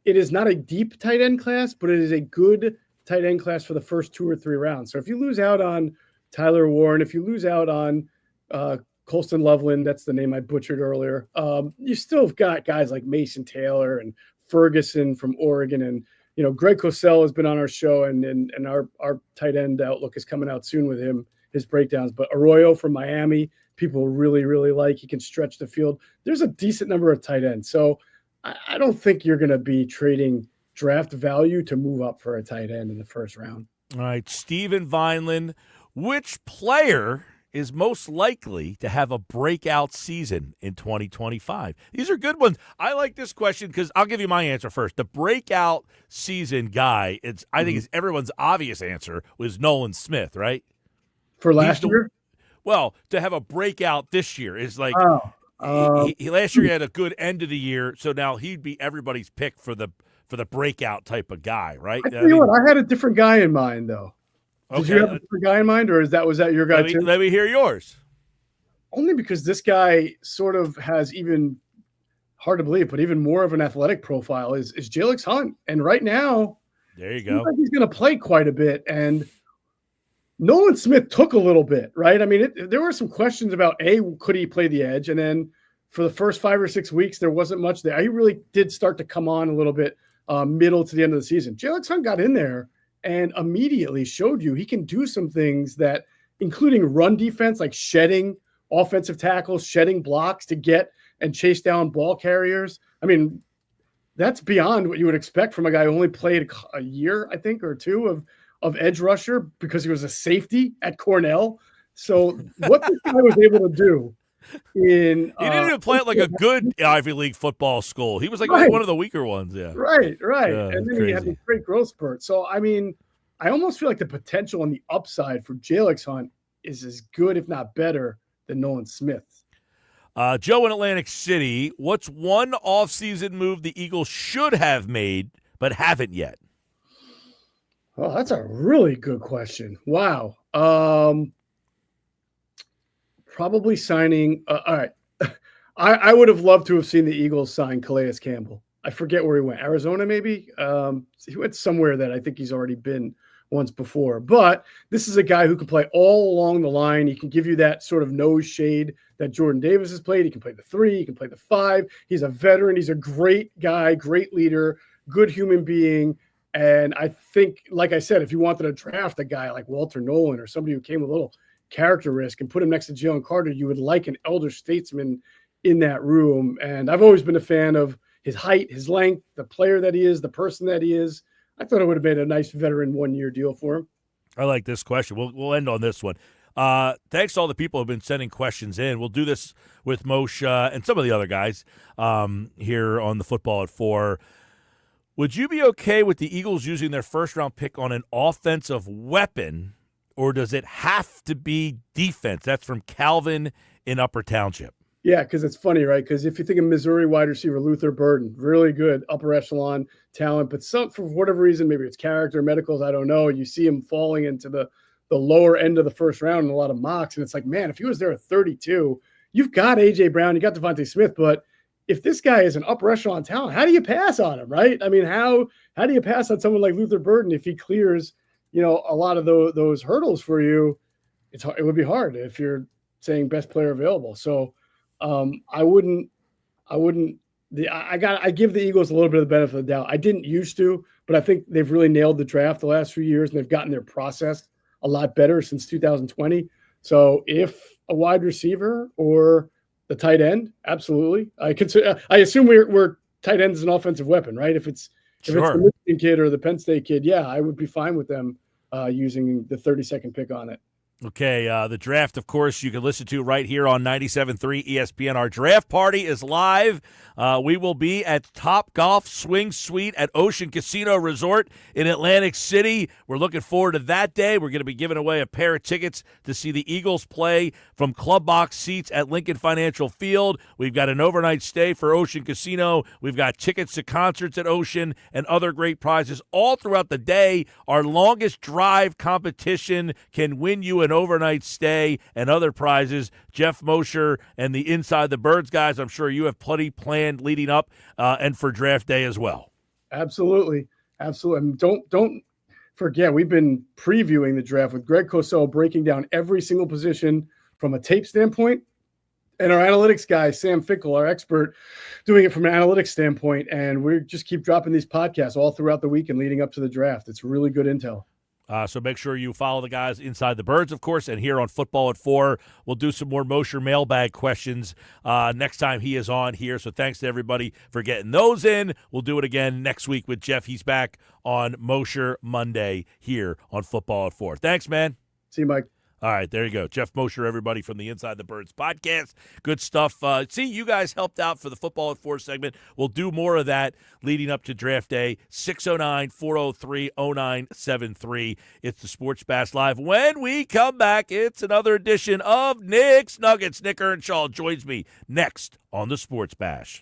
it is not a deep tight end class, but it is a good tight end class for the first 2 or 3 rounds. So if you lose out on Tyler Warren, if you lose out on Colston Loveland, that's the name I butchered earlier, you still have got guys like Mason Taylor and Ferguson from Oregon. And, Greg Cosell has been on our show, and our tight end outlook is coming out soon with him, his breakdowns. But Arroyo from Miami, people really, really like. He can stretch the field. There's a decent number of tight ends. So I don't think you're going to be trading draft value to move up for a tight end in the first round. All right, Steven Vineland. Which player is most likely to have a breakout season in 2025? These are good ones. I like this question because I'll give you my answer first. The breakout season guy, I think is everyone's obvious answer, was Nolan Smith, right? For last year? Well, to have a breakout this year is like he last year he had a good end of the year, so now he'd be everybody's pick for the breakout type of guy, right? I tell you what, I had a different guy in mind though. Did you have a different guy in mind, or was that your guy too? Let me hear yours. Only because this guy sort of has even, hard to believe, but even more of an athletic profile is Jalix Hunt. And right now, there you go. Like he's going to play quite a bit. And Nolan Smith took a little bit, right? I mean, there were some questions about, could he play the edge? And then for the first 5 or 6 weeks, there wasn't much there. He really did start to come on a little bit middle to the end of the season. Jalix Hunt got in there and immediately showed you he can do some things that, including run defense, like shedding offensive tackles, shedding blocks to get and chase down ball carriers. I mean, that's beyond what you would expect from a guy who only played a year, I think, or two of edge rusher because he was a safety at Cornell. So what this guy was able to do in he didn't even play at like a good Ivy League football school. He was like one of the weaker ones. Yeah. Right. Yeah, And then crazy. he had this great growth spurt. So, I mean, I almost feel like the potential on the upside for Jalen Hunt is as good, if not better, than Nolan Smith. Joe in Atlantic City, what's one offseason move the Eagles should have made but haven't yet? Oh, that's a really good question. Wow. Probably signing. All right. I would have loved to have seen the Eagles sign Calais Campbell. I forget where he went. Arizona, maybe? He went somewhere that I think he's already been once before. But this is a guy who can play all along the line. He can give you that sort of nose shade that Jordan Davis has played. He can play the 3. He can play the 5. He's a veteran. He's a great guy, great leader, good human being. And I think, like I said, if you wanted to draft a guy like Walter Nolan or somebody who came with a little character risk and put him next to Jalen Carter, you would like an elder statesman in that room. And I've always been a fan of his height, his length, the player that he is, the person that he is. I thought it would have been a nice veteran 1-year deal for him. I like this question. We'll end on this one. Thanks to all the people who have been sending questions in. We'll do this with Moshe and some of the other guys here on the Football at 4. Would you be okay with the Eagles using their first-round pick on an offensive weapon, or does it have to be defense? That's from Calvin in Upper Township. Yeah, because it's funny, right? Because if you think of Missouri wide receiver Luther Burden, really good upper echelon talent, but for whatever reason, maybe it's character, medicals, I don't know. You see him falling into the lower end of the first round in a lot of mocks, and it's like, man, if he was there at 32, you've got A.J. Brown, you got Devontae Smith, but if this guy is an upper echelon talent, how do you pass on him, right? I mean, how do you pass on someone like Luther Burden if he clears, a lot of those hurdles for you? It would be hard if you're saying best player available. So I give the Eagles a little bit of the benefit of the doubt. I didn't used to, but I think they've really nailed the draft the last few years, and they've gotten their process a lot better since 2020. So if a wide receiver or the tight end, absolutely. I assume we're tight end is an offensive weapon, right? If it's the Michigan kid or the Penn State kid, yeah, I would be fine with them using the 32nd pick on it. Okay, the draft, of course, you can listen to right here on 97.3 ESPN. Our draft party is live. We will be at Top Golf Swing Suite at Ocean Casino Resort in Atlantic City. We're looking forward to that day. We're going to be giving away a pair of tickets to see the Eagles play from club box seats at Lincoln Financial Field. We've got an overnight stay for Ocean Casino. We've got tickets to concerts at Ocean and other great prizes all throughout the day. Our longest drive competition can win you an overnight stay and other prizes. Jeff Mosher and the Inside the Birds guys, I'm sure you have plenty planned leading up and for draft day as well. Absolutely. And don't forget, we've been previewing the draft with Greg Cosell, breaking down every single position from a tape standpoint, and our analytics guy, Sam Fickle, our expert, doing it from an analytics standpoint. And we just keep dropping these podcasts all throughout the week and leading up to the draft. It's really good intel. So make sure you follow the guys Inside the Birds, of course, and here on Football at 4. We'll do some more Mosher mailbag questions next time he is on here. So thanks to everybody for getting those in. We'll do it again next week with Jeff. He's back on Mosher Monday here on Football at 4. Thanks, man. See you, Mike. All right, there you go. Jeff Mosher, everybody from the Inside the Birds podcast. Good stuff. See, you guys helped out for the Football at 4 segment. We'll do more of that leading up to draft day. 609-403-0973. It's the Sports Bash Live. When we come back, it's another edition of Nick's Nuggets. Nick Earnshaw joins me next on the Sports Bash.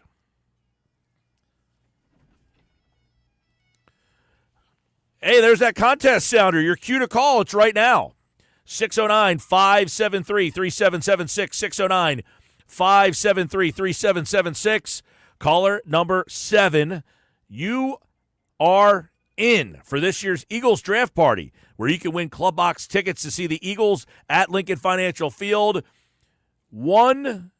Hey, there's that contest sounder. Your cue to call. It's right now. 609-573-3776, 609-573-3776. Caller number 7. You are in for this year's Eagles draft party, where you can win club box tickets to see the Eagles at Lincoln Financial Field. One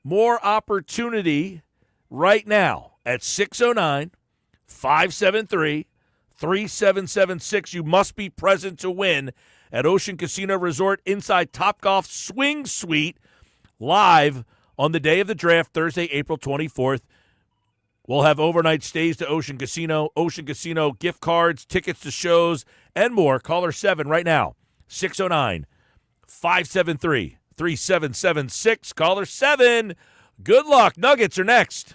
more opportunity right now at 609-573-3776. 3776. You must be present to win at Ocean Casino Resort inside Topgolf Swing Suite, live on the day of the draft, Thursday, April 24th. We'll have overnight stays to Ocean Casino gift cards, tickets to shows, and more. Caller 7 right now, 609-573-3776. Caller 7. Good luck. Nuggets are next.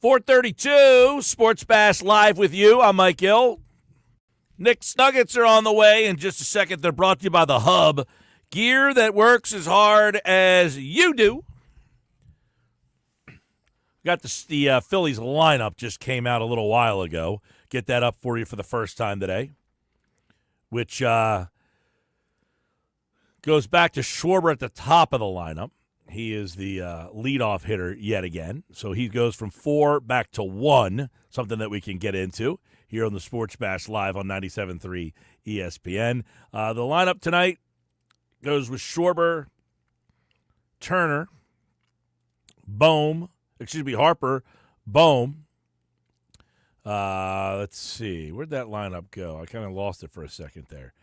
432, Sports Bash Live with you. I'm Mike Gill. Knicks Nuggets are on the way in just a second. They're brought to you by The Hub. Gear that works as hard as you do. Got the Phillies lineup just came out a little while ago. Get that up for you for the first time today, which goes back to Schwarber at the top of the lineup. He is the leadoff hitter yet again. So he goes from 4 back to 1, something that we can get into here on the Sports Bash Live on 97.3 ESPN. The lineup tonight goes with Schwarber, Turner, Harper, Bohm. Let's see. Where'd that lineup go? I kind of lost it for a second there.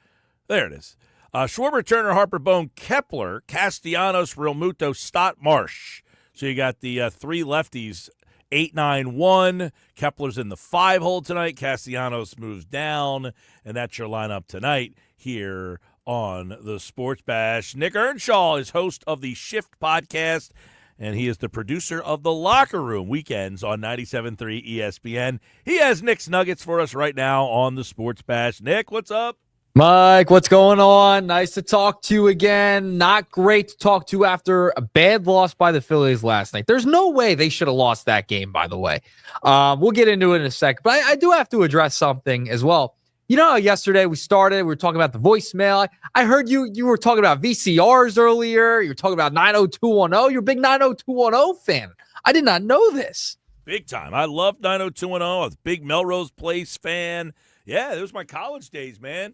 There it is. Schwarber, Turner, Harper, Bohm, Kepler, Castellanos, Realmuto, Stott, Marsh. So you got the 3 lefties, 8-9-1. Kepler's in the 5-hole tonight. Castellanos moves down, and that's your lineup tonight here on the Sports Bash. Nick Earnshaw is host of the Shift podcast, and he is the producer of The Locker Room weekends on 97.3 ESPN. He has Knicks Nuggets for us right now on the Sports Bash. Nick, what's up? Mike, what's going on? Nice to talk to you again. Not great to talk to after a bad loss by the Phillies last night. There's no way they should have lost that game, by the way. We'll get into it in a second, but I do have to address something as well. You know, yesterday we were talking about the voicemail. I heard you were talking about VCRs earlier. You were talking about 90210. You're a big 90210 fan. I did not know this. Big time. I love 90210. I was a big Melrose Place fan. Yeah, those were my college days, man.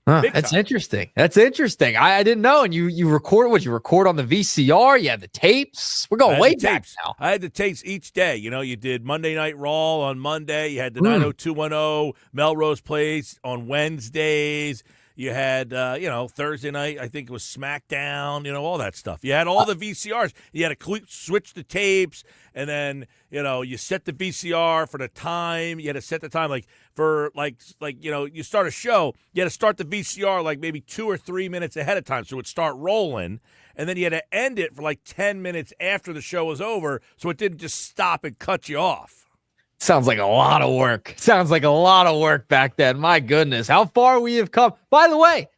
That's interesting. I didn't know. And you record what you record on the VCR? You had the tapes. We're going way back now. I had the tapes each day. You know, you did Monday Night Raw on Monday. You had the 90210 Melrose Place on Wednesdays. You had, Thursday night, I think it was SmackDown, all that stuff. You had all the VCRs. You had to switch the tapes, and then, you set the VCR for the time. You had to set the time, you start a show. You had to start the VCR maybe 2 or 3 minutes ahead of time so it would start rolling, and then you had to end it for 10 minutes after the show was over so it didn't just stop and cut you off. Sounds like a lot of work back then. My goodness, how far we have come. By the way,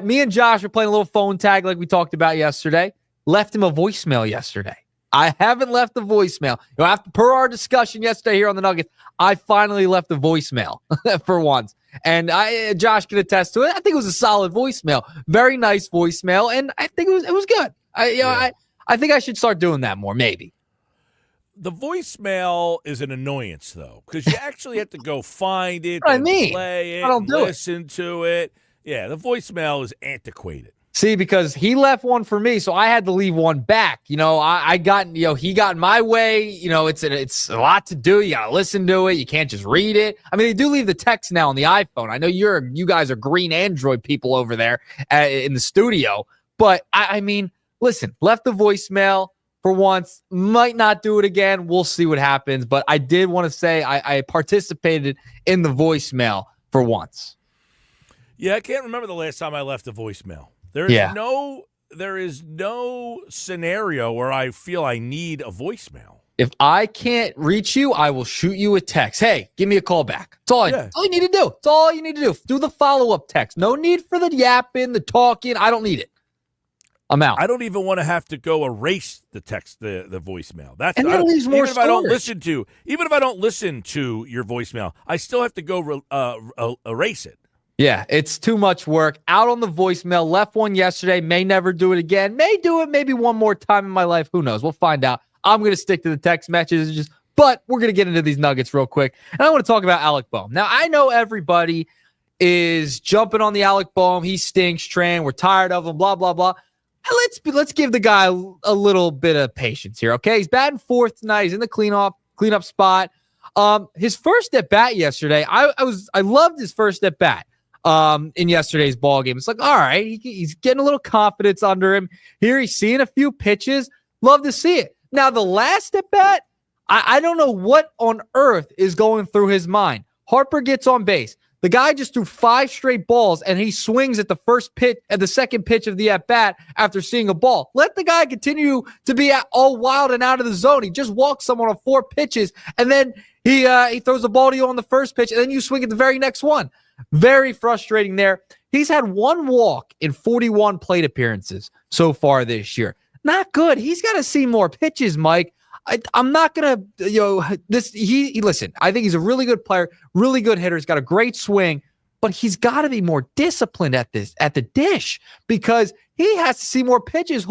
me and Josh were playing a little phone tag like we talked about yesterday. Left him a voicemail yesterday. I haven't left the voicemail. Per our discussion yesterday here on the Nuggets, I finally left the voicemail for once. And Josh can attest to it. I think it was a solid voicemail. Very nice voicemail, and I think it was good. I think I should start doing that more, maybe. The voicemail is an annoyance, though, because you actually have to go find it, play it, listen to it. Yeah, the voicemail is antiquated. See, because he left one for me, so I had to leave one back. He got in my way. It's a lot to do. You got to listen to it. You can't just read it. I mean, they do leave the text now on the iPhone. I know you guys are green Android people over there in the studio, but I mean, listen, left the voicemail. For once, might not do it again. We'll see what happens. But I did want to say I participated in the voicemail for once. Yeah, I can't remember the last time I left a voicemail. There is no scenario where I feel I need a voicemail. If I can't reach you, I will shoot you a text. Hey, give me a call back. That's all you need to do. That's all you need to do. Do the follow-up text. No need for the yapping, the talking. I don't need it. I'm out. I don't even want to have to go erase the text, the voicemail. And that leaves more even if I don't listen to your voicemail, I still have to go erase it. Yeah, it's too much work. Out on the voicemail. Left one yesterday. May never do it again. May do it maybe one more time in my life. Who knows? We'll find out. I'm going to stick to the text messages, but we're going to get into these Nuggets real quick. And I want to talk about Alec Bohm. Now, I know everybody is jumping on the Alec Bohm. He stinks train. We're tired of him, blah, blah, blah. Let's give the guy a little bit of patience here, okay? He's batting fourth tonight. He's in the cleanup spot. His first at bat yesterday, I loved his first at bat in yesterday's ball game. It's like, all right, he's getting a little confidence under him here. He's seeing a few pitches. Love to see it. Now the last at bat, I don't know what on earth is going through his mind. Harper gets on base. The guy just threw 5 straight balls, and he swings at the second pitch of the at-bat after seeing a ball. Let the guy continue to be all wild and out of the zone. He just walks someone on 4 pitches, and then he throws the ball to you on the first pitch, and then you swing at the very next one. Very frustrating there. He's had 1 walk in 41 plate appearances so far this year. Not good. He's got to see more pitches, Mike. I'm not gonna, listen. I think he's a really good player, really good hitter. He's got a great swing, but he's got to be more disciplined at the dish, because he has to see more pitches.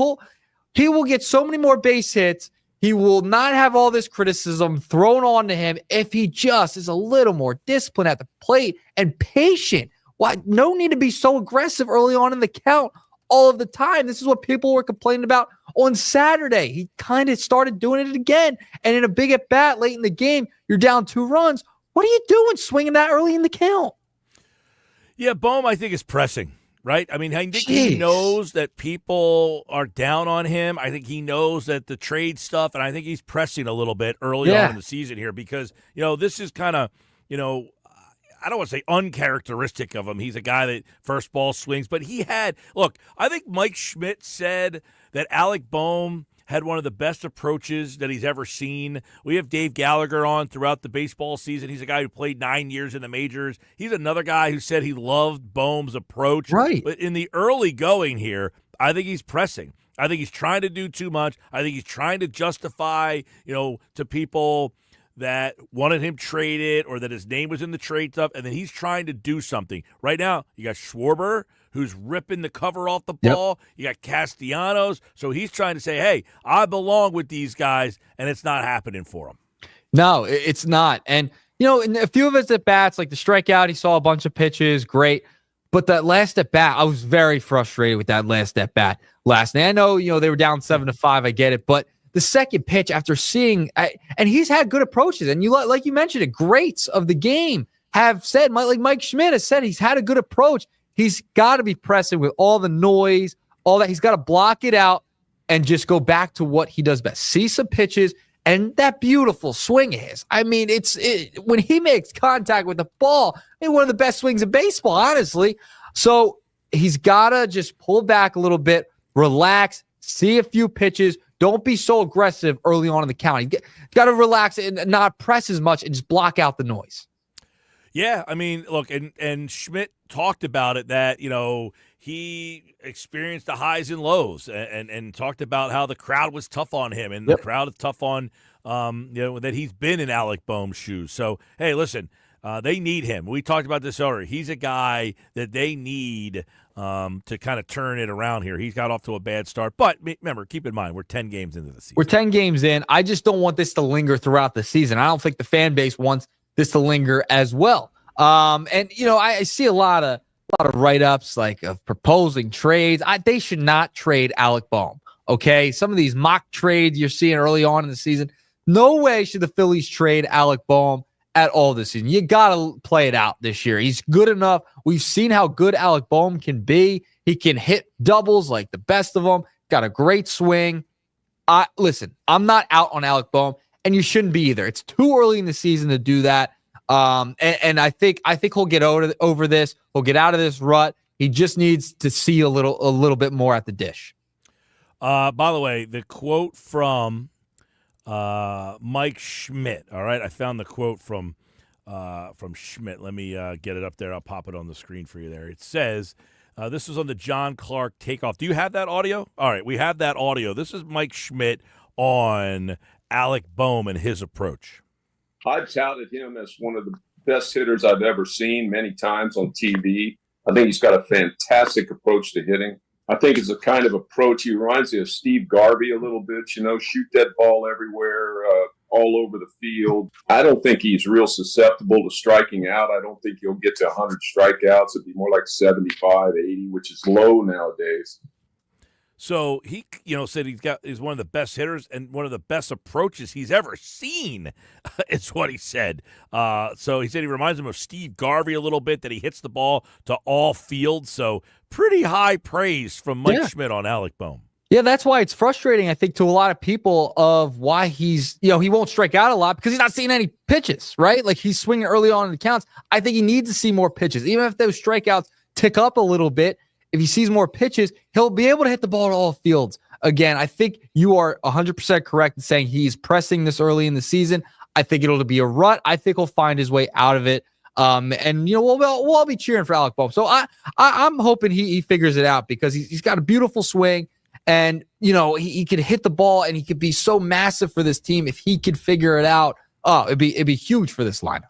He will get so many more base hits. He will not have all this criticism thrown onto him if he just is a little more disciplined at the plate and patient. Why? No need to be so aggressive early on in the count all of the time. This is what people were complaining about on Saturday. He kind of started doing it again. And in a big at bat late in the game, you're down 2 runs. What are you doing swinging that early in the count? Yeah, Bohm, I think, is pressing, right? I mean, I think he knows that people are down on him. I think he knows that the trade stuff, and I think he's pressing a little bit early on in the season here, because, this is kind of, I don't want to say uncharacteristic of him. He's a guy that first ball swings, but I think Mike Schmidt said that Alec Bohm had one of the best approaches that he's ever seen. We have Dave Gallagher on throughout the baseball season. He's a guy who played 9 years in the majors. He's another guy who said he loved Bohm's approach. Right. But in the early going here, I think he's pressing. I think he's trying to do too much. I think he's trying to justify, to people that wanted him traded or that his name was in the trade stuff, and then he's trying to do something. Right now, you got Schwarber, who's ripping the cover off the ball. Yep. You got Castellanos. So he's trying to say, hey, I belong with these guys, and it's not happening for him. No, it's not. And, in a few of his at-bats, like the strikeout, he saw a bunch of pitches, great. But that last at-bat, I was very frustrated with that last at-bat last night. I know, they were down 7-5, I get it, but the second pitch after seeing, and he's had good approaches, and like you mentioned it, greats of the game have said, like Mike Schmidt has said, he's had a good approach. He's got to be pressing with all the noise, all that. He's got to block it out and just go back to what he does best. See some pitches and that beautiful swing of his. I mean, when he makes contact with the ball, one of the best swings in baseball, honestly. So he's got to just pull back a little bit, relax, see a few pitches. Don't be so aggressive early on in the count. You got to relax and not press as much and just block out the noise. Yeah, I mean, look, and Schmidt talked about it, that, he experienced the highs and lows, and talked about how the crowd was tough on him, and the crowd is tough on, that he's been in Alec Bohm's shoes. So, hey, listen, they need him. We talked about this earlier. He's a guy that they need to kind of turn it around here. He's got off to a bad start. But remember, keep in mind, we're 10 games into the season. We're 10 games in. I just don't want this to linger throughout the season. I don't think the fan base wants this to linger as well. I see a lot of write-ups of proposing trades. They should not trade Alec Bohm. Okay, some of these mock trades you're seeing early on in the season. No way should the Phillies trade Alec Bohm at all this season. You got to play it out this year. He's good enough. We've seen how good Alec Bohm can be. He can hit doubles like the best of them. Got a great swing. Listen, I'm not out on Alec Bohm, and you shouldn't be either. It's too early in the season to do that. And I think he'll get over this. He'll get out of this rut. He just needs to see a little bit more at the dish. By the way, the quote from Mike Schmidt. All right, I found the quote from Schmidt. Let me get it up there. I'll pop it on the screen for you there. It says, this was on the John Clark takeoff. Do you have that audio? All right, we have that audio. This is Mike Schmidt on Alec Bohm and his approach. I've touted him as one of the best hitters I've ever seen many times on TV. I think he's got a fantastic approach to hitting. I think it's a kind of approach. He reminds me of Steve Garvey a little bit, shoot that ball everywhere, all over the field. I don't think he's real susceptible to striking out. I don't think he'll get to 100 strikeouts. It'd be more like 75, 80, which is low nowadays. So he, said he's one of the best hitters and one of the best approaches he's ever seen. It's what he said. So he said he reminds him of Steve Garvey a little bit, that he hits the ball to all fields. So pretty high praise from Mike Schmidt on Alec Bohm. Yeah, that's why it's frustrating, I think, to a lot of people of why he's, he won't strike out a lot because he's not seeing any pitches, right? Like he's swinging early on in the counts. I think he needs to see more pitches. Even if those strikeouts tick up a little bit, if he sees more pitches, he'll be able to hit the ball at all fields. Again, I think you are 100% correct in saying he's pressing this early in the season. I think it'll be a rut. I think he'll find his way out of it. And we'll all be cheering for Alec Bohm. So I'm hoping he figures it out because he's got a beautiful swing. And, he could hit the ball and he could be so massive for this team if he could figure it out. Oh, it'd be huge for this lineup.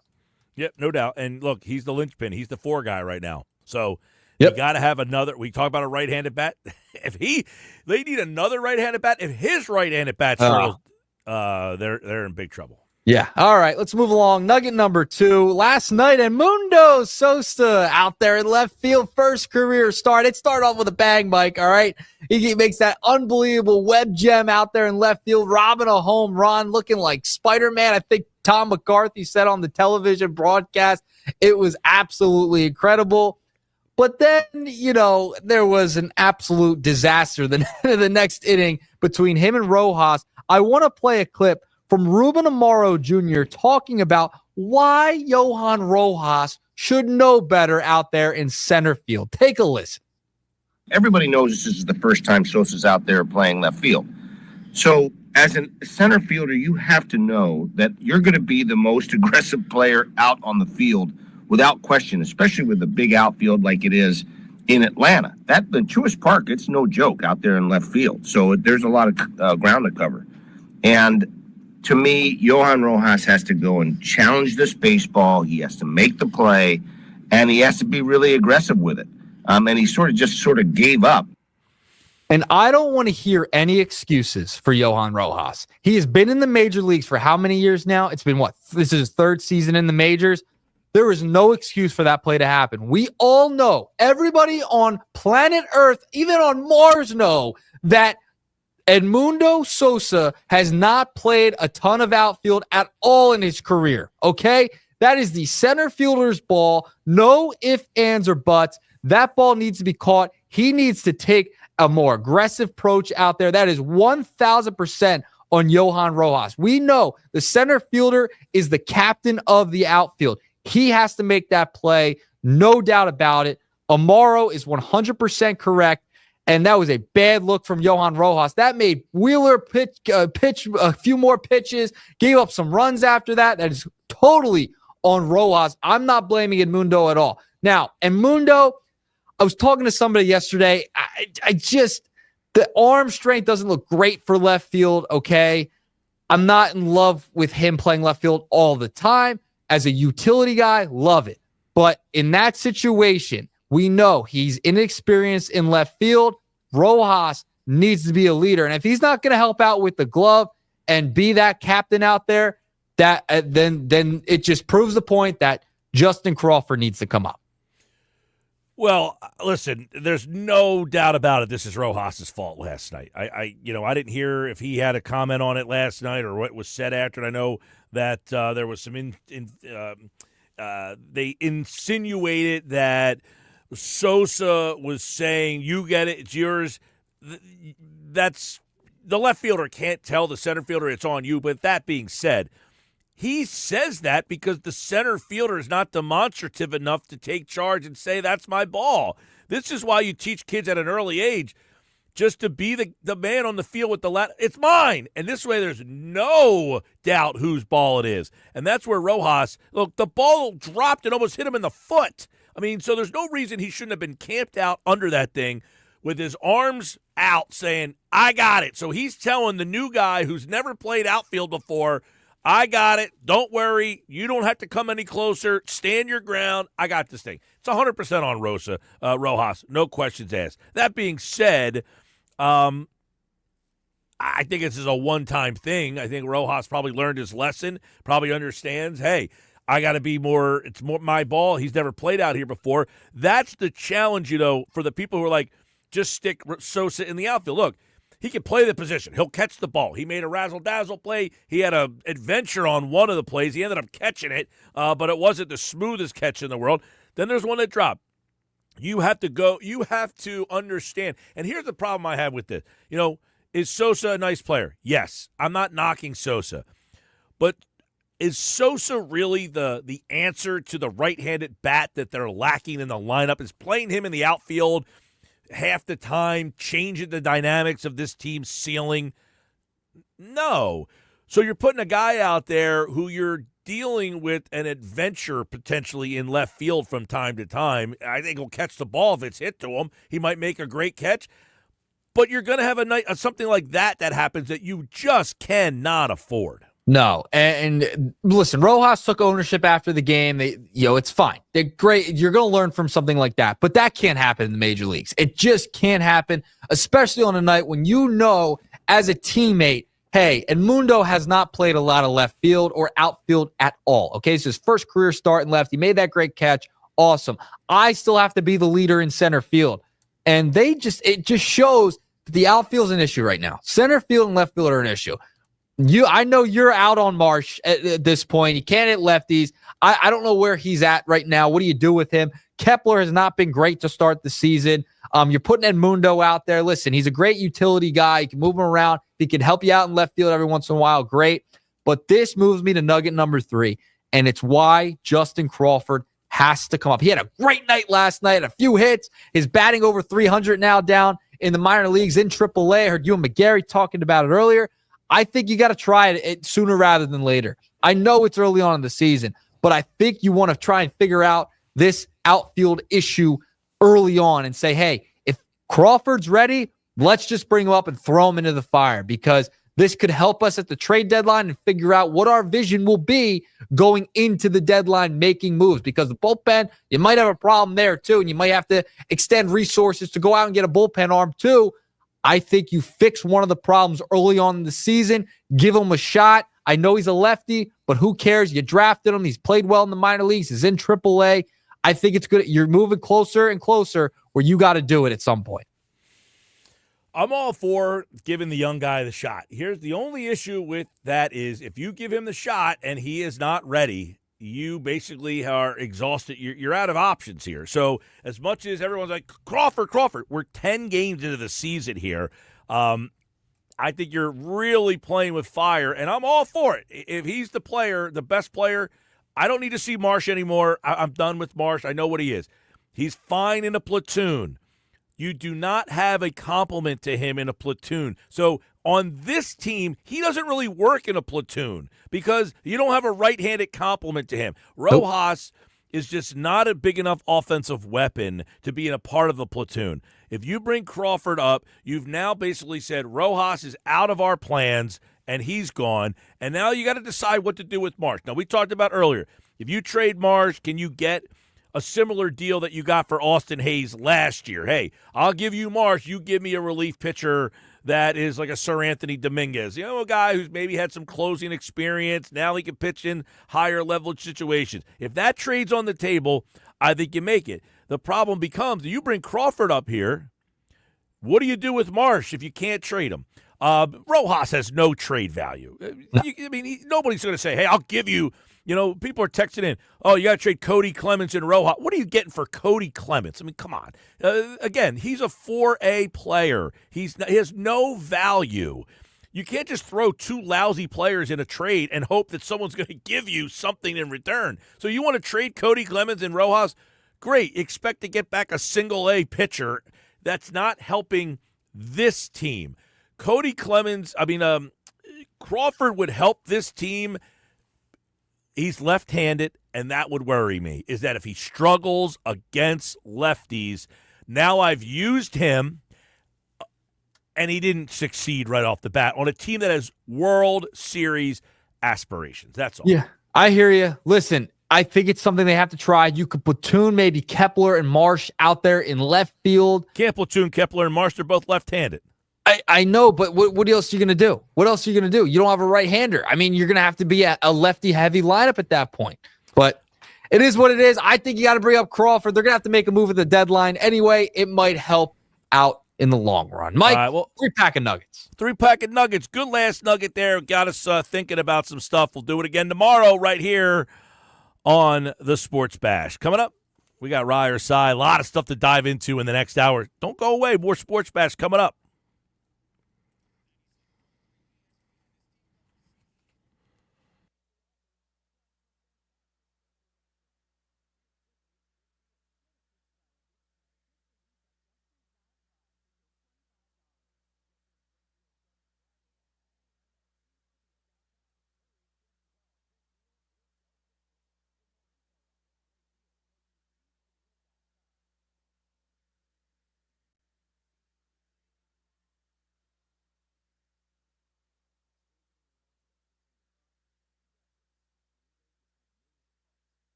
Yep, no doubt. And look, he's the linchpin. He's the 4 guy right now. So you got to have another. We talk about a right-handed bat. They need another right-handed bat. If his right-handed bat struggles, they're in big trouble. Yeah. All right. Let's move along. Nugget number 2. Last night, Edmundo Sosa out there in left field, first career start. It started off with a bang, Mike. All right. He makes that unbelievable web gem out there in left field, robbing a home run, looking like Spider-Man. I think Tom McCarthy said on the television broadcast, it was absolutely incredible. But then, there was an absolute disaster the next inning between him and Rojas. I want to play a clip from Ruben Amaro Jr. talking about why Johan Rojas should know better out there in center field. Take a listen. Everybody knows this is the first time Sosa's out there playing left field. So as a center fielder, you have to know that you're going to be the most aggressive player out on the field without question, especially with the big outfield like it is in Atlanta. The Truist Park, it's no joke out there in left field. So there's a lot of ground to cover. And to me, Johan Rojas has to go and challenge this baseball. He has to make the play, and he has to be really aggressive with it. And he sort of gave up. And I don't want to hear any excuses for Johan Rojas. He has been in the major leagues for how many years now? It's been this is his 3rd season in the majors. There is no excuse for that play to happen. We all know, everybody on planet Earth, even on Mars, know that Edmundo Sosa has not played a ton of outfield at all in his career, okay? That is the center fielder's ball. No ifs, ands, or buts. That ball needs to be caught. He needs to take a more aggressive approach out there. That is 1,000% on Johan Rojas. We know the center fielder is the captain of the outfield. He has to make that play, no doubt about it. Amaro is 100% correct. And that was a bad look from Johan Rojas. That made Wheeler pitch a few more pitches, gave up some runs after that. That is totally on Rojas. I'm not blaming Edmundo at all. Now, Edmundo, I was talking to somebody yesterday. The arm strength doesn't look great for left field, okay? I'm not in love with him playing left field all the time. As a utility guy, love it. But in that situation, we know he's inexperienced in left field. Rojas needs to be a leader. And if he's not going to help out with the glove and be that captain out there, then it just proves the point that Justin Crawford needs to come up. Well, listen, there's no doubt about it. This is Rojas' fault last night. I didn't hear if he had a comment on it last night or what was said after. And I know that there was some they insinuated that Sosa was saying, "You get it, it's yours." That's the left fielder can't tell the center fielder it's on you. But that being said, he says that because the center fielder is not demonstrative enough to take charge and say, "That's my ball." This is why you teach kids at an early age just to be the man on the field with the it's mine. And this way there's no doubt whose ball it is. And that's where Rojas, look, the ball dropped and almost hit him in the foot. I mean, so there's no reason he shouldn't have been camped out under that thing with his arms out saying, "I got it." So he's telling the new guy who's never played outfield before, "I got it. Don't worry. You don't have to come any closer. Stand your ground. I got this thing." It's 100% on Rojas. No questions asked. That being said, I think this is a one-time thing. I think Rojas probably learned his lesson, probably understands, hey, I got to be more – it's more my ball. He's never played out here before. That's the challenge, for the people who are like, just stick Sosa in the outfield. Look, he can play the position. He'll catch the ball. He made a razzle-dazzle play. He had an adventure on one of the plays. He ended up catching it, but it wasn't the smoothest catch in the world. Then there's one that dropped. You have to understand. And here's the problem I have with this. Is Sosa a nice player? Yes. I'm not knocking Sosa. But is Sosa really the answer to the right-handed bat that they're lacking in the lineup? Is playing him in the outfield half the time changing the dynamics of this team's ceiling? No. So you're putting a guy out there who you're dealing with an adventure potentially in left field from time to time. I think he'll catch the ball if it's hit to him. He might make a great catch. But you're going to have something like that happens that you just cannot afford. No, and listen, Rojas took ownership after the game. It's fine. They're great. You're going to learn from something like that, but that can't happen in the major leagues. It just can't happen, especially on a night when as a teammate, hey, Edmundo has not played a lot of left field or outfield at all. Okay, it's his first career start in left. He made that great catch. Awesome. I still have to be the leader in center field, and it just shows that the outfield's an issue right now. Center field and left field are an issue. I know you're out on Marsh at this point. He can't hit lefties. I don't know where he's at right now. What do you do with him? Kepler has not been great to start the season. You're putting Edmundo out there. Listen, he's a great utility guy. You can move him around. He can help you out in left field every once in a while. Great. But this moves me to nugget number 3, and it's why Justin Crawford has to come up. He had a great night last night, a few hits. His batting over 300 now down in the minor leagues in AAA. I heard you and McGarry talking about it earlier. I think you got to try it sooner rather than later. I know it's early on in the season, but I think you want to try and figure out this outfield issue early on and say, hey, if Crawford's ready, let's just bring him up and throw him into the fire, because this could help us at the trade deadline and figure out what our vision will be going into the deadline making moves, because the bullpen, you might have a problem there too, and you might have to extend resources to go out and get a bullpen arm too. I think you fix one of the problems early on in the season, give him a shot. I know he's a lefty, but who cares? You drafted him. He's played well in the minor leagues. He's in AAA. I think it's good. You're moving closer and closer where you got to do it at some point. I'm all for giving the young guy the shot. Here's the only issue with that is if you give him the shot and he is not ready, you basically are exhausted. You're out of options here. So as much as everyone's like, Crawford, we're 10 games into the season here. I think you're really playing with fire, and I'm all for it. If he's the player, the best player, I don't need to see Marsh anymore. I'm done with Marsh. I know what he is. He's fine in a platoon. You do not have a complement to him in a platoon. So on this team, he doesn't really work in a platoon because you don't have a right-handed complement to him. Rojas is just not a big enough offensive weapon to be in a part of the platoon. If you bring Crawford up, you've now basically said Rojas is out of our plans and he's gone. And now you got to decide what to do with Marsh. Now, we talked about earlier, if you trade Marsh, can you get a similar deal that you got for Austin Hayes last year? Hey, I'll give you Marsh. You give me a relief pitcher that is like a Sir Anthony Dominguez, a guy who's maybe had some closing experience. Now he can pitch in higher level situations. If that trade's on the table, I think you make it. The problem becomes, you bring Crawford up here, what do you do with Marsh if you can't trade him? Rojas has no trade value. Nobody's going to say, hey, I'll give you. People are texting in, oh, you got to trade Cody Clemens and Rojas. What are you getting for Cody Clemens? I mean, come on. Again, he's a 4A player. He has no value. You can't just throw two lousy players in a trade and hope that someone's going to give you something in return. So you want to trade Cody Clemens and Rojas? Great. Expect to get back a single-A pitcher. That's not helping this team. Cody Clemens, Crawford would help this team. He's left-handed, and that would worry me, is that if he struggles against lefties, now I've used him, and he didn't succeed right off the bat on a team that has World Series aspirations. That's all. Yeah, I hear you. Listen, I think it's something they have to try. You could platoon maybe Kepler and Marsh out there in left field. Can't platoon Kepler and Marsh. They're both left-handed. I know, but what else are you going to do? What else are you going to do? You don't have a right-hander. You're going to have to be a lefty-heavy lineup at that point. But it is what it is. I think you got to bring up Crawford. They're going to have to make a move at the deadline. Anyway, it might help out in the long run. Mike, 3-pack of Nuggets. 3-pack of Nuggets. Good last nugget there. Got us thinking about some stuff. We'll do it again tomorrow right here on the Sports Bash. Coming up, We got Rye or Cy. A lot of stuff to dive into in the next hour. Don't go away. More Sports Bash coming up.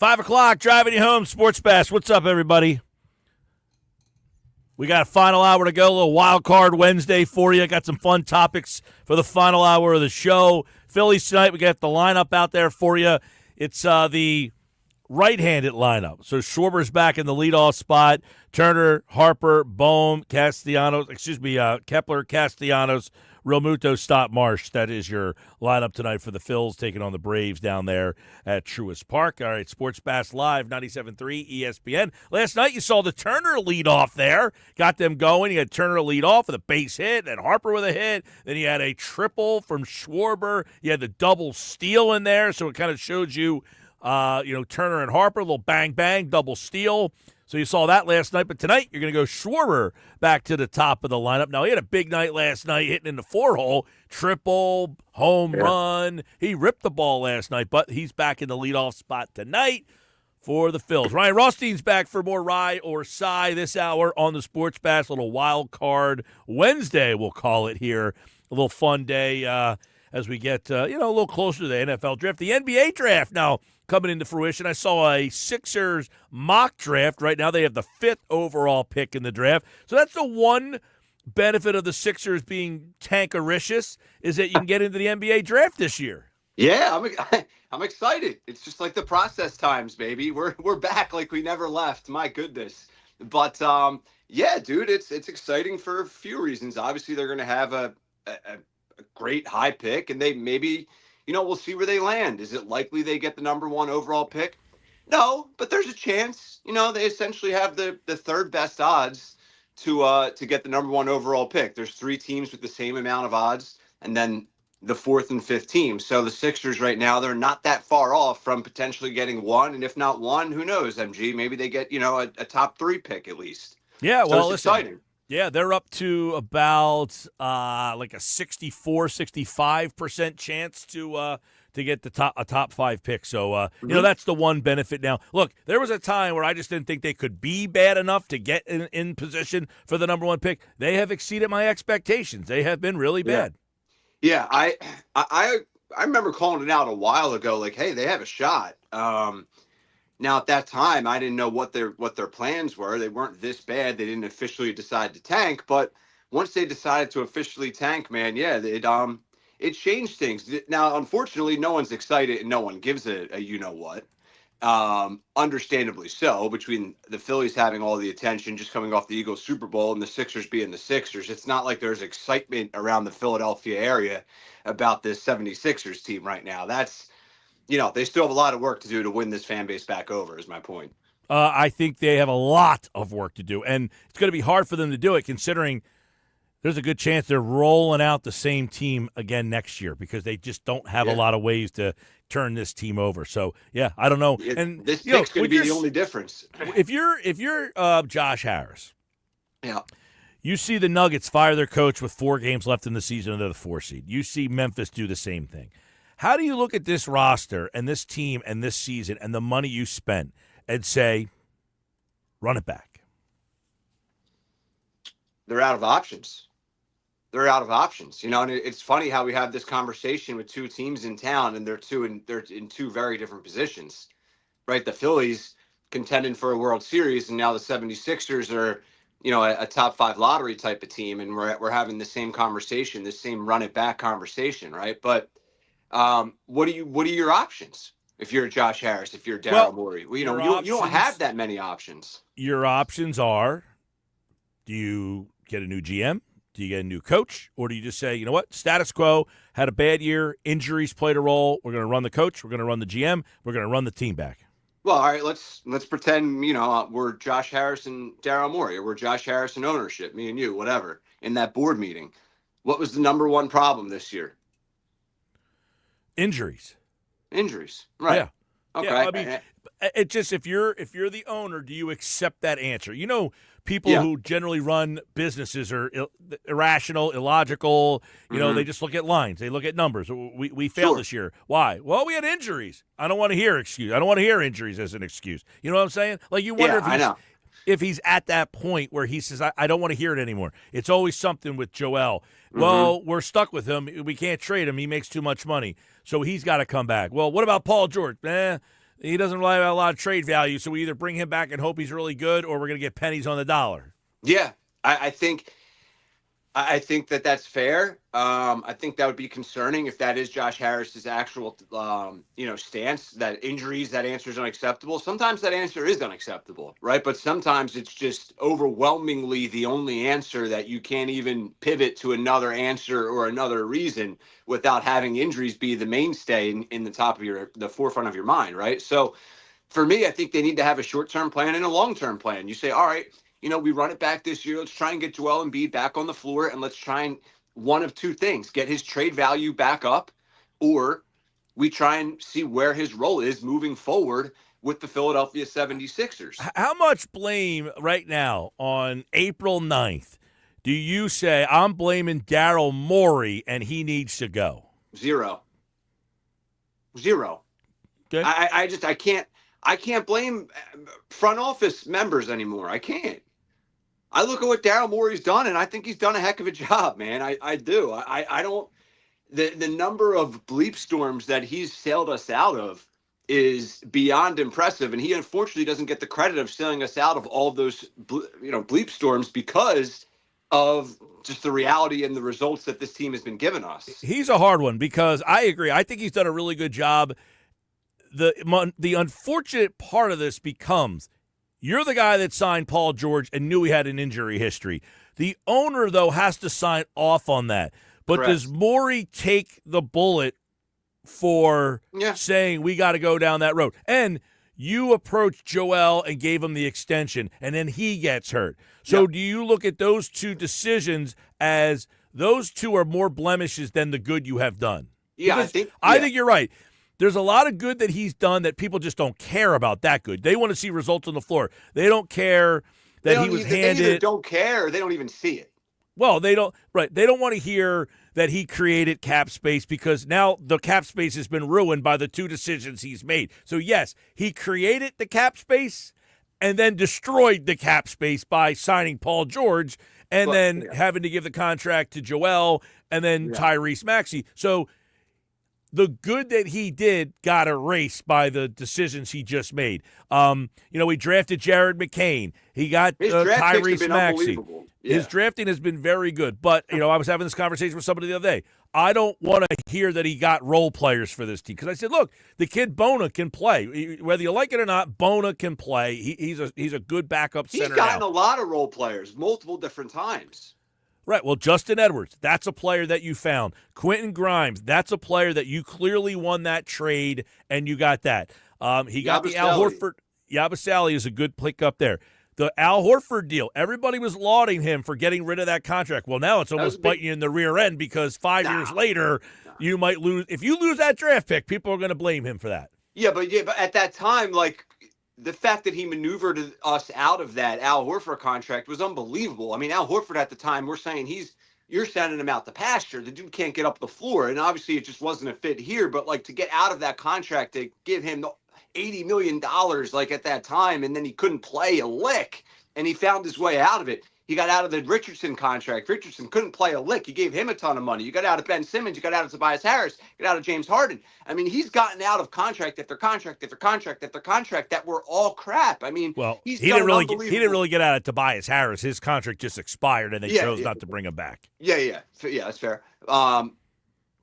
5 o'clock, driving you home, Sports Bash. What's up, everybody? We got a final hour to go, a little wild card Wednesday for you. Got some fun topics for the final hour of the show. Phillies tonight, we got the lineup out there for you. It's the right-handed lineup. So Schwarber's back in the leadoff spot. Turner, Harper, Bohm, Kepler, Castellanos, Realmuto, Stott, Marsh. That is your lineup tonight for the Phils, taking on the Braves down there at Truist Park. All right, Sports Bass Live, 97.3 ESPN. Last night you saw the Turner lead off there. Got them going. You had Turner lead off with a base hit, and Harper with a hit. Then you had a triple from Schwarber. You had the double steal in there, so it kind of showed you, Turner and Harper, a little bang-bang, double steal. So you saw that last night, but tonight you're going to go Schwarber back to the top of the lineup. Now, he had a big night last night hitting in the 4-hole, triple, home run. He ripped the ball last night, but he's back in the leadoff spot tonight for the Phils. Ryan Rothstein's back for more Rye or Cy this hour on the Sports Bash. Little wild card Wednesday, we'll call it here. A little fun day as we get, a little closer to the NFL draft. The NBA draft now coming into fruition. I saw a Sixers mock draft. Right now they have the 5th overall pick in the draft. So that's the one benefit of the Sixers being tankericious, is that you can get into the NBA draft this year. Yeah, I'm excited. It's just like the process times, baby. We're back like we never left. My goodness. But yeah, dude, it's exciting for a few reasons. Obviously, they're going to have a great high pick, and they maybe, we'll see where they land. Is it likely they get the number 1 overall pick? No, but there's a chance. They essentially have the third best odds to get the number 1 overall pick. There's 3 teams with the same amount of odds, and then the 4th and 5th team. So the Sixers right now, they're not that far off from potentially getting 1, and if not 1, who knows, MG? Maybe they get, a top 3 pick at least. Yeah, well, it's exciting. Yeah, they're up to about like a 65% chance to get a top 5 pick. So that's the one benefit. Now, look, there was a time where I just didn't think they could be bad enough to get in position for the number 1 pick. They have exceeded my expectations. They have been really bad. Yeah, I remember calling it out a while ago. Like, hey, they have a shot. Now, at that time, I didn't know what their plans were. They weren't this bad. They didn't officially decide to tank. But once they decided to officially tank, man, yeah, it changed things. Now, unfortunately, no one's excited and no one gives a you-know-what. Understandably so, between the Phillies having all the attention just coming off the Eagles Super Bowl and the Sixers being the Sixers. It's not like there's excitement around the Philadelphia area about this 76ers team right now. That's, they still have a lot of work to do to win this fan base back over, is my point. I think they have a lot of work to do, and it's going to be hard for them to do it considering there's a good chance they're rolling out the same team again next year because they just don't have a lot of ways to turn this team over. So, yeah, I don't know. And this pick's going to be the only difference. If you're Josh Harris, yeah, you see the Nuggets fire their coach with 4 games left in the season and they're the 4 seed. You see Memphis do the same thing. How do you look at this roster and this team and this season and the money you spent and say, run it back? They're out of options. And it's funny how we have this conversation with 2 teams in town, and they're in 2 very different positions, right? The Phillies contending for a World Series, and now the 76ers are, a top 5 lottery type of team, and we're having the same conversation, the same run it back conversation, right? But what are your options if you're Josh Harris, if you're Daryl Morey? Well, you don't have that many options. Your options are: do you get a new GM? Do you get a new coach? Or do you just say, you know what, status quo, had a bad year, injuries played a role, we're going to run the coach, we're going to run the GM, we're going to run the team back? Well, all right, let's pretend, we're Josh Harris and Daryl Morey, or we're Josh Harris and ownership, me and you, whatever, in that board meeting. What was the number 1 problem this year? Injuries, right? Yeah. Okay. Yeah, I mean, it just if you're the owner, do you accept that answer? People who generally run businesses are irrational, illogical. They just look at lines. They look at numbers. We failed this year. Why? Well, we had injuries. I don't want to hear excuse. I don't want to hear injuries as an excuse. You know what I'm saying? Like, you wonder if he's at that point where he says, I don't want to hear it anymore. It's always something with Joel. Well, we're stuck with him. We can't trade him. He makes too much money. So he's got to come back. Well, what about Paul George? He doesn't rely on a lot of trade value, so we either bring him back and hope he's really good, or we're going to get pennies on the dollar. Yeah, I think that's fair. I think that would be concerning if that is Josh Harris's actual, stance, that injuries, that answer is unacceptable. Sometimes that answer is unacceptable, right? But sometimes it's just overwhelmingly the only answer that you can't even pivot to another answer or another reason without having injuries be the mainstay in the top of the forefront of your mind, right? So for me, I think they need to have a short-term plan and a long-term plan. You say, all right, we run it back this year. Let's try and get Joel Embiid back on the floor, and let's try and one of two things, get his trade value back up, or we try and see where his role is moving forward with the Philadelphia 76ers. How much blame right now on April 9th do you say I'm blaming Daryl Morey and he needs to go? Zero. Okay. I can't blame front office members anymore. I can't. I look at what Daryl Morey's done, and I think he's done a heck of a job, man. I do. I don't. The number of bleep storms that he's sailed us out of is beyond impressive, and he unfortunately doesn't get the credit of sailing us out of all of those bleep storms because of just the reality and the results that this team has been giving us. He's a hard one because I agree. I think he's done a really good job. The unfortunate part of this becomes you're the guy that signed Paul George and knew he had an injury history. The owner, though, has to sign off on that. But Correct. Does Morey take the bullet for saying we got to go down that road? And you approached Joel and gave him the extension, and then he gets hurt. So do you look at those two decisions as those two are more blemishes than the good you have done? Yeah, Because I think you're right. There's a lot of good that he's done that people just don't care about that good. They want to see results on the floor. They don't care that he was handed. They either don't care or they don't even see it. Well, they don't. Right. They don't want to hear that he created cap space because now the cap space has been ruined by the two decisions he's made. So, yes, he created the cap space and then destroyed the cap space by signing Paul George and then having to give the contract to Joel and then Tyrese Maxey. So, the good that he did got erased by the decisions he just made. We drafted Jared McCain. He got Tyrese Maxey. His drafting has been very good. But, I was having this conversation with somebody the other day. I don't want to hear that he got role players for this team. Because I said, look, the kid Bona can play. Whether you like it or not, Bona can play. He's a good backup center. He's gotten a lot of role players multiple different times. Right. Well, Justin Edwards, that's a player that you found. Quentin Grimes, that's a player that you clearly won that trade, and you got that. He got the Al Horford. Yabusele is a good pick up there. The Al Horford deal, everybody was lauding him for getting rid of that contract. Well, now it's almost biting you in the rear end because 5 years later, you might lose. If you lose that draft pick, people are going to blame him for that. Yeah, but at that time, the fact that he maneuvered us out of that Al Horford contract was unbelievable. I mean, Al Horford at the time, we're saying you're sending him out the pasture. The dude can't get up the floor. And obviously it just wasn't a fit here. But to get out of that contract, to give him the $80 million at that time, and then he couldn't play a lick, and he found his way out of it. He got out of the Richardson contract. Richardson couldn't play a lick. You gave him a ton of money. You got out of Ben Simmons. You got out of Tobias Harris. You got out of James Harden. I mean, he's gotten out of contract after contract after contract after contract that were all crap. I mean, he didn't really get out of Tobias Harris. His contract just expired, and they chose not to bring him back. Yeah, that's fair. I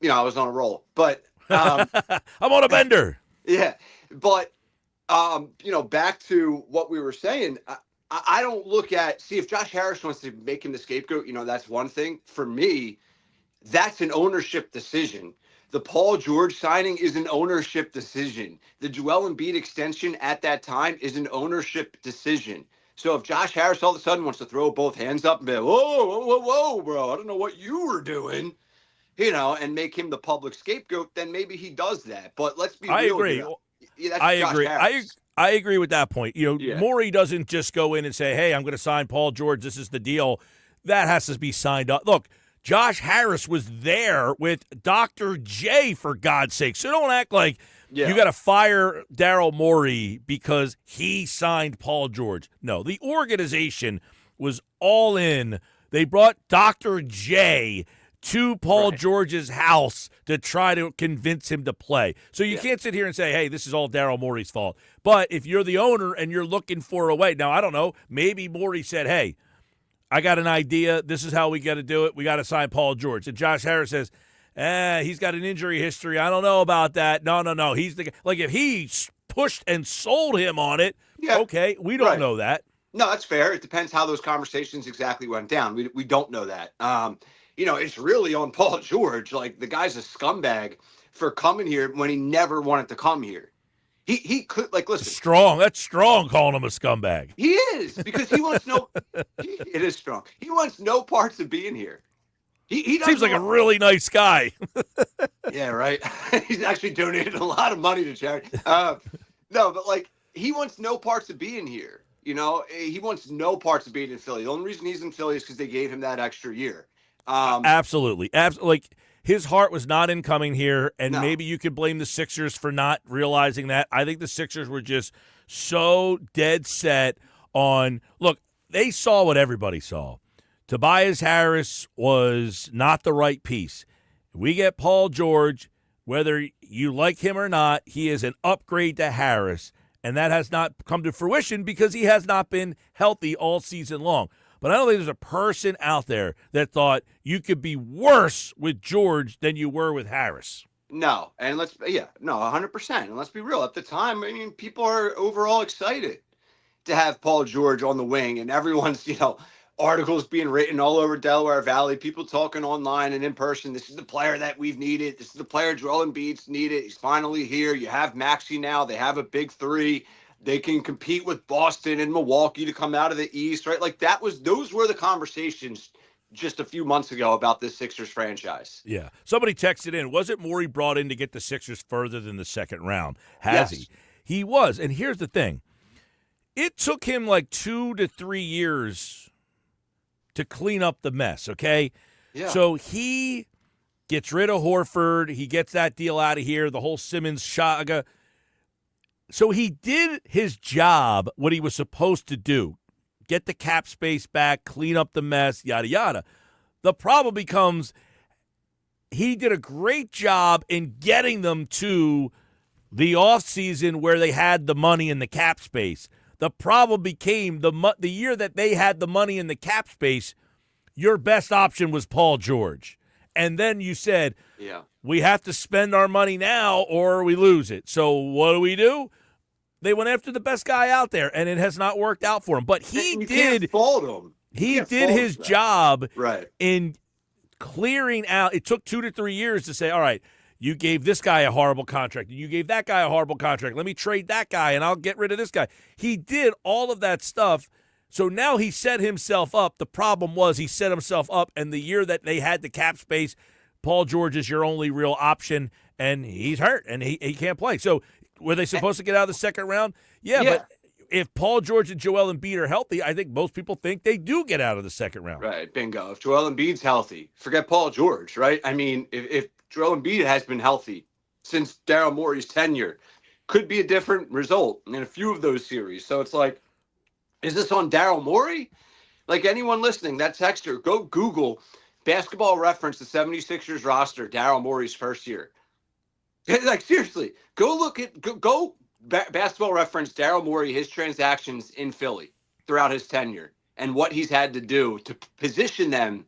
was on a roll, but I'm on a bender. Yeah, but back to what we were saying. I don't look at, if Josh Harris wants to make him the scapegoat, that's one thing. For me, that's an ownership decision. The Paul George signing is an ownership decision. The Joel Embiid extension at that time is an ownership decision. So if Josh Harris all of a sudden wants to throw both hands up and be like, whoa, bro, I don't know what you were doing, and make him the public scapegoat, then maybe he does that. But let's be real. I agree. I agree with that point. Morey doesn't just go in and say, hey, I'm going to sign Paul George. This is the deal. That has to be signed up. Look, Josh Harris was there with Dr. J, for God's sake. So don't act like you got to fire Daryl Morey because he signed Paul George. No, the organization was all in. They brought Dr. J to Paul George's house to try to convince him to play. So you can't sit here and say, hey, this is all Daryl Morey's fault. But if you're the owner and you're looking for a way, now I don't know, maybe Morey said, hey, I got an idea. This is how we got to do it. We got to sign Paul George. And Josh Harris says, he's got an injury history. I don't know about that. No. He's the guy. Like, if he pushed and sold him on it, okay, we don't know that. No, that's fair. It depends how those conversations exactly went down. We don't know that. It's really on Paul George. Like, the guy's a scumbag for coming here when he never wanted to come here. He could, like, listen. Strong. That's strong calling him a scumbag. He is, because he wants it is strong. He wants no parts of being here. He seems like a really nice guy. Yeah, right. He's actually donated a lot of money to charity. No, but like, he wants no parts of being here. He wants no parts of being in Philly. The only reason he's in Philly is because they gave him that extra year. Absolutely. Like, his heart was not in coming here, and maybe you could blame the Sixers for not realizing that. I think the Sixers were just so dead set on, look, they saw what everybody saw. Tobias Harris was not the right piece. We get Paul George, whether you like him or not, he is an upgrade to Harris, and that has not come to fruition because he has not been healthy all season long. But I don't think there's a person out there that thought you could be worse with George than you were with Harris. No, and 100%. And let's be real. At the time, I mean, people are overall excited to have Paul George on the wing, and everyone's, articles being written all over Delaware Valley, people talking online and in person. This is the player that we've needed. This is the player Joel Embiid's needed. He's finally here. You have Maxey now. They have a big three. They can compete with Boston and Milwaukee to come out of the East, right? Like, those were the conversations just a few months ago about this Sixers franchise. Yeah. Somebody texted in, was it Morey brought in to get the Sixers further than the second round? Has he? He was. And here's the thing. It took him like 2 to 3 years to clean up the mess, okay? Yeah. So he gets rid of Horford. He gets that deal out of here, the whole Simmons saga. So he did his job, what he was supposed to do. Get the cap space back, clean up the mess, yada, yada. The problem becomes he did a great job in getting them to the offseason where they had the money in the cap space. The problem became the year that they had the money in the cap space, your best option was Paul George. And then you said, we have to spend our money now or we lose it. So what do? They went after the best guy out there, and it has not worked out for him. But he did fault him. He did his job right in clearing out. It took 2 to 3 years to say, all right, you gave this guy a horrible contract, and you gave that guy a horrible contract. Let me trade that guy, and I'll get rid of this guy. He did all of that stuff. So now he set himself up. The problem was he set himself up, and the year that they had the cap space, Paul George is your only real option, and he's hurt, and he can't play. So were they supposed to get out of the second round? Yeah, but if Paul George and Joel Embiid are healthy, I think most people think they do get out of the second round. Right, bingo. If Joel Embiid's healthy, forget Paul George, right? I mean, if Joel Embiid has been healthy since Daryl Morey's tenure, could be a different result in a few of those series. So it's like, is this on Daryl Morey? Like, anyone listening, that texter, go Google Basketball Reference, the 76ers roster, Daryl Morey's first year. Like, seriously, go look at Basketball Reference, Daryl Morey, his transactions in Philly throughout his tenure and what he's had to do to position them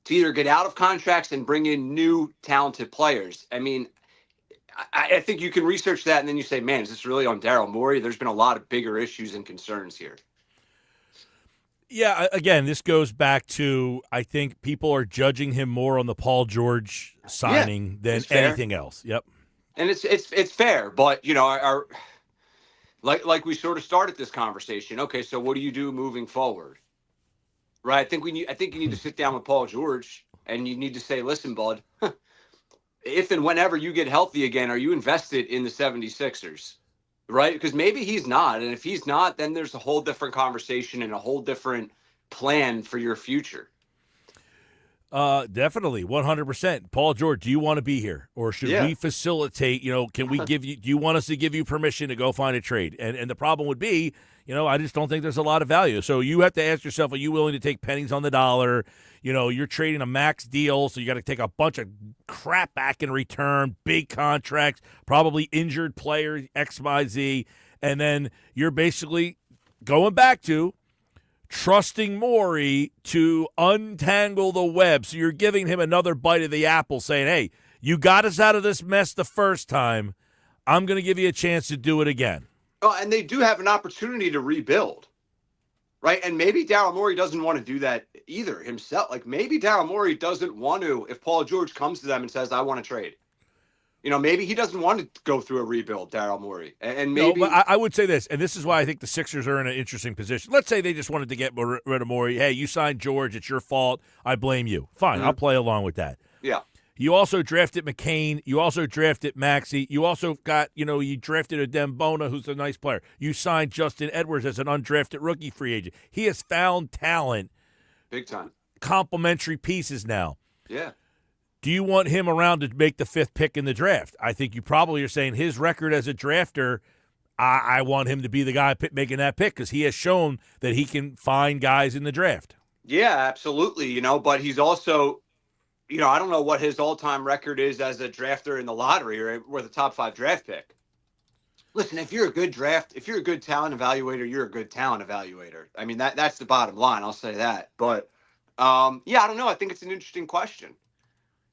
to either get out of contracts and bring in new talented players. I mean, I think you can research that and then you say, man, is this really on Daryl Morey? There's been a lot of bigger issues and concerns here. Yeah, again, this goes back to, I think people are judging him more on the Paul George signing than anything else. Yep. And it's fair, but our like we sort of started this conversation. Okay, so what do you do moving forward? Right? I think you need to sit down with Paul George and you need to say, listen, bud, if and whenever you get healthy again, are you invested in the 76ers? Right? Because maybe he's not. And if he's not, then there's a whole different conversation and a whole different plan for your future. Definitely, 100%. Paul George, do you want to be here, or should we facilitate? Can we give you? Do you want us to give you permission to go find a trade? And the problem would be, I just don't think there's a lot of value. So you have to ask yourself, are you willing to take pennies on the dollar? You're trading a max deal, so you got to take a bunch of crap back in return, big contracts, probably injured players, X, Y, Z, and then you're basically going back to trusting Morey to untangle the web. So you're giving him another bite of the apple, saying, hey, you got us out of this mess the first time. I'm going to give you a chance to do it again. Oh, and they do have an opportunity to rebuild, right? And maybe Daryl Morey doesn't want to do that either himself. Like maybe Daryl Morey doesn't want to, if Paul George comes to them and says, I want to trade. Maybe he doesn't want to go through a rebuild, Daryl Morey. And maybe. No, but I would say this, and this is why I think the Sixers are in an interesting position. Let's say they just wanted to get rid of Morey. Hey, you signed George. It's your fault. I blame you. Fine, I'll play along with that. Yeah. You also drafted McCain. You also drafted Maxey. You also got, you drafted a Dembona, who's a nice player. You signed Justin Edwards as an undrafted rookie free agent. He has found talent. Big time. Complementary pieces now. Yeah. Do you want him around to make the 5th pick in the draft? I think you probably are saying his record as a drafter, I want him to be the guy making that pick because he has shown that he can find guys in the draft. Yeah, absolutely. But he's also, I don't know what his all-time record is as a drafter in the lottery or with a top 5 draft pick. Listen, if you're a good talent evaluator, you're a good talent evaluator. I mean, that's the bottom line. I'll say that. But, I don't know. I think it's an interesting question.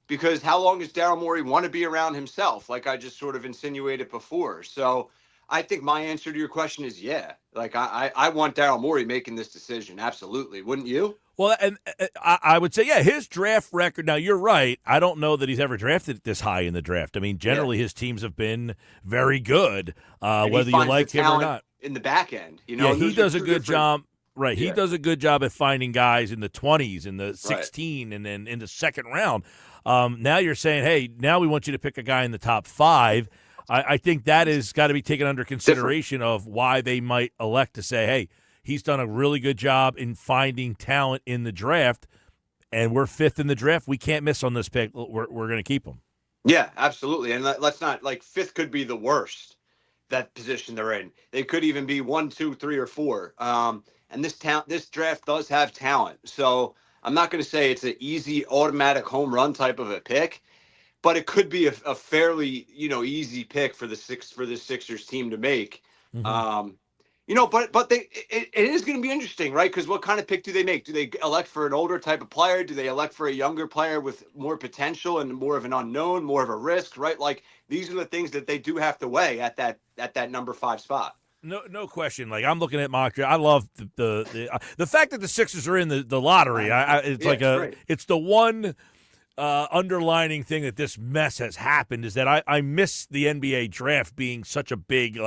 Because how long does Daryl Morey want to be around himself, like I just sort of insinuated before? So I think my answer to your question is yeah. Like I want Daryl Morey making this decision. Absolutely. Wouldn't you? Well, and I would say, yeah, his draft record. Now, you're right. I don't know that he's ever drafted this high in the draft. I mean, generally his teams have been very good, whether you like him or not. In the back end, Yeah, he does a good job. Right. He does a good job at finding guys in the 20s, in the 16, and then in the second round. Now you're saying, hey, now we want you to pick a guy in the top 5. I think that has got to be taken under consideration of why they might elect to say, hey, he's done a really good job in finding talent in the draft, and we're 5th in the draft. We can't miss on this pick. We're going to keep him. Yeah, absolutely. And let's not, 5th could be the worst, that position they're in. They could even be 1, 2, 3, or 4. And this draft does have talent. So I'm not going to say it's an easy automatic home run type of a pick, but it could be a fairly, easy pick for the Sixers team to make. Mm-hmm. But it is going to be interesting, right? Because what kind of pick do they make? Do they elect for an older type of player? Do they elect for a younger player with more potential and more of an unknown, more of a risk, right? Like these are the things that they do have to weigh at that number 5 spot. No question. Like I'm looking at mock draft. I love the fact that the Sixers are in the lottery. It's the one underlining thing that this mess has happened is that I miss the NBA draft being such a big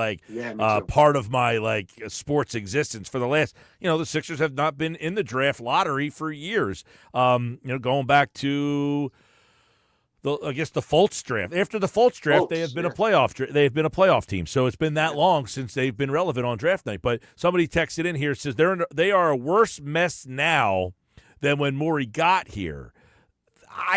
part of my sports existence for the last. The Sixers have not been in the draft lottery for years. Going back to the Fultz draft. After the Fultz draft, they have been a playoff. They have been a playoff team. So it's been that long since they've been relevant on draft night. But somebody texted in here says they are a worse mess now than when Morey got here.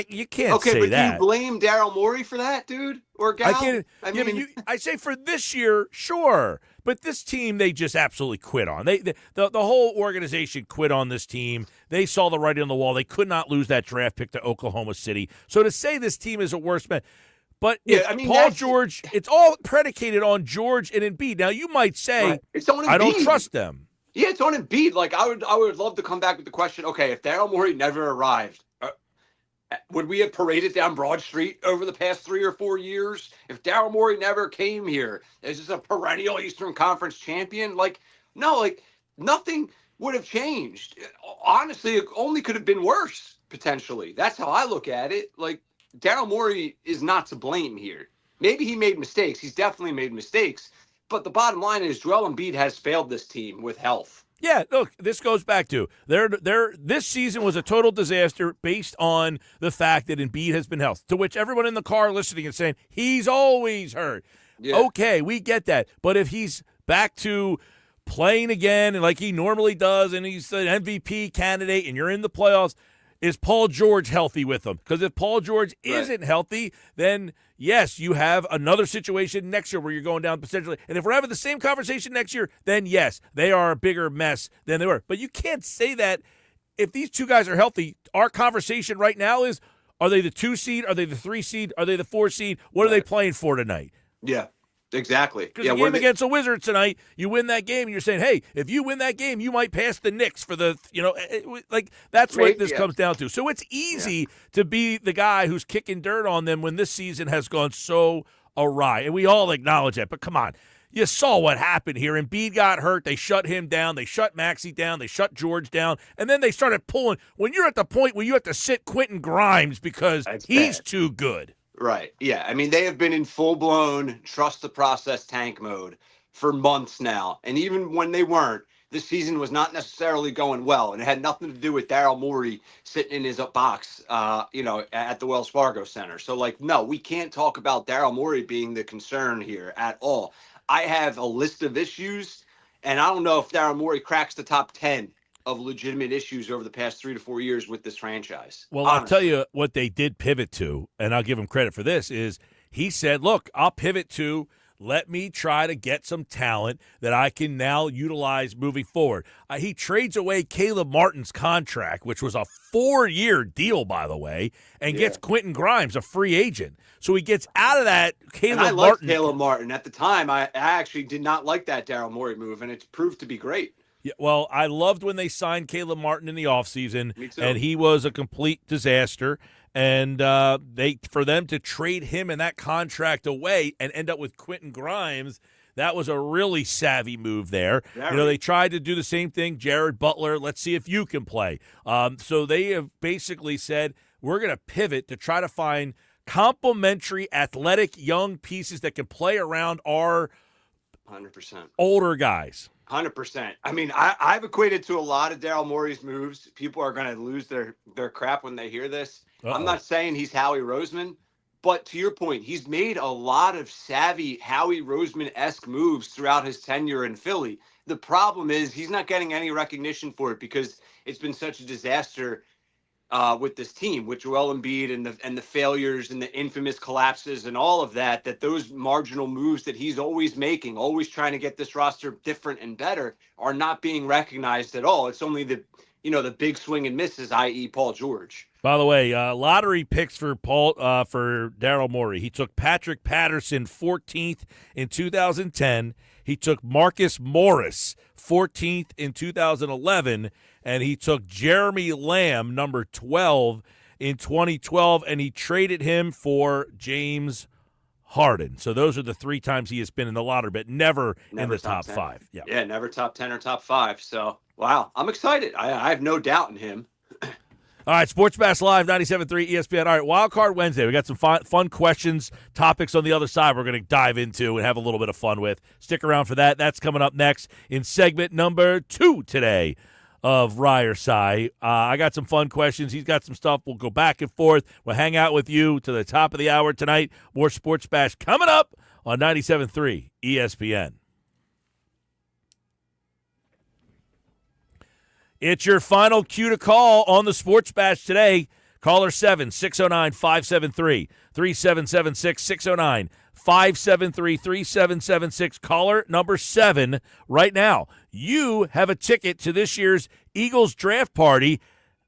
You can't say that. Do you blame Daryl Morey for that, dude, or gal? I say for this year, sure. But this team, they just absolutely quit on. The whole organization quit on this team. They saw the writing on the wall. They could not lose that draft pick to Oklahoma City. So to say this team is a worse man, but Paul George, it's all predicated on George and Embiid. Now you might say, I don't trust them. Yeah, it's on Embiid. I would love to come back with the question. Okay, if Daryl Morey never arrived, would we have paraded down Broad Street over the past 3 or 4 years? If Daryl Morey never came here, is this a perennial Eastern Conference champion? No, nothing would have changed. Honestly, it only could have been worse, potentially. That's how I look at it. Daryl Morey is not to blame here. Maybe he made mistakes. He's definitely made mistakes. But the bottom line is Joel Embiid has failed this team with health. Yeah, look, this goes back to this season was a total disaster based on the fact that Embiid has been healthy, to which everyone in the car listening is saying, he's always hurt. Yeah. Okay, we get that. But if he's back to playing again and like he normally does and he's an MVP candidate and you're in the playoffs, is Paul George healthy with them? Because if Paul George isn't healthy, then yes, you have another situation next year where you're going down potentially. And if we're having the same conversation next year, then yes, they are a bigger mess than they were. But you can't say that if these two guys are healthy. Our conversation right now is, are they the 2 seed? Are they the 3 seed? Are they the 4 seed? What are they playing for tonight? Yeah, exactly. Because the game against the Wizards tonight, you win that game, and you're saying, hey, if you win that game, you might pass the Knicks for the, that's what this comes down to. So it's easy to be the guy who's kicking dirt on them when this season has gone so awry. And we all acknowledge that. But come on. You saw what happened here. Embiid got hurt. They shut him down. They shut Maxey down. They shut George down. And then they started pulling. When you're at the point where you have to sit Quentin Grimes because he's too good. Right. Yeah. I mean, they have been in full-blown trust the process tank mode for months now. And even when they weren't, this season was not necessarily going well. And it had nothing to do with Daryl Morey sitting in his box, at the Wells Fargo Center. So, no, we can't talk about Daryl Morey being the concern here at all. I have a list of issues, and I don't know if Daryl Morey cracks the top 10 of legitimate issues over the past 3 to 4 years with this franchise. Well, honestly. I'll tell you what they did pivot to, and I'll give him credit for this, is he said, look, I'll pivot to let me try to get some talent that I can now utilize moving forward. He trades away Caleb Martin's contract, which was a 4-year deal, by the way, and gets Quentin Grimes, a free agent. So he gets out of that Caleb Martin. And I liked Caleb Martin. At the time, I actually did not like that Daryl Morey move, and it's proved to be great. Yeah, well, I loved when they signed Caleb Martin in the offseason, Me too. And he was a complete disaster. And for them to trade him and that contract away and end up with Quentin Grimes, that was a really savvy move there. They tried to do the same thing. Jared Butler, let's see if you can play. So they have basically said, we're going to pivot to try to find complementary, athletic, young pieces that can play around our 100% older guys. 100%. I mean, I've equated to a lot of Daryl Morey's moves. People are going to lose their crap when they hear this. Uh-oh. I'm not saying he's Howie Roseman, but to your point, he's made a lot of savvy Howie Roseman-esque moves throughout his tenure in Philly. The problem is he's not getting any recognition for it because it's been such a disaster with this team, with Joel Embiid and the failures and the infamous collapses and all of that, that those marginal moves that he's always making, always trying to get this roster different and better, are not being recognized at all. It's only the big swing and misses, i.e. Paul George. By the way, lottery picks for Daryl Morey. He took Patrick Patterson 14th in 2010. He took Marcus Morris 14th in 2011, and he took Jeremy Lamb, number 12, in 2012, and he traded him for James Harden. So those are the 3 times he has been in the lottery, but never in the top 5. Yeah, never top 10 or top 5. So, wow, I'm excited. I have no doubt in him. All right, Sports Bash Live, 97.3 ESPN. All right, Wild Card Wednesday. We got some fun questions, topics on the other side we're going to dive into and have a little bit of fun with. Stick around for that. That's coming up next in segment number 2 today of Ryer Sai. I got some fun questions. He's got some stuff. We'll go back and forth. We'll hang out with you to the top of the hour tonight. More Sports Bash coming up on 97.3 ESPN. It's your final cue to call on the Sports Bash today. Caller 7-609-573-3776, 609-573-3776. Caller number 7 right now. You have a ticket to this year's Eagles draft party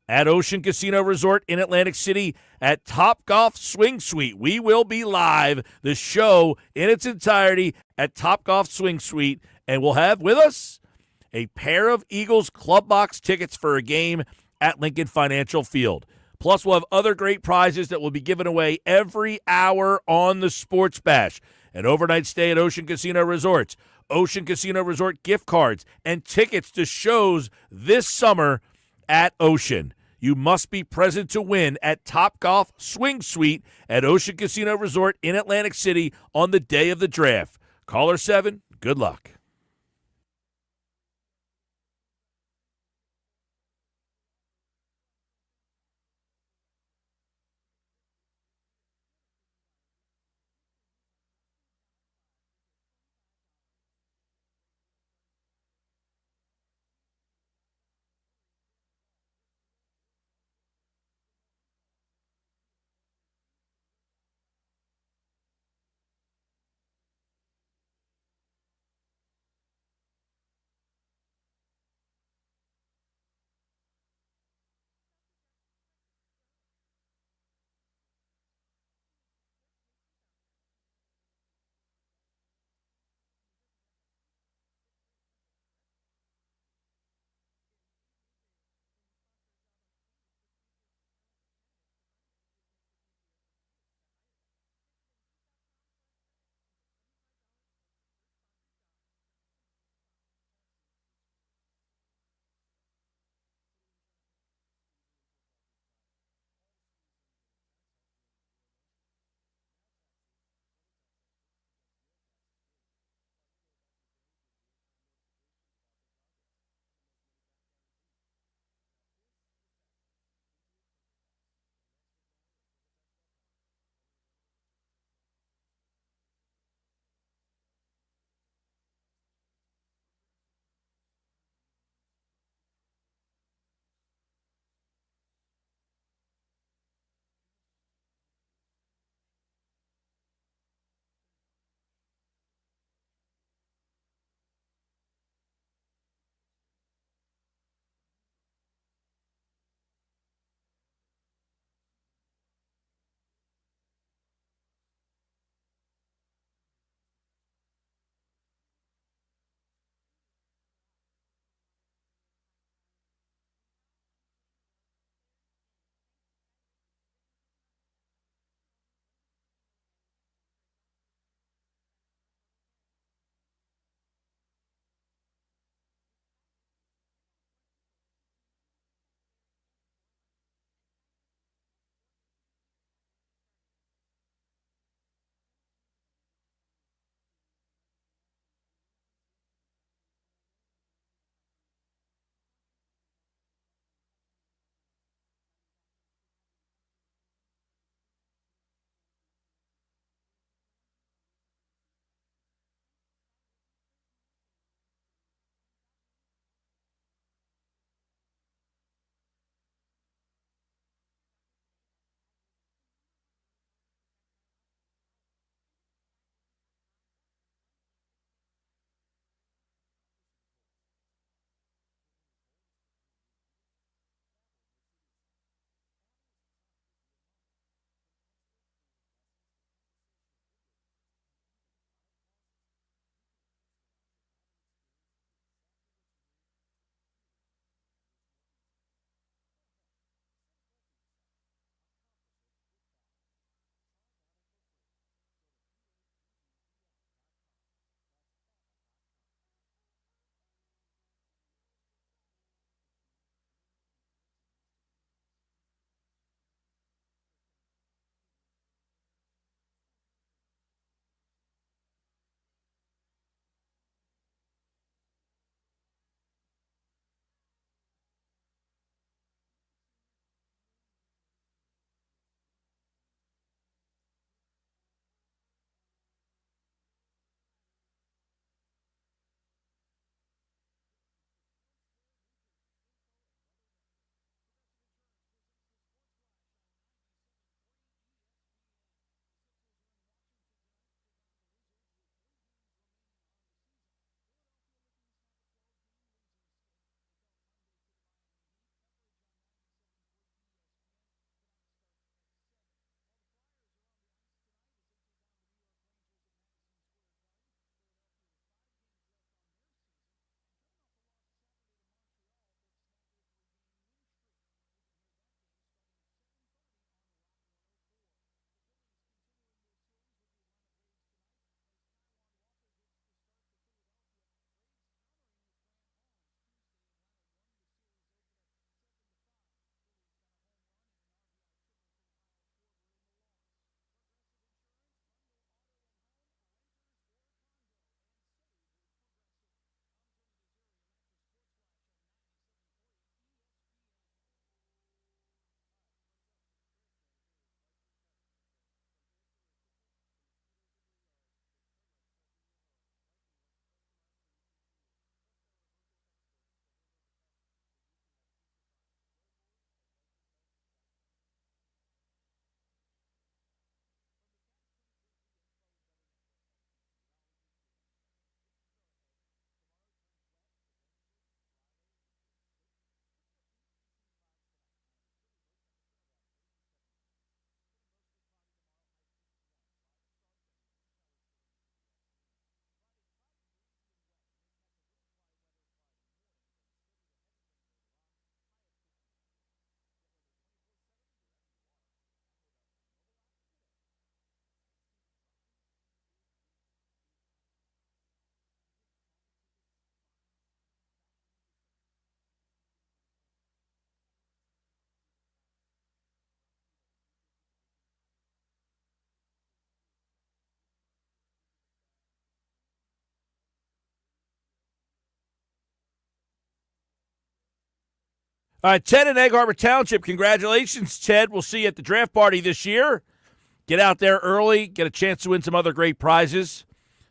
at Ocean Casino Resort in Atlantic City at Topgolf Swing Suite. We will be live, the show in its entirety at Topgolf Swing Suite, and we'll have with us a pair of Eagles Club Box tickets for a game at Lincoln Financial Field. Plus, we'll have other great prizes that will be given away every hour on the Sports Bash. An overnight stay at Ocean Casino Resorts, Ocean Casino Resort gift cards, and tickets to shows this summer at Ocean. You must be present to win at Topgolf Swing Suite at Ocean Casino Resort in Atlantic City on the day of the draft. Caller 7, good luck. All right, Ted in Egg Harbor Township. Congratulations, Ted. We'll see you at the draft party this year. Get out there early, get a chance to win some other great prizes.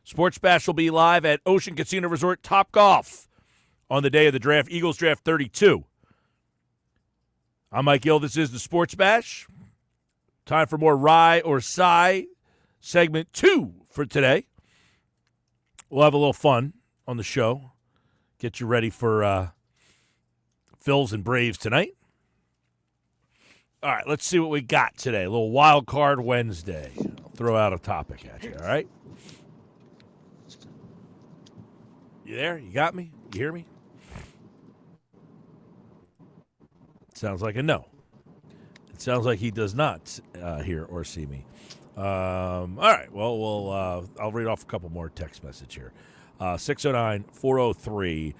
Sports Bash will be live at Ocean Casino Resort Topgolf on the day of the draft. Eagles draft 32. I'm Mike Gill. This is the Sports Bash. Time for more Rye or Sigh, segment 2 for today. We'll have a little fun on the show. Get you ready for Phils and Braves tonight. All right, let's see what we got today. A little Wild Card Wednesday. I'll throw out a topic at you, all right? You there? You got me? You hear me? Sounds like a no. It sounds like he does not hear or see me. All right, well, I'll read off a couple more text message here. 609-403-0973,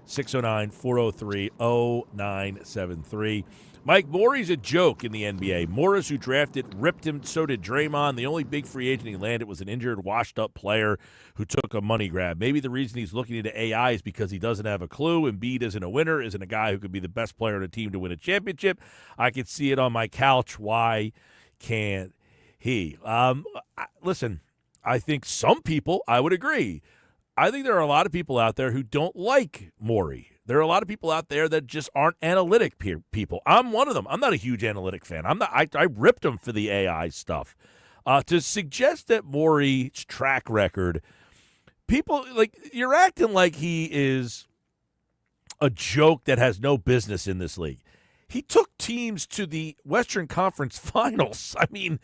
609-403-0973. Mike, Morey's a joke in the NBA. Morris, who drafted, ripped him. So did Draymond. The only big free agent he landed was an injured, washed-up player who took a money grab. Maybe the reason he's looking into AI is because he doesn't have a clue. Embiid isn't a winner, isn't a guy who could be the best player on a team to win a championship. I could see it on my couch. Why can't he? Listen, I think some people, I would agree. I think there are a lot of people out there who don't like Morey. There are a lot of people out there that just aren't analytic people. I'm one of them. I'm not a huge analytic fan. I ripped him for the AI stuff. To suggest that Morey's track record, people, like, you're acting like he is a joke that has no business in this league. He took teams to the Western Conference Finals. I mean,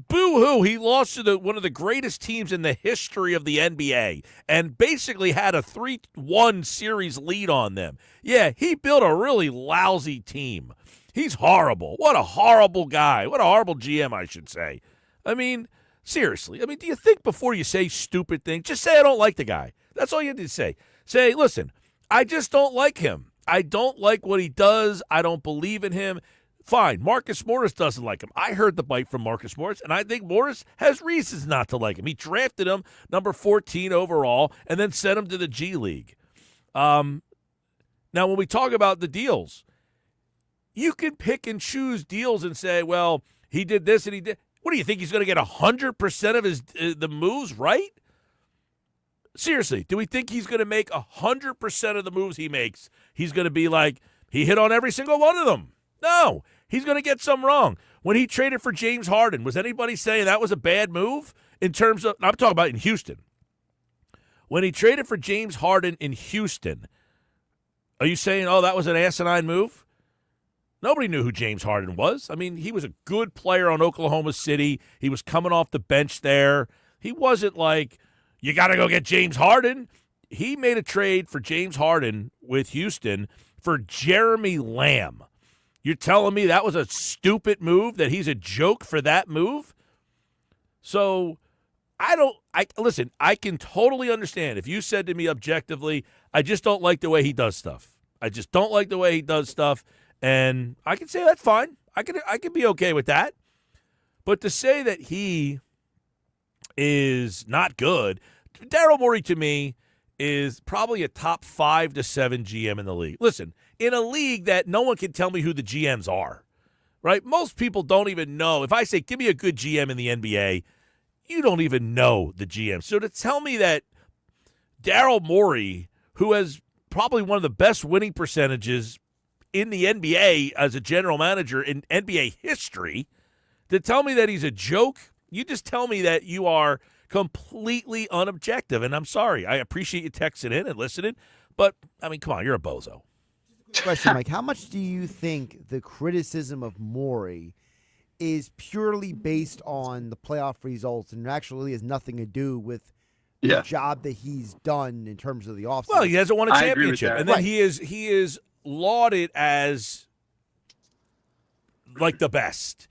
boo-hoo. He lost to one of the greatest teams in the history of the NBA and basically had a 3-1 series lead on them. Yeah, he built a really lousy team. He's horrible. What a horrible guy. What a horrible GM, I should say. I mean, seriously. I mean, do you think before you say stupid things, just say I don't like the guy. That's all you have to say. Say, listen, I just don't like him. I don't like what he does. I don't believe in him. Fine, Marcus Morris doesn't like him. I heard the bite from Marcus Morris, and I think Morris has reasons not to like him. He drafted him number 14 overall and then sent him to the G League. Now, when we talk about the deals, you can pick and choose deals and say, well, he did this and he did. What do you think? He's going to get 100% of the moves right? Seriously, do we think he's going to make 100% of the moves he makes? He's going to be like, he hit on every single one of them. No, he's going to get some wrong. When he traded for James Harden, was anybody saying that was a bad move in terms of – I'm talking about in Houston. When he traded for James Harden in Houston, are you saying, oh, that was an asinine move? Nobody knew who James Harden was. I mean, he was a good player on Oklahoma City. He was coming off the bench there. He wasn't like, you got to go get James Harden. He made a trade for James Harden with Houston for Jeremy Lamb. You're telling me that was a stupid move, that he's a joke for that move? So listen, I can totally understand if you said to me objectively, I just don't like the way he does stuff. I just don't like the way he does stuff. And I can say that's fine. I can be okay with that. But to say that he is not good, Daryl Morey to me is probably a top 5 to 7 GM in the league. Listen, in a league that no one can tell me who the GMs are, right? Most people don't even know. If I say, give me a good GM in the NBA, you don't even know the GM. So to tell me that Daryl Morey, who has probably one of the best winning percentages in the NBA as a general manager in NBA history, to tell me that he's a joke, you just tell me that you are completely unobjective. And I'm sorry. I appreciate you texting in and listening, but, I mean, come on, you're a bozo. Question, Mike, how much do you think the criticism of Morey is purely based on the playoff results and actually has nothing to do with the job that he's done in terms of the offseason? Well, he hasn't won a championship. And then right. he is lauded as like the best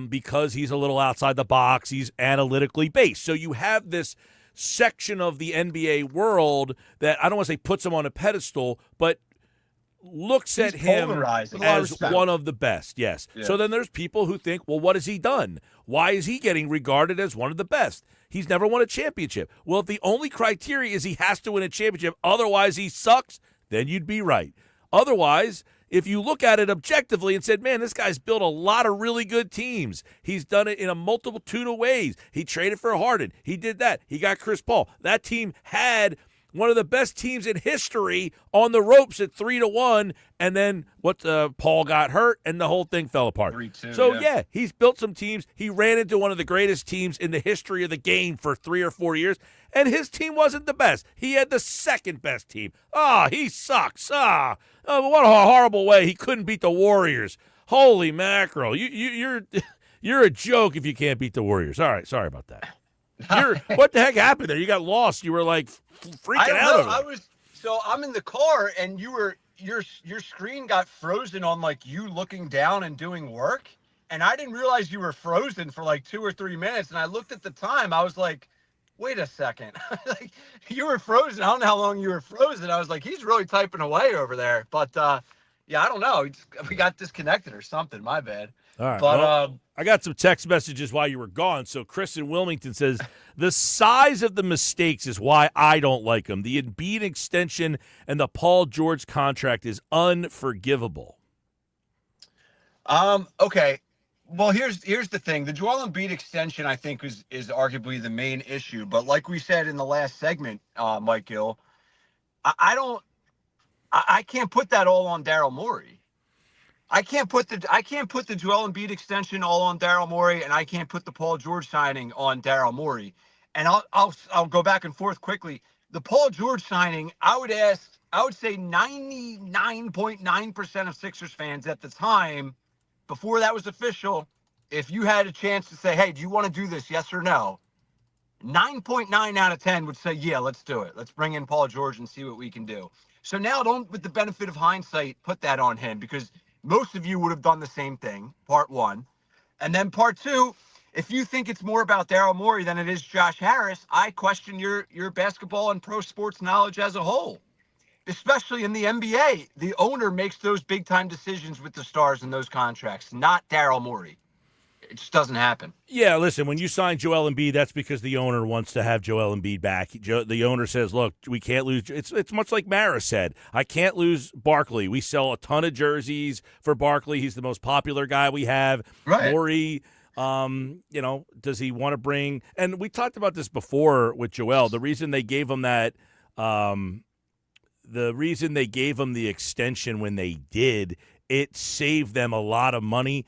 because he's a little outside the box. He's analytically based. So you have this section of the NBA world that I don't want to say puts him on a pedestal, but looks at him as one of the best, yes. Yeah. So then there's people who think, well, what has he done? Why is he getting regarded as one of the best? He's never won a championship. Well, if the only criteria is he has to win a championship, otherwise he sucks, then you'd be right. Otherwise, if you look at it objectively and said, man, this guy's built a lot of really good teams. He's done it in a multitude of ways. He traded for Harden. He did that. He got Chris Paul. That team had one of the best teams in history on the ropes at 3-1, and then Paul got hurt, and the whole thing fell apart. 3-2, So, yeah, he's built some teams. He ran into one of the greatest teams in the history of the game for 3 or 4 years, and his team wasn't the best. He had the second best team. He sucks. What a horrible way. He couldn't beat the Warriors. Holy mackerel. You're a joke if you can't beat the Warriors. All right, sorry about that. What the heck happened there? You got lost. You were like freaking out. I'm in the car, and your screen got frozen on like you looking down and doing work, and I didn't realize you were frozen for like 2 or 3 minutes. And I looked at the time. I was like, wait a second, like you were frozen. I don't know how long you were frozen. I was like, he's really typing away over there. But yeah, I don't know. We got disconnected or something. My bad. All right. But well, I got some text messages while you were gone. So Chris in Wilmington says, the size of the mistakes is why I don't like him. The Embiid extension and the Paul George contract is unforgivable. Okay. Well, here's the thing. The Joel Embiid extension, I think, is arguably the main issue. But like we said in the last segment, Mike Gill, I can't put that all on Daryl Morey. I can't put the Joel Embiid extension all on Daryl Morey, and I can't put the Paul George signing on Daryl Morey. And I'll go back and forth quickly. The Paul George signing, I would say 99.9% of Sixers fans at the time, before that was official, if you had a chance to say, hey, do you want to do this, yes or no? 9.9 out of 10 would say, yeah, let's do it. Let's bring in Paul George and see what we can do. So now don't, with the benefit of hindsight, put that on him, because most of you would have done the same thing, part one. And then part two, if you think it's more about Daryl Morey than it is Josh Harris, I question your basketball and pro sports knowledge as a whole, especially in the NBA. The owner makes those big-time decisions with the stars in those contracts, not Daryl Morey. It just doesn't happen. Yeah, listen, when you sign Joel Embiid, that's because the owner wants to have Joel Embiid back. The owner says, look, we can't lose. It's much like Mara said. I can't lose Barkley. We sell a ton of jerseys for Barkley. He's the most popular guy we have. Right. Morey, does he want to bring – and we talked about this before with Joel. The reason they gave him that the extension when they did, it saved them a lot of money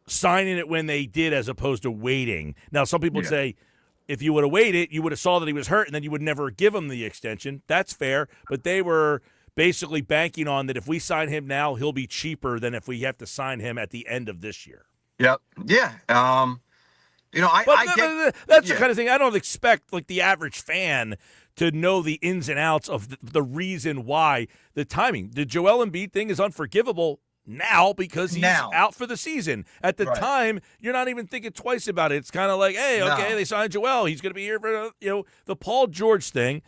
signing it when they did as opposed to waiting. Now, some people would say if you would have waited, you would have saw that he was hurt, and then you would never give him the extension. That's fair, but they were basically banking on that if we sign him now, he'll be cheaper than if we have to sign him at the end of this year. Yep. Yeah. That's the kind of thing I don't expect like the average fan to know the ins and outs of the reason why the timing. The Joel Embiid thing is unforgivable now because he's out for the season. At the time, you're not even thinking twice about it. It's kind of like, hey, okay, they signed Joel. He's going to be here for the Paul George thing.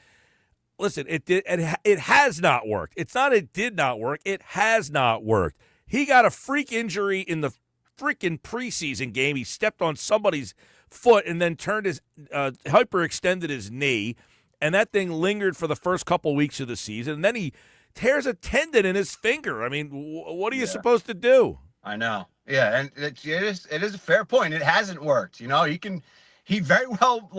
Listen, it has not worked. It's not it did not work. It has not worked. He got a freak injury in the freaking preseason game. He stepped on somebody's foot and then turned his hyperextended his knee, and that thing lingered for the first couple weeks of the season. And then he tears a tendon in his finger. I mean, what are you supposed to do? I know. Yeah, and it is a fair point. It hasn't worked. He very well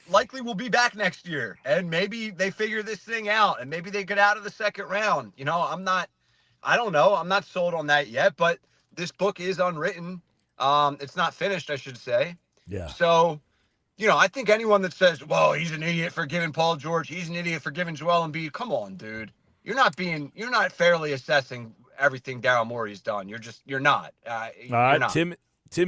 likely will be back next year, and maybe they figure this thing out, and maybe they get out of the second round. I don't know. I'm not sold on that yet, but this book is unwritten. It's not finished, I should say. Yeah. So, I think anyone that says, well, he's an idiot for giving Paul George, he's an idiot for giving Joel Embiid, come on, dude. You're not fairly assessing everything Daryl Morey's done. You're not. You're not. Tim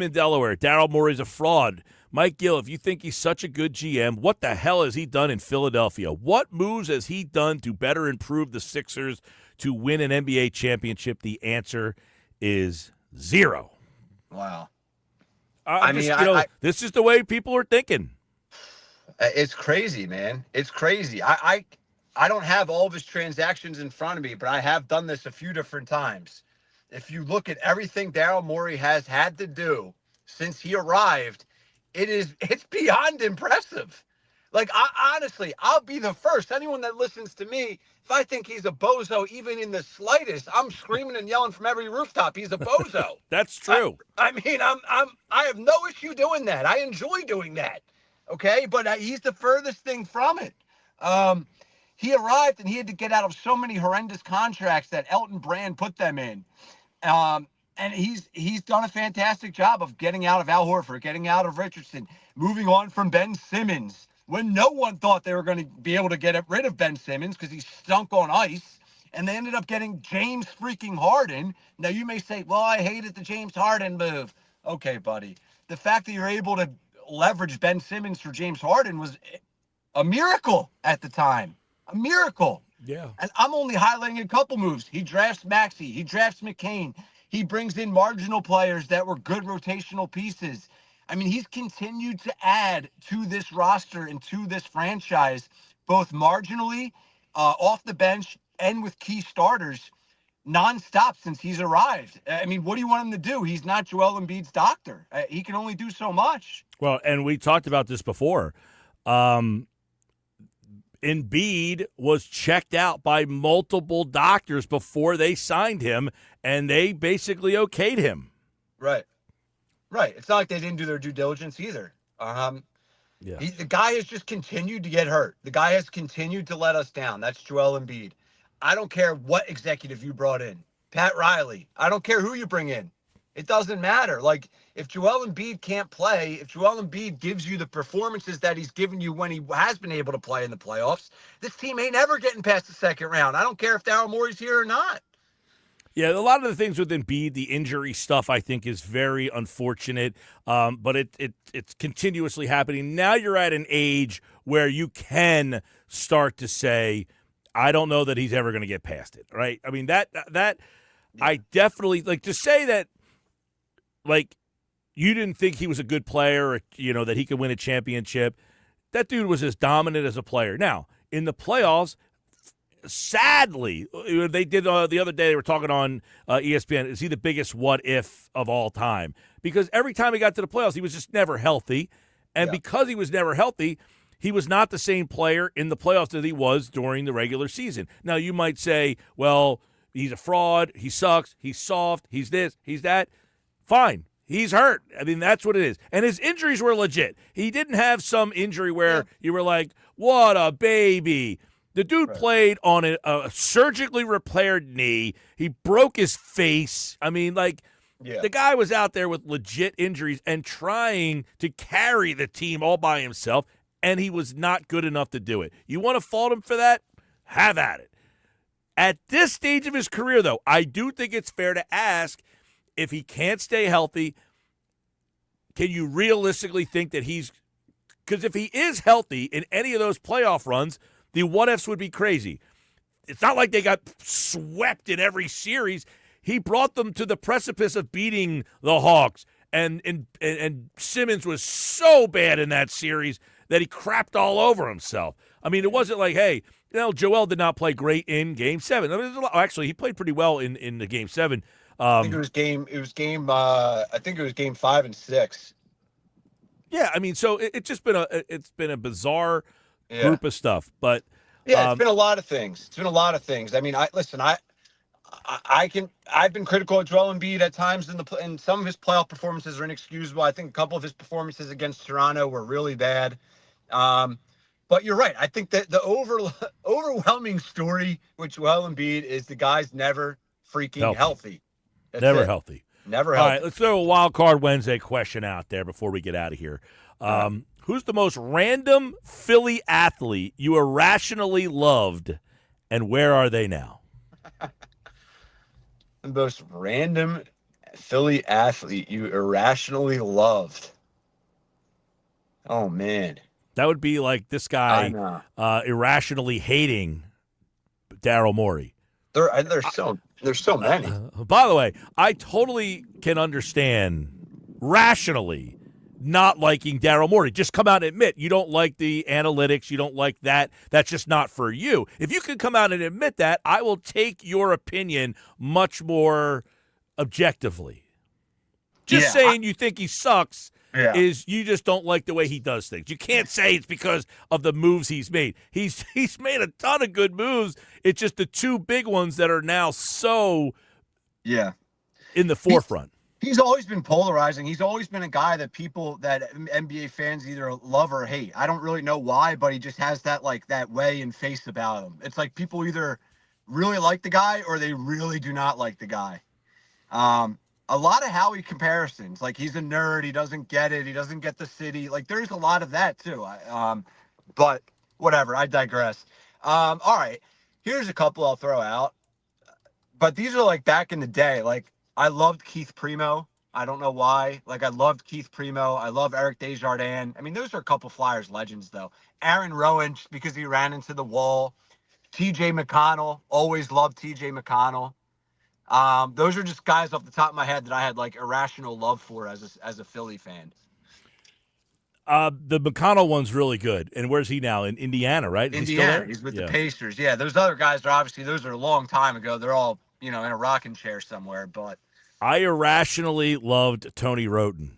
in Delaware. Daryl Morey's a fraud. Mike Gill, if you think he's such a good GM, what the hell has he done in Philadelphia? What moves has he done to better improve the Sixers to win an NBA championship? The answer is zero. Wow. This is the way people are thinking. It's crazy, man. It's crazy. I don't have all of his transactions in front of me, but I have done this a few different times. If you look at everything Daryl Morey has had to do since he arrived, it's beyond impressive. Like, honestly, I'll be the first. Anyone that listens to me, if I think he's a bozo, even in the slightest, I'm screaming and yelling from every rooftop. He's a bozo. That's true. I mean, I have no issue doing that. I enjoy doing that. Okay, but he's the furthest thing from it. He arrived and he had to get out of so many horrendous contracts that Elton Brand put them in. And he's done a fantastic job of getting out of Al Horford, getting out of Richardson, moving on from Ben Simmons when no one thought they were going to be able to get rid of Ben Simmons because he stunk on ice. And they ended up getting James freaking Harden. Now, you may say, well, I hated the James Harden move. Okay, buddy. The fact that you're able to leverage Ben Simmons for James Harden was a miracle at the time. A miracle. Yeah. And I'm only highlighting a couple moves. He drafts Maxey. He drafts McCain. He brings in marginal players that were good rotational pieces. I mean, he's continued to add to this roster and to this franchise, both marginally, off the bench, and with key starters nonstop since he's arrived. I mean, what do you want him to do? He's not Joel Embiid's doctor. He can only do so much. Well, and we talked about this before. Embiid was checked out by multiple doctors before they signed him, and they basically okayed him. Right. It's not like they didn't do their due diligence either. Yeah. The guy has just continued to get hurt. The guy has continued to let us down. That's Joel Embiid. I don't care what executive you brought in. Pat Riley. I don't care who you bring in. It doesn't matter. Like, if Joel Embiid can't play, if Joel Embiid gives you the performances that he's given you when he has been able to play in the playoffs, this team ain't ever getting past the second round. I don't care if Daryl Morey's here or not. Yeah, a lot of the things with Embiid, the injury stuff, I think is very unfortunate, but it's continuously happening. Now you're at an age where you can start to say, I don't know that he's ever going to get past it, right? I mean, that I definitely, like, to say that, like, you didn't think he was a good player or, that he could win a championship. That dude was as dominant as a player. Now, in the playoffs, sadly, they did the other day, they were talking on ESPN, is he the biggest what-if of all time? Because every time he got to the playoffs, he was just never healthy. And because he was never healthy, he was not the same player in the playoffs that he was during the regular season. Now, you might say, well, he's a fraud, he sucks, he's soft, he's this, he's that. Fine. He's hurt. I mean, that's what it is. And his injuries were legit. He didn't have some injury where you were like, what a baby. The dude played on a surgically repaired knee. He broke his face. I mean, the guy was out there with legit injuries and trying to carry the team all by himself, and he was not good enough to do it. You want to fault him for that? Have at it. At this stage of his career, though, I do think it's fair to ask, if he can't stay healthy, can you realistically think that he's – because if he is healthy in any of those playoff runs, the what-ifs would be crazy. It's not like they got swept in every series. He brought them to the precipice of beating the Hawks, and Simmons was so bad in that series that he crapped all over himself. I mean, it wasn't like, hey, Joel did not play great in Game 7. I mean, actually, he played pretty well in the Game 7. I think it was game 5 and 6. Yeah, I mean, so it's just been a bizarre group of stuff, but it's been a lot of things. I mean, I've been critical of Joel Embiid at times in some of his playoff performances are inexcusable. I think a couple of his performances against Toronto were really bad. But you're right. I think that the overwhelming story with Joel Embiid is the guy's never freaking healthy. That's never it. healthy. Never All healthy. right, let's throw a Wild Card Wednesday question out there before we get out of here. Who's the most random Philly athlete you irrationally loved, and where are they now? The most random Philly athlete you irrationally loved. Oh, man. That would be like this guy irrationally hating Daryl Morey. There's so many. By the way, I totally can understand rationally not liking Daryl Morey. Just come out and admit you don't like the analytics. You don't like that. That's just not for you. If you can come out and admit that, I will take your opinion much more objectively. Just saying you think he sucks Yeah. is you just don't like the way he does things. You can't say it's because of the moves he's made. He's made a ton of good moves. It's just the two big ones that are now so Yeah. in the forefront. He's always been polarizing. He's always been a guy that NBA fans either love or hate. I don't really know why, but he just has that that way and face about him. It's like people either really like the guy or they really do not like the guy. A lot of Howie comparisons, like he's a nerd, he doesn't get it, he doesn't get the city. Like there's a lot of that too. But whatever, I digress. All right, here's a couple I'll throw out. But these are like back in the day. Like I loved Keith Primo. I don't know why. Like I loved Keith Primo. I love Eric Desjardins. I mean, those are a couple Flyers legends though. Aaron Rowan, just because he ran into the wall. TJ McConnell, always loved TJ McConnell. Those are just guys off the top of my head that I had like irrational love for as a Philly fan. The McConnell one's really good. And where's he now? In Indiana, right? Is he still Indiana, there? he's with the Pacers. Yeah, those other guys are obviously those are a long time ago. They're all in a rocking chair somewhere. But I irrationally loved Tony Roten.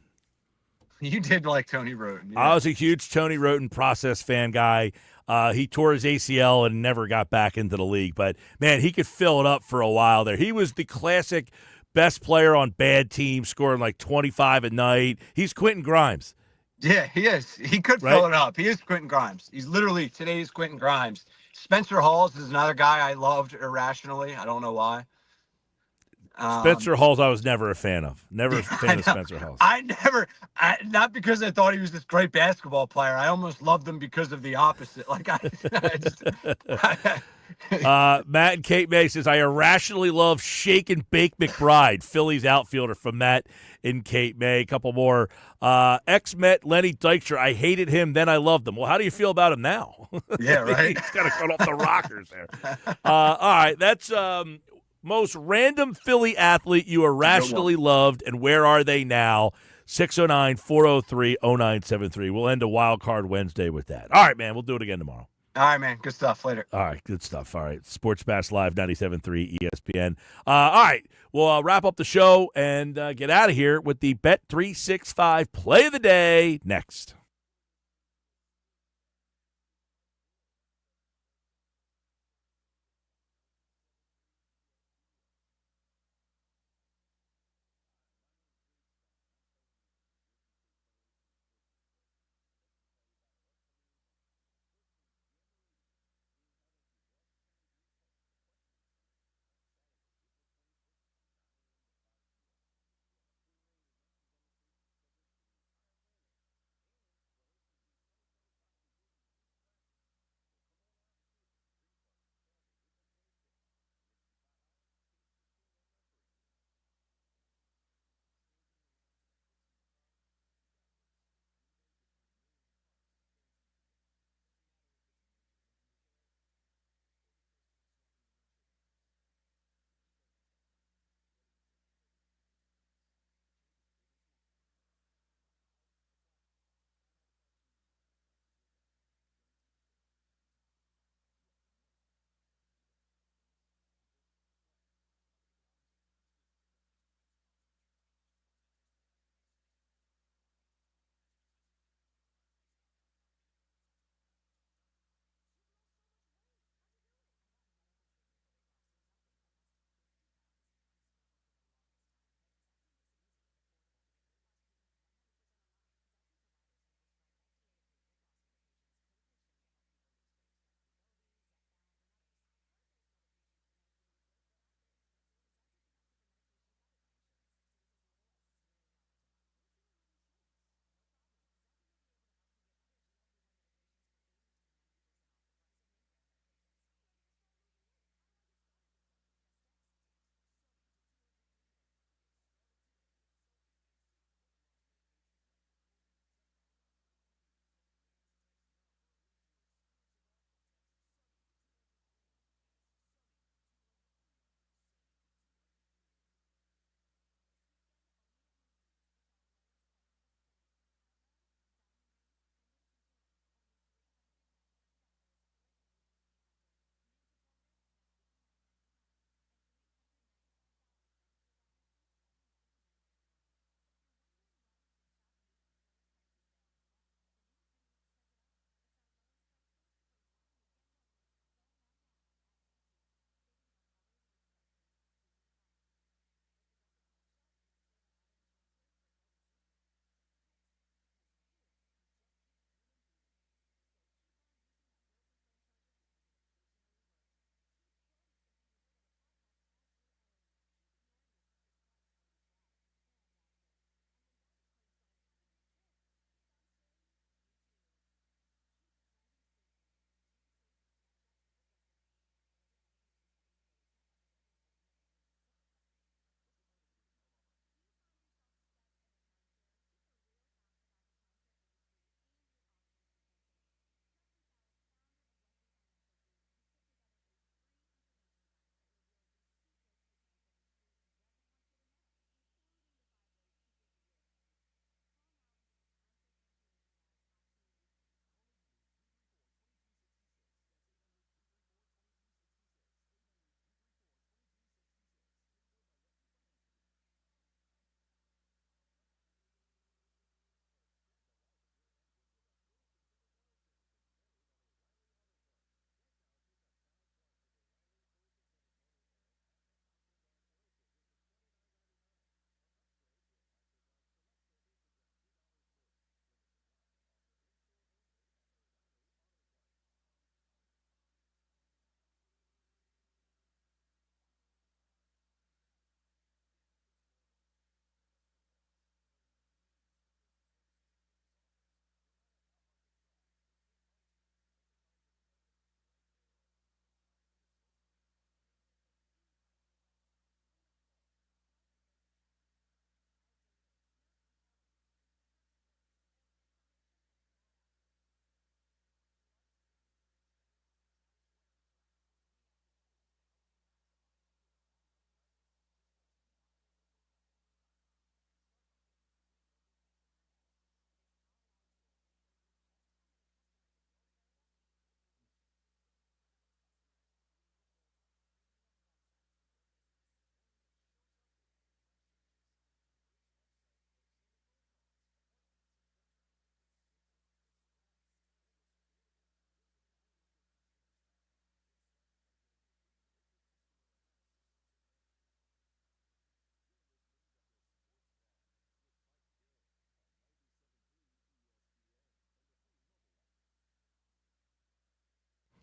you did like Tony Roten. Yeah. I was a huge Tony Roten process fan guy. He tore his ACL and never got back into the league. But, man, he could fill it up for a while there. He was the classic best player on bad teams, scoring like 25 a night. He's Quentin Grimes. Yeah, he is. He could fill it up. He is Quentin Grimes. He's literally today's Quentin Grimes. Spencer Halls is another guy I loved irrationally. I don't know why. Spencer Halls, I was never a fan of. Never a fan of Spencer Halls. Not because I thought he was this great basketball player. I almost loved him because of the opposite. Like Matt and Kate May says, I irrationally love Shake and Bake McBride, Phillies outfielder from Matt and Kate May. A couple more. Ex-Met Lenny Dykstra, I hated him, then I loved him. Well, how do you feel about him now? Yeah, right. He's got to cut off the rockers there. All right, that's most random Philly athlete you irrationally loved, and where are they now? 609-403-0973. We'll end a Wild Card Wednesday with that. All right, man, we'll do it again tomorrow. All right, man. Good stuff. Later. All right, good stuff. All right, Sports Bash Live, 97.3 ESPN. All right, we'll wrap up the show and get out of here with the Bet365 Play of the Day next.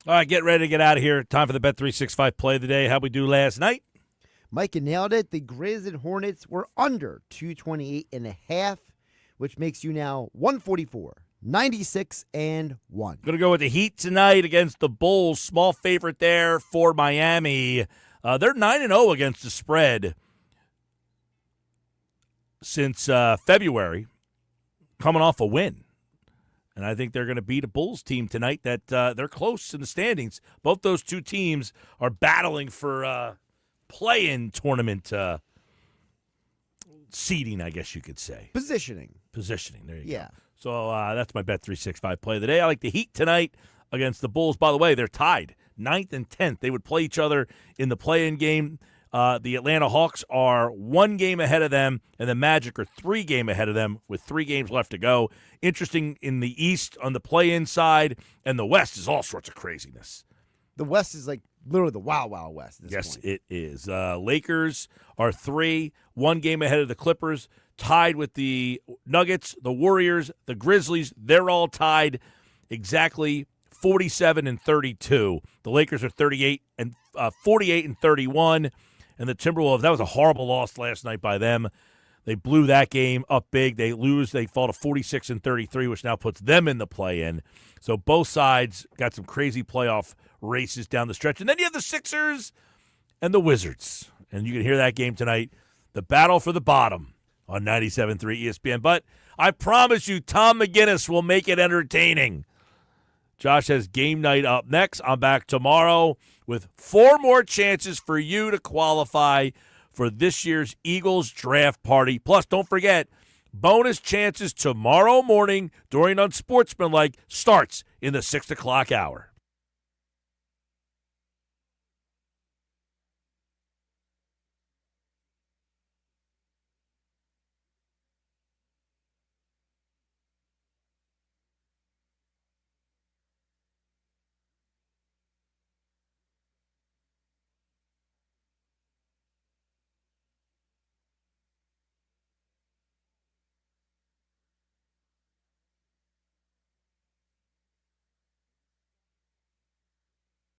All right, get ready to get out of here. Time for the Bet365 play of the day. How'd we do last night? Mike, you nailed it. The Grizz and Hornets were under 228.5, which makes you now 144, 96, and 1. Going to go with the Heat tonight against the Bulls. Small favorite there for Miami. They're 9-0 against the spread since February, coming off a win. And I think they're going to beat a Bulls team tonight that they're close in the standings. Both those two teams are battling for play-in tournament seeding, I guess you could say. Positioning. There you Yeah. go. So that's my Bet365 play of the day. I like the Heat tonight against the Bulls. By the way, they're tied 9th and 10th. They would play each other in the play-in game. The Atlanta Hawks are 1 game ahead of them, and the Magic are 3 games ahead of them with 3 games left to go. Interesting in the East on the play-in side, and the West is all sorts of craziness. The West is like literally the Wild Wild West at this Yes, point. it is. Lakers are 3, 1 game ahead of the Clippers, tied with the Nuggets, the Warriors, the Grizzlies. They're all tied exactly 47 and 32. The Lakers are 48 and 31. And the Timberwolves, that was a horrible loss last night by them. They blew that game up big. They lose. They fall to 46 and 33, which now puts them in the play-in. So both sides got some crazy playoff races down the stretch. And then you have the Sixers and the Wizards. And you can hear that game tonight, the battle for the bottom on 97.3 ESPN. But I promise you, Tom McGinnis will make it entertaining. Josh has game night up next. I'm back tomorrow with 4 more chances for you to qualify for this year's Eagles draft party. Plus, don't forget, bonus chances tomorrow morning during Unsportsmanlike starts in the 6 o'clock hour.